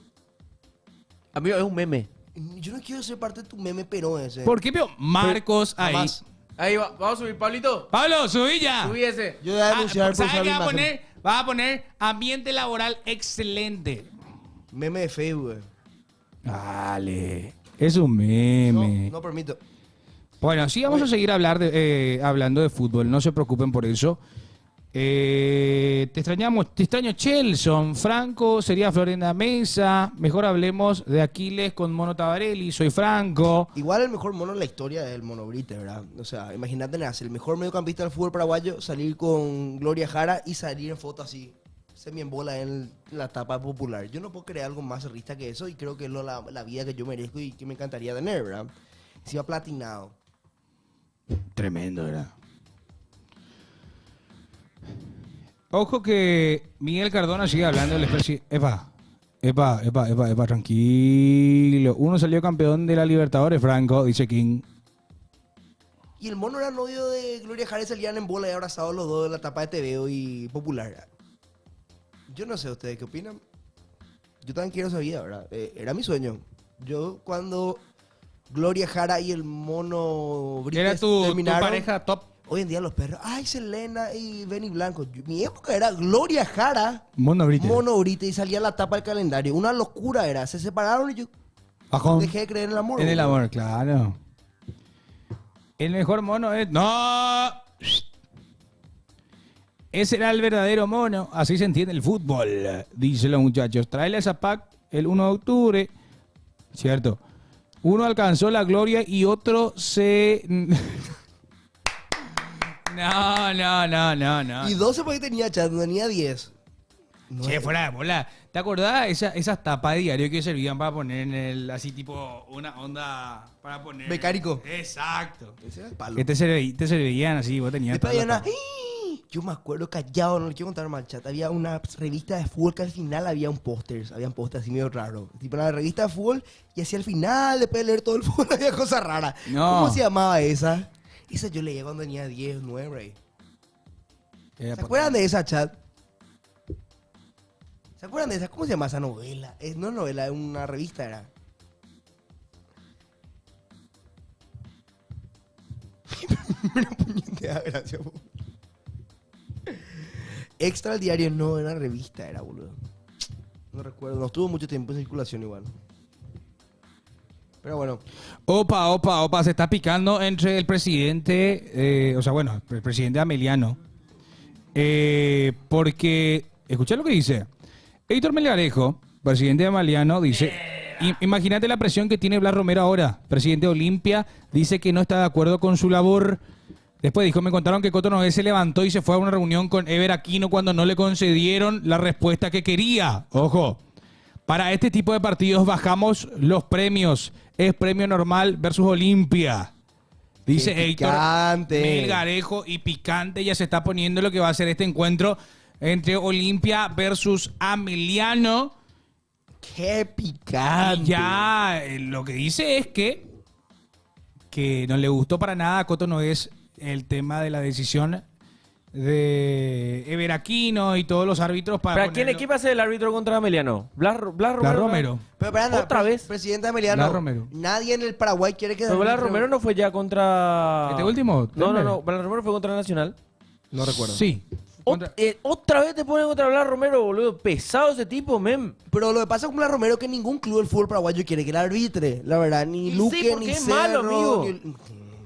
Amigo, es un meme. Yo no quiero ser parte de tu meme pero ese. ¿Por qué veo Marcos ahí? Jamás. Ahí va, vamos a subir, Pablito. Pablo, subí ya. Subí ese. Yo voy a denunciar por ¿sabes usar qué mi va a imagen. poner? Va a poner ambiente laboral excelente. Meme de Facebook. Dale. Es un meme. No permito. Bueno, sí vamos a seguir hablando de fútbol, no se preocupen por eso. Te extraño Chelson, Franco sería Florenda Mesa, mejor hablemos de Aquiles con Mono Tabarelli, soy Franco. Igual el mejor mono en la historia es el Mono Brite, ¿verdad? O sea, imagínate, el mejor mediocampista del fútbol paraguayo, salir con Gloria Jara y salir en foto así, semi en bola en la etapa popular. Yo no puedo creer algo más realista que eso y creo que es la vida que yo merezco y que me encantaría tener, ¿verdad? Encima platinado. Tremendo, ¿verdad? Ojo que Miguel Cardona sigue hablando del especie. Epa, tranquilo. Uno salió campeón de la Libertadores, Franco, dice King. Y el mono era novio de Gloria Jara y salían en bola y abrazados los dos en la etapa de TVO y popular. Yo no sé ustedes qué opinan. Yo también quiero esa vida, ¿verdad? Era mi sueño. Yo cuando Gloria Jara y el Mono Brites Era tu terminaron, pareja top. Hoy en día los perros, ay, Selena y Benny Blanco. Mi época era Gloria Jara, Mono Brites. Mono Brites y salía la tapa del calendario. Una locura era. Se separaron y yo Bajón. dejé de creer en el amor. En el boludo. amor, claro. El mejor mono es... ¡No! Ese era el verdadero mono. Así se entiende el fútbol, dicen los muchachos. Tráele esa pack el 1 de octubre. Cierto. Uno alcanzó la gloria y otro se... No. Y 12 porque tenía chat, no tenía 10. Che, fuera de bola. ¿Te acordás esas tapas de diario que servían para poner en el, así tipo, una onda para poner? Becárico. Exacto. Ese era el palo. Que te servían así, vos tenías. Después había toda una... la Yo me acuerdo callado, no le quiero contar mal, chat. Había una revista de fútbol que al final había un póster. Habían póster así medio raro. Tipo la revista de fútbol y así al final, después de leer todo el fútbol, había cosas raras. No. ¿Cómo se llamaba esa? Esa yo leía cuando tenía 10, 9. ¿Se acuerdan de esa, chat? ¿Se acuerdan de esa? ¿Cómo se llama esa novela? No novela, es una revista, era. Una puñeteada, gracias. Extra el diario no era revista, era, boludo. No recuerdo, no estuvo mucho tiempo en circulación igual. Pero bueno. Opa, se está picando entre el presidente, el presidente Ameliano. Porque, escucha lo que dice. Héctor Melgarejo, presidente de Ameliano, dice... Imagínate la presión que tiene Blas Romero ahora. Presidente de Olimpia dice que no está de acuerdo con su labor. Después dijo, me contaron que Coto Nogués se levantó y se fue a una reunión con Ever Aquino cuando no le concedieron la respuesta que quería. Ojo, para este tipo de partidos bajamos los premios. Es premio normal versus Olimpia. Dice Héctor Melgarejo, y picante ya se está poniendo lo que va a ser este encuentro entre Olimpia versus Ameliano. ¡Qué picante! Y ya lo que dice es que no le gustó para nada a Coto Nogués el tema de la decisión de Ever Aquino y todos los árbitros para quién va a ser el árbitro contra Ameliano? Blas Romero. Pero para ¿Otra vez? Presidente Ameliano. Blas Romero. Nadie en el Paraguay quiere que... Pero Blas Romero no fue ya contra... ¿Este último? No. Blas Romero fue contra Nacional. No recuerdo. Sí. Otra vez te ponen contra Blas Romero, boludo. Pesado ese tipo, mem. Pero lo que pasa con Blas Romero es que ningún club del fútbol paraguayo quiere que el arbitre. La verdad, ni Luque, ni es Cerro, malo, amigo.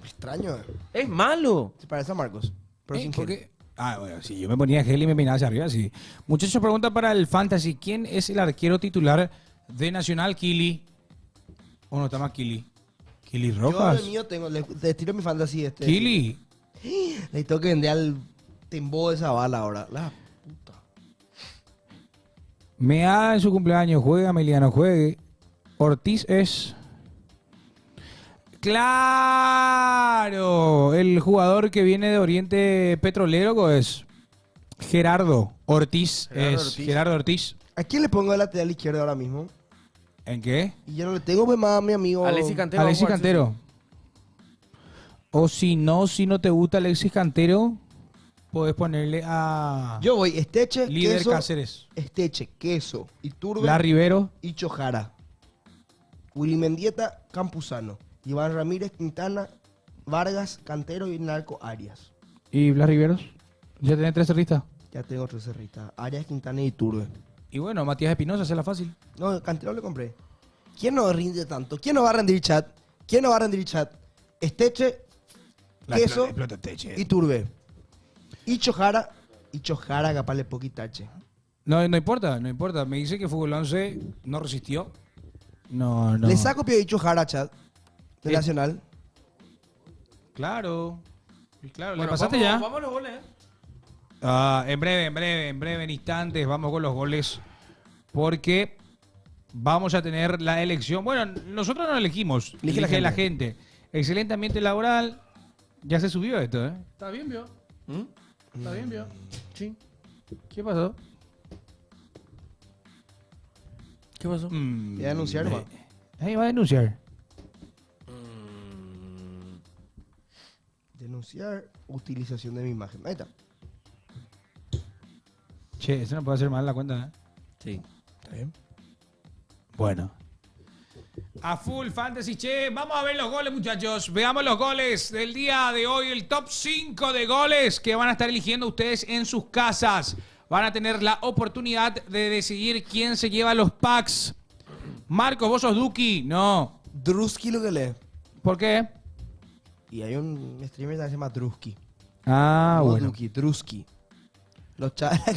Extraño. Es malo. Se parece a Marcos. Pero sin porque... bueno, si yo me ponía gel y me peinaba hacia arriba, sí. Muchachos, pregunta para el Fantasy. ¿Quién es el arquero titular de Nacional? ¿Kili? ¿O no está más Kili? ¿Kili Rojas? Yo el mío tengo, le tiro mi Fantasy ¿Kili? Le tengo que vender al tembo de esa bala ahora. La puta. Meada en su cumpleaños. Juegue, Ameliano, juegue. Ortiz es... ¡Claro! El jugador que viene de Oriente Petrolero es Gerardo Ortiz. Gerardo Ortiz. ¿A quién le pongo el lateral izquierdo ahora mismo? ¿En qué? Y yo no le tengo pues más a mi amigo... Alexis Cantero. Alexis Cantero. O si no te gusta Alexis Cantero, podés ponerle a... Yo voy Esteche, Líder Queso, Cáceres. Esteche, Queso, Iturbe, La Rivero y Chojara. Willy Mendieta, Campuzano. Iván Ramírez, Quintana, Vargas, Cantero y Narco Arias. ¿Y Blas Riveros? ¿Ya tenés 3 cerristas? Ya tengo 3 cerristas. Arias, Quintana y Iturbe. Y bueno, Matías Espinosa, se la fácil. No, Cantero le compré. ¿Quién no rinde tanto? ¿Quién no va a rendir chat? Esteche, Queso, Iturbe. Y Chojara capaz le poquitache. No importa. Me dice que Fútbol 11 no resistió. No. Le saco pie de Chojara, chat. De Nacional. Claro. Bueno, ¿le pasaste ya? Vamos a los goles, En breve, en instantes, vamos con los goles. Porque vamos a tener la elección. Bueno, nosotros no elegimos. Elige la gente. Excelente ambiente laboral. Ya se subió esto, ¿eh? Está bien, vio. Está bien, vio. Sí. ¿Qué pasó? ¿Qué pasó? ¿Va a denunciar, va? Ahí va a denunciar. Denunciar utilización de mi imagen. Ahí está. Che, eso no puede hacer mal la cuenta, ¿eh? Sí. Está bien. Bueno. A full fantasy, che. Vamos a ver los goles, muchachos. Veamos los goles del día de hoy. El top 5 de goles que van a estar eligiendo ustedes en sus casas. Van a tener la oportunidad de decidir quién se lleva los packs. Marcos, ¿vos sos Duki? No. Drusky lo que lee. ¿Por qué? Y hay un streamer que se llama Drusky. Ah, no, bueno. Duki, Drusky. La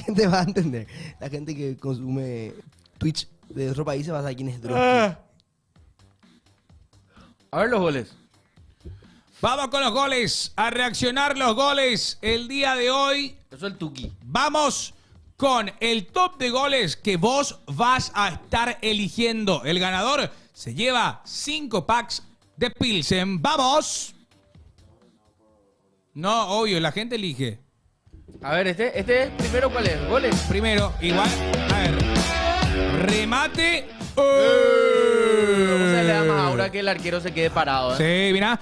gente va a entender. La gente que consume Twitch de otro país se va a saber quién es Drusky. A ver los goles. Vamos con los goles. A reaccionar los goles el día de hoy. Eso es el Tuki. Vamos con el top de goles que vos vas a estar eligiendo. El ganador se lleva 5 packs de Pilsen. ¡Vamos! No, obvio, la gente elige. A ver, este primero, ¿cuál es? ¿Goles? Primero, igual, a ver. Remate. O sea, le da más ahora que el arquero se quede parado, ¿eh? Sí, mirá.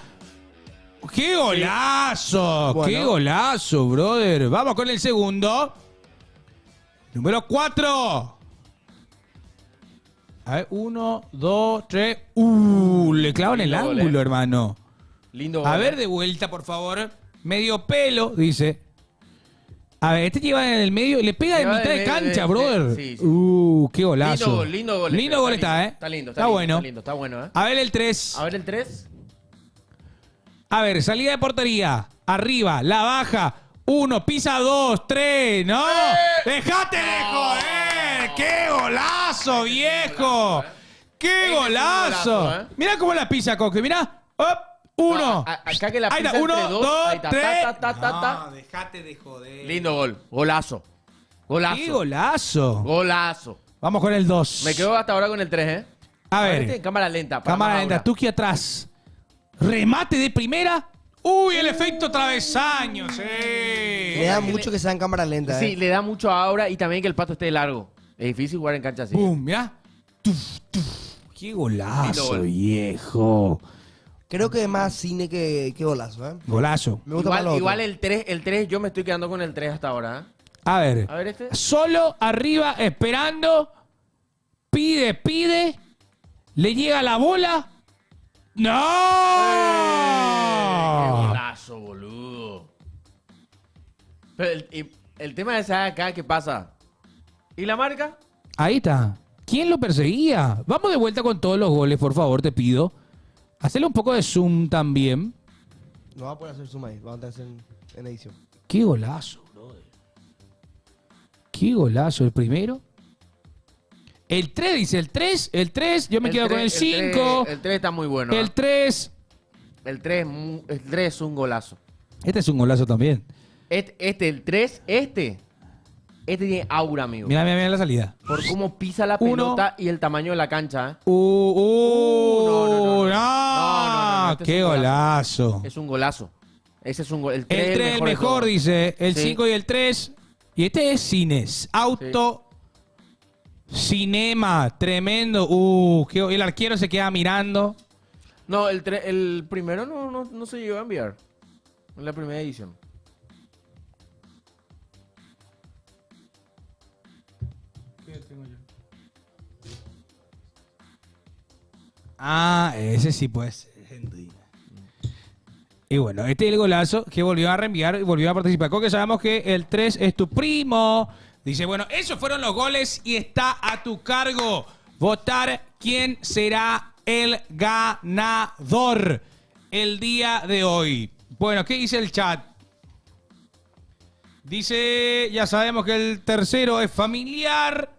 ¡Qué golazo! Bueno. ¡Qué golazo, brother! Vamos con el segundo. Número 4. A ver, 1, 2, 3. Le clavan el Lindo gol, ángulo, hermano. Lindo A gol, ver, de vuelta, por favor. Medio pelo, dice. A ver, este lleva en el medio. Le pega de Lleva mitad de de- cancha, de- brother. sí, sí. Qué golazo. Lindo gol. Lindo gol está, ¿eh? Está lindo. Está bueno. Está lindo, está bueno, ¿eh? A ver el 3. A ver el 3. A ver, salida de portería. Arriba, la baja. 1, pisa 2, 3. ¡No! ¡Dejate de joder! ¡Qué golazo, viejo! ¡Qué golazo! Mira cómo la pisa, Coque. Mira. ¡Op! 1. Acá que la Ahí pisa está. 1, entre 2, ahí está. 3. Ta. Dejate de joder. Lindo gol. Golazo. ¡Qué golazo! Golazo. Vamos con el 2. Me quedo hasta ahora con el 3, ¿eh? A ver. Este en cámara lenta. para Cámara más lenta. aura. Tuki atrás. Remate de primera. ¡Uy, el efecto travesaño! ¡Sí! Le da mucho que sea en cámara lenta. Sí, le da mucho aura y también que el pato esté largo. Es difícil jugar en cancha así. ¡Pum! Mirá. ¡Qué Lindo golazo, gol. viejo! Creo que es más cine que golazo, ¿eh? Golazo. Me gusta más lo Igual otro. el 3, yo me estoy quedando con el 3 hasta ahora, ¿eh? A ver. A ver este. Solo arriba, esperando. Pide. Le llega la bola. ¡No! ¡Qué golazo, boludo! Pero el tema es acá, ¿qué pasa? ¿Y la marca? Ahí está. ¿Quién lo perseguía? Vamos de vuelta con todos los goles, por favor, te pido. Hacele un poco de zoom también. No va a poder hacer zoom ahí. Vamos a hacer en edición. ¡Qué golazo, brother! ¡Qué golazo! El primero. El 3, dice el 3. El 3, yo me quedo con el 5. El 3 está muy bueno. El 3. El 3 es un golazo. Este es un golazo también. El 3, este tiene aura, amigo. Mira la salida. Por cómo pisa la Uno. pelota y el tamaño de la cancha, ¿eh? No. Este es ¡Qué un golazo! Es un golazo. Ese es un gol. El 3 El 3 es el mejor, de dice. El Sí. 5 y el 3. Y este es cines. Auto. Cinema. Tremendo. El arquero se queda mirando. No, el primero no se llegó a enviar. En la primera edición. Ah, ese sí puede ser. Y bueno, este es el golazo que volvió a reenviar y volvió a participar. Coque, sabemos que el 3 es tu primo. Dice, bueno, esos fueron los goles y está a tu cargo votar quién será el ganador el día de hoy. Bueno, ¿qué dice el chat? Dice, ya sabemos que el tercero es familiar,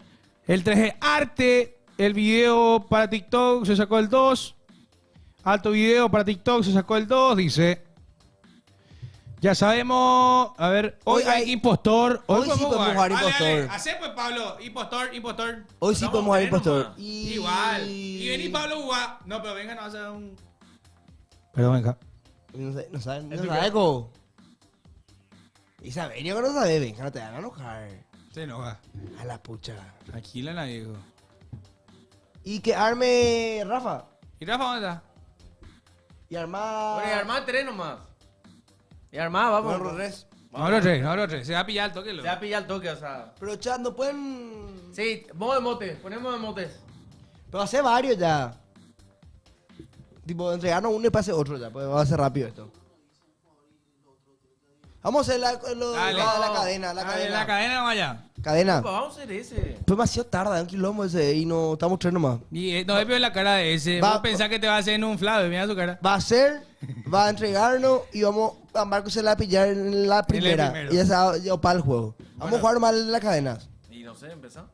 el 3 es arte, el video para TikTok se sacó el 2, alto video para TikTok se sacó el 2, dice. Ya sabemos, a ver, hoy hay impostor. Hoy sí podemos jugar impostor. Dale, hacé pues, Pablo, impostor. Hoy sí podemos jugar impostor. Igual. Y vení, Pablo, jugar. No, pero venga, no va a ser un... Pero venga. No sabe cómo. Isabel, yo no sabe, venga, no te van a enojar. Se enoja. A la pucha. Tranquila, la viejo. Y que arme Rafa. ¿Y Rafa dónde está? Y armar. Bueno, y armar 3 nomás. Y armar, vamos. No, Rodríguez. No lo tres. Se va a pillar el toque. Se va a pillar el toque, o sea. Pero chat, no pueden. Sí, modo de motes. Ponemos de motes. Pero hace varios ya. Tipo, entregarnos uno y pase otro ya. Pues va a ser rápido esto. Vamos a hacer la cadena. La cadena vamos allá. Cadena. Vamos a hacer ese. Fue demasiado tarde, un quilombo ese. Y no estamos tres nomás. Y no veo la cara de ese. Vos pensás que te va a hacer en un flave. Mira su cara. Va a ser, va a entregarnos y vamos a Marco se la va a pillar en la primera. primero. Y ya se va a opar el juego. Vamos a jugar mal las cadenas. Y no sé, empezó.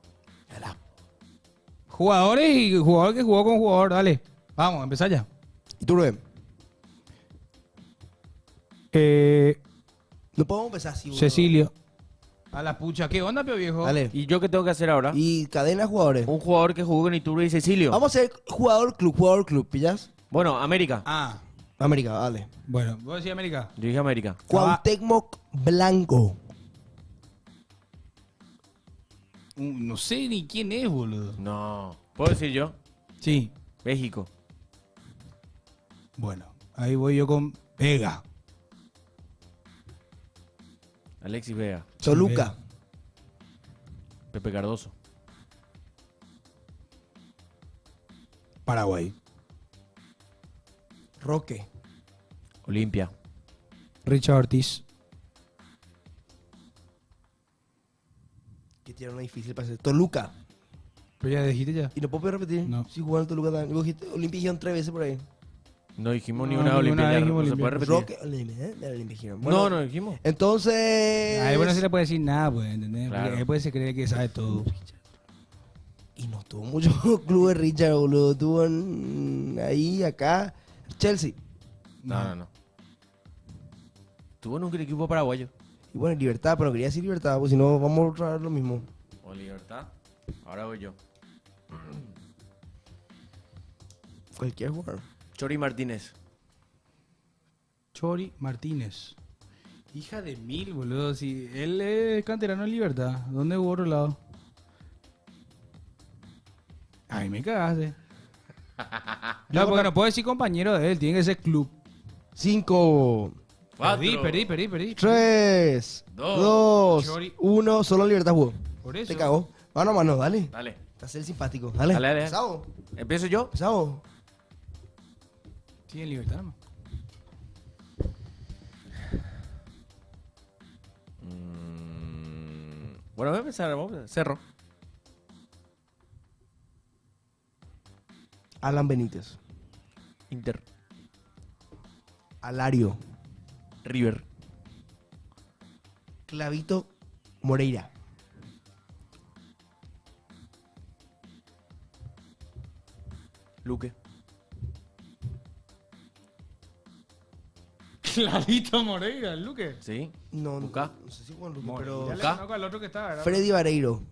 Jugadores y jugador que jugó con jugador. Dale. Vamos, empezar ya. ¿Y tú, Rubén? No podemos empezar así, boludo. Cecilio. A la pucha, ¿qué onda, pio viejo? Dale. ¿Y yo qué tengo que hacer ahora? Y cadena de jugadores. Un jugador que jugó con Iturbe y Cecilio. Vamos a hacer jugador club, ¿pillas? Bueno, América. Ah, América, dale. bueno, ¿vos decís América? Yo dije América. Cuauhtémoc Blanco. No sé ni quién es, boludo. No. ¿Puedo decir yo? Sí. México. Bueno, ahí voy yo con Vega. Alexis Vega. Toluca. Pepe Cardoso. Paraguay. Roque. Olimpia. Richard Ortiz. Que tiene una difícil para hacer. Toluca. Pero ya dijiste ya. ¿Y no puedo repetir? No. Sí, jugaron Toluca también. Vos dijiste Olimpia dijeron 3 veces por ahí. No dijimos No, ni una de ninguna Olimpia. vez ya, dijimos no se Olimpia. puede repetir. Roque, Olimpia dijeron. No, no dijimos. Entonces... Ahí bueno, no se le puede decir nada, pues, ¿entendés? Claro. Porque ahí puede se creer que sabe todo. Y no tuvo muchos clubes Richard, boludo. Tuvo ahí, acá. Chelsea. No. Tuvo nunca el equipo paraguayo. Y bueno, Libertad, pero quería decir Libertad, pues si no, vamos a traer lo mismo. O Libertad. Ahora voy yo. Cualquier jugador. Chori Martínez. Chori Martínez. Hija de mil, boludo. Si él es canterano en Libertad. ¿Dónde hubo otro lado? Ay, me cagaste. No, porque no puedo decir compañero de él. Tiene que ser club. 5, Perdí. 3, Dos. 2, 1. Solo Libertad jugó. Por eso. Te cagó. Mano a mano, dale. Dale. Te hace el simpático. Dale. Dale. Empezamos. ¿Empiezo yo? Empezamos. Sí, en Libertad, ¿no? Bueno, voy a empezar. Cerro. Alan Benítez. Inter. Alario. River. Clavito Moreira. Luque. Clavito Moreira, el Luque. Sí. No, Buca. no sé si Juan Luque, Ya pero... le conozco al otro que está, ¿verdad? Freddy Vareiro.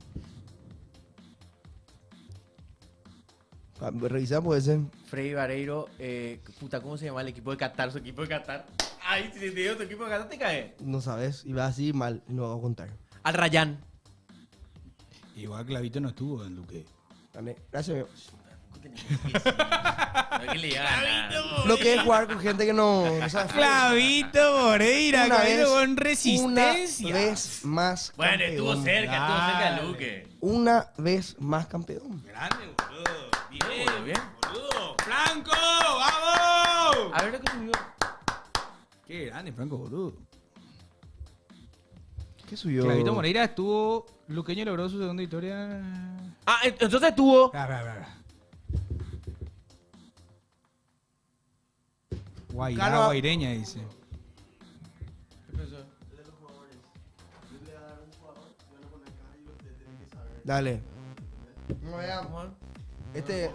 Revisamos ese. Freddy Vareiro. Puta, ¿cómo se llama el equipo de Qatar? Su equipo de Qatar. Ay, si te digo tu equipo de Qatar te cae. No sabes, y va así mal, no va a contar. Al Rayán. Igual Clavito no estuvo en Luque. Dale, gracias, amigo. No que le diga nada. Lo que es jugar con gente que no sabe. Clavito Moreira, Una Clavito vez- con resistencia. Una vez más Bueno, campeón. estuvo cerca Dale. de Luque. Una vez más campeón. Grande, boludo. Bien, bien. Boludo. ¡Franco! ¡Vamos! A ver lo que subió. Qué grande, Franco, boludo. ¿Qué subió? Clavito Moreira estuvo... Luqueño logró su segunda victoria... Ah, entonces tuvo. Guairá, guaireña, dice. Dale. Este...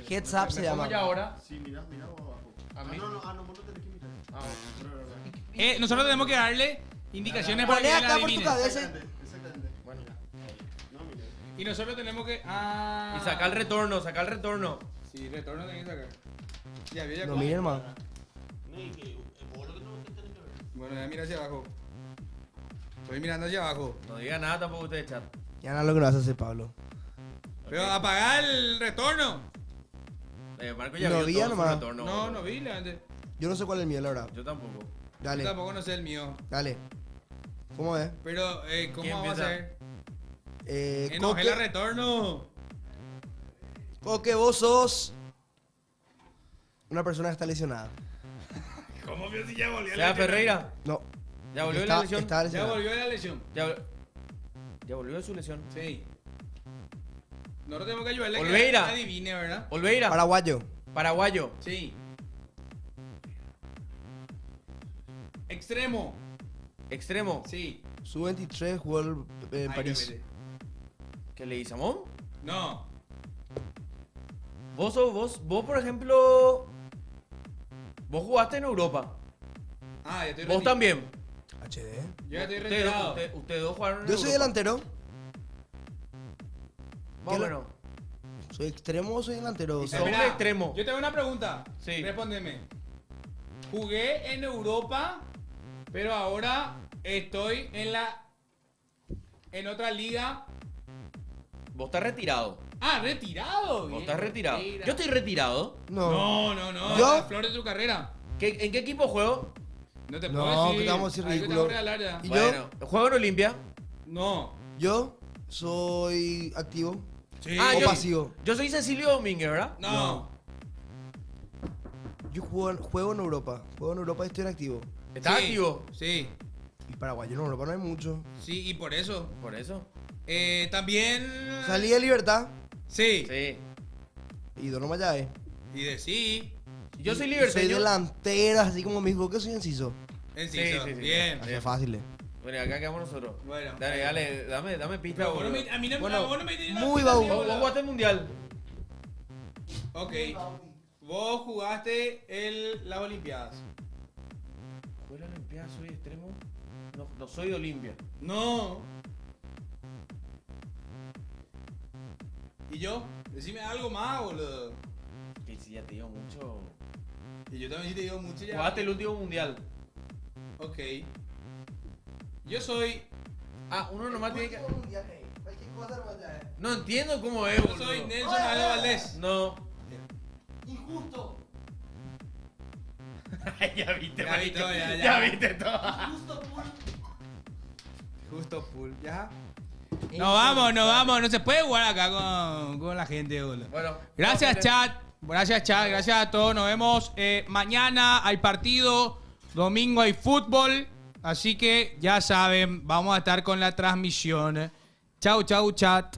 Heads Up se llama. ¿Cómo ya ahora? Sí, mira abajo. A mí. No, vos no tenés que mirar. Nosotros tenemos que darle indicaciones para que Poné él acá por tu adivine. cabeza. Exactamente. Bueno. Y nosotros tenemos que... Y saca el retorno, saca el retorno. Sí, retorno tenés que sacar. Ya, ya, No, miren, hermano. Bueno, ya mira hacia abajo. Estoy mirando hacia abajo. No diga nada tampoco usted, chat. Ya no es lo que nos hace hacer, Pablo. Pero apagar el retorno. Marco ya No vio vi, todo su nomás. retorno. No, no vi, levante. Yo no sé cuál es el mío, la verdad. Yo tampoco. Dale, Yo tampoco no sé el mío. dale. ¿Cómo es? Pero, ¿cómo ¿Quién vamos a empieza? hacer? Coque, Enojela retorno. Coque, vos sos una persona que está lesionada. ¿Cómo vio si ya volvió ¿Sea Ferreira? No. ¿Ya volvió de la lesión? Está Ya lesionada. volvió de la lesión. Ya volvió de su lesión. Sí. Nosotros tenemos que ayudarle a que Olveira. adivine, ¿verdad? Olveira. Paraguayo. Paraguayo. Sí. Extremo. Extremo. Sí. Su 23 jugó en Ay, París. vete. ¿Qué le dice, Amón? No. Vos, por ejemplo. Vos jugaste en Europa. Ah, ya estoy Vos ready. también. HD. Yo estoy retirado. Ustedes dos jugaron en Yo soy Europa. delantero. Más o menos. ¿Soy extremo o soy delantero? Son un extremo. Yo tengo una pregunta. Sí. Respóndeme. Jugué en Europa, pero ahora estoy en otra liga. Vos estás retirado. Ah, retirado. Vos Bien, estás retirado. mira. Yo estoy retirado. No. No. ¿Yo? La flor de tu carrera. ¿En qué equipo juego? No te No, puedo decir. que te vamos a decir Algo te ridículo. voy a regalar ya. ¿Y Bueno, ¿juego en Olimpia? No. Yo soy activo. Sí. ¿O yo, pasivo? Yo soy Cecilio Domínguez, ¿verdad? No. Yo juego en Europa. Juego en Europa y estoy en activo. ¿Estás Sí. activo? Sí. Y paraguayo en Europa no hay mucho. Sí, y por eso. Por eso. También. Salí de Libertad Sí. Sí. y Dono Mayae. Y de sí. Yo soy Soy liberteño. delantera, así como me dijo que soy enciso. Enciso. Sí. Bien. Así es fácil. Bueno, acá quedamos nosotros. Bueno. Dale, dame pista. Pero vos no boludo. me, a mí no, Bueno, vos no me diste muy una baú. pista, Vos jugaste el mundial. Ok. Vos jugaste las Olimpiadas. ¿Fue la Olimpiada? ¿Soy extremo? No soy de Olimpia. No. ¿Y yo? Decime algo más, boludo. Que si ya te digo mucho. Y yo también sí te digo mucho ya. Jugaste el último mundial. Ok. Yo soy. Ah, uno nomás tiene que. No entiendo cómo es, Yo boludo. soy Nelson Aldo Valdés. No. Injusto. Ya viste, Ya marico. vi todo, ya. Ya viste todo. Justo full, ¿ya? Nos vamos. No se puede jugar acá con la gente, boludo. Bueno. Gracias, no, chat. Gracias a todos. Nos vemos mañana. Hay partido. Domingo hay fútbol. Así que ya saben, vamos a estar con la transmisión. Chau, chat.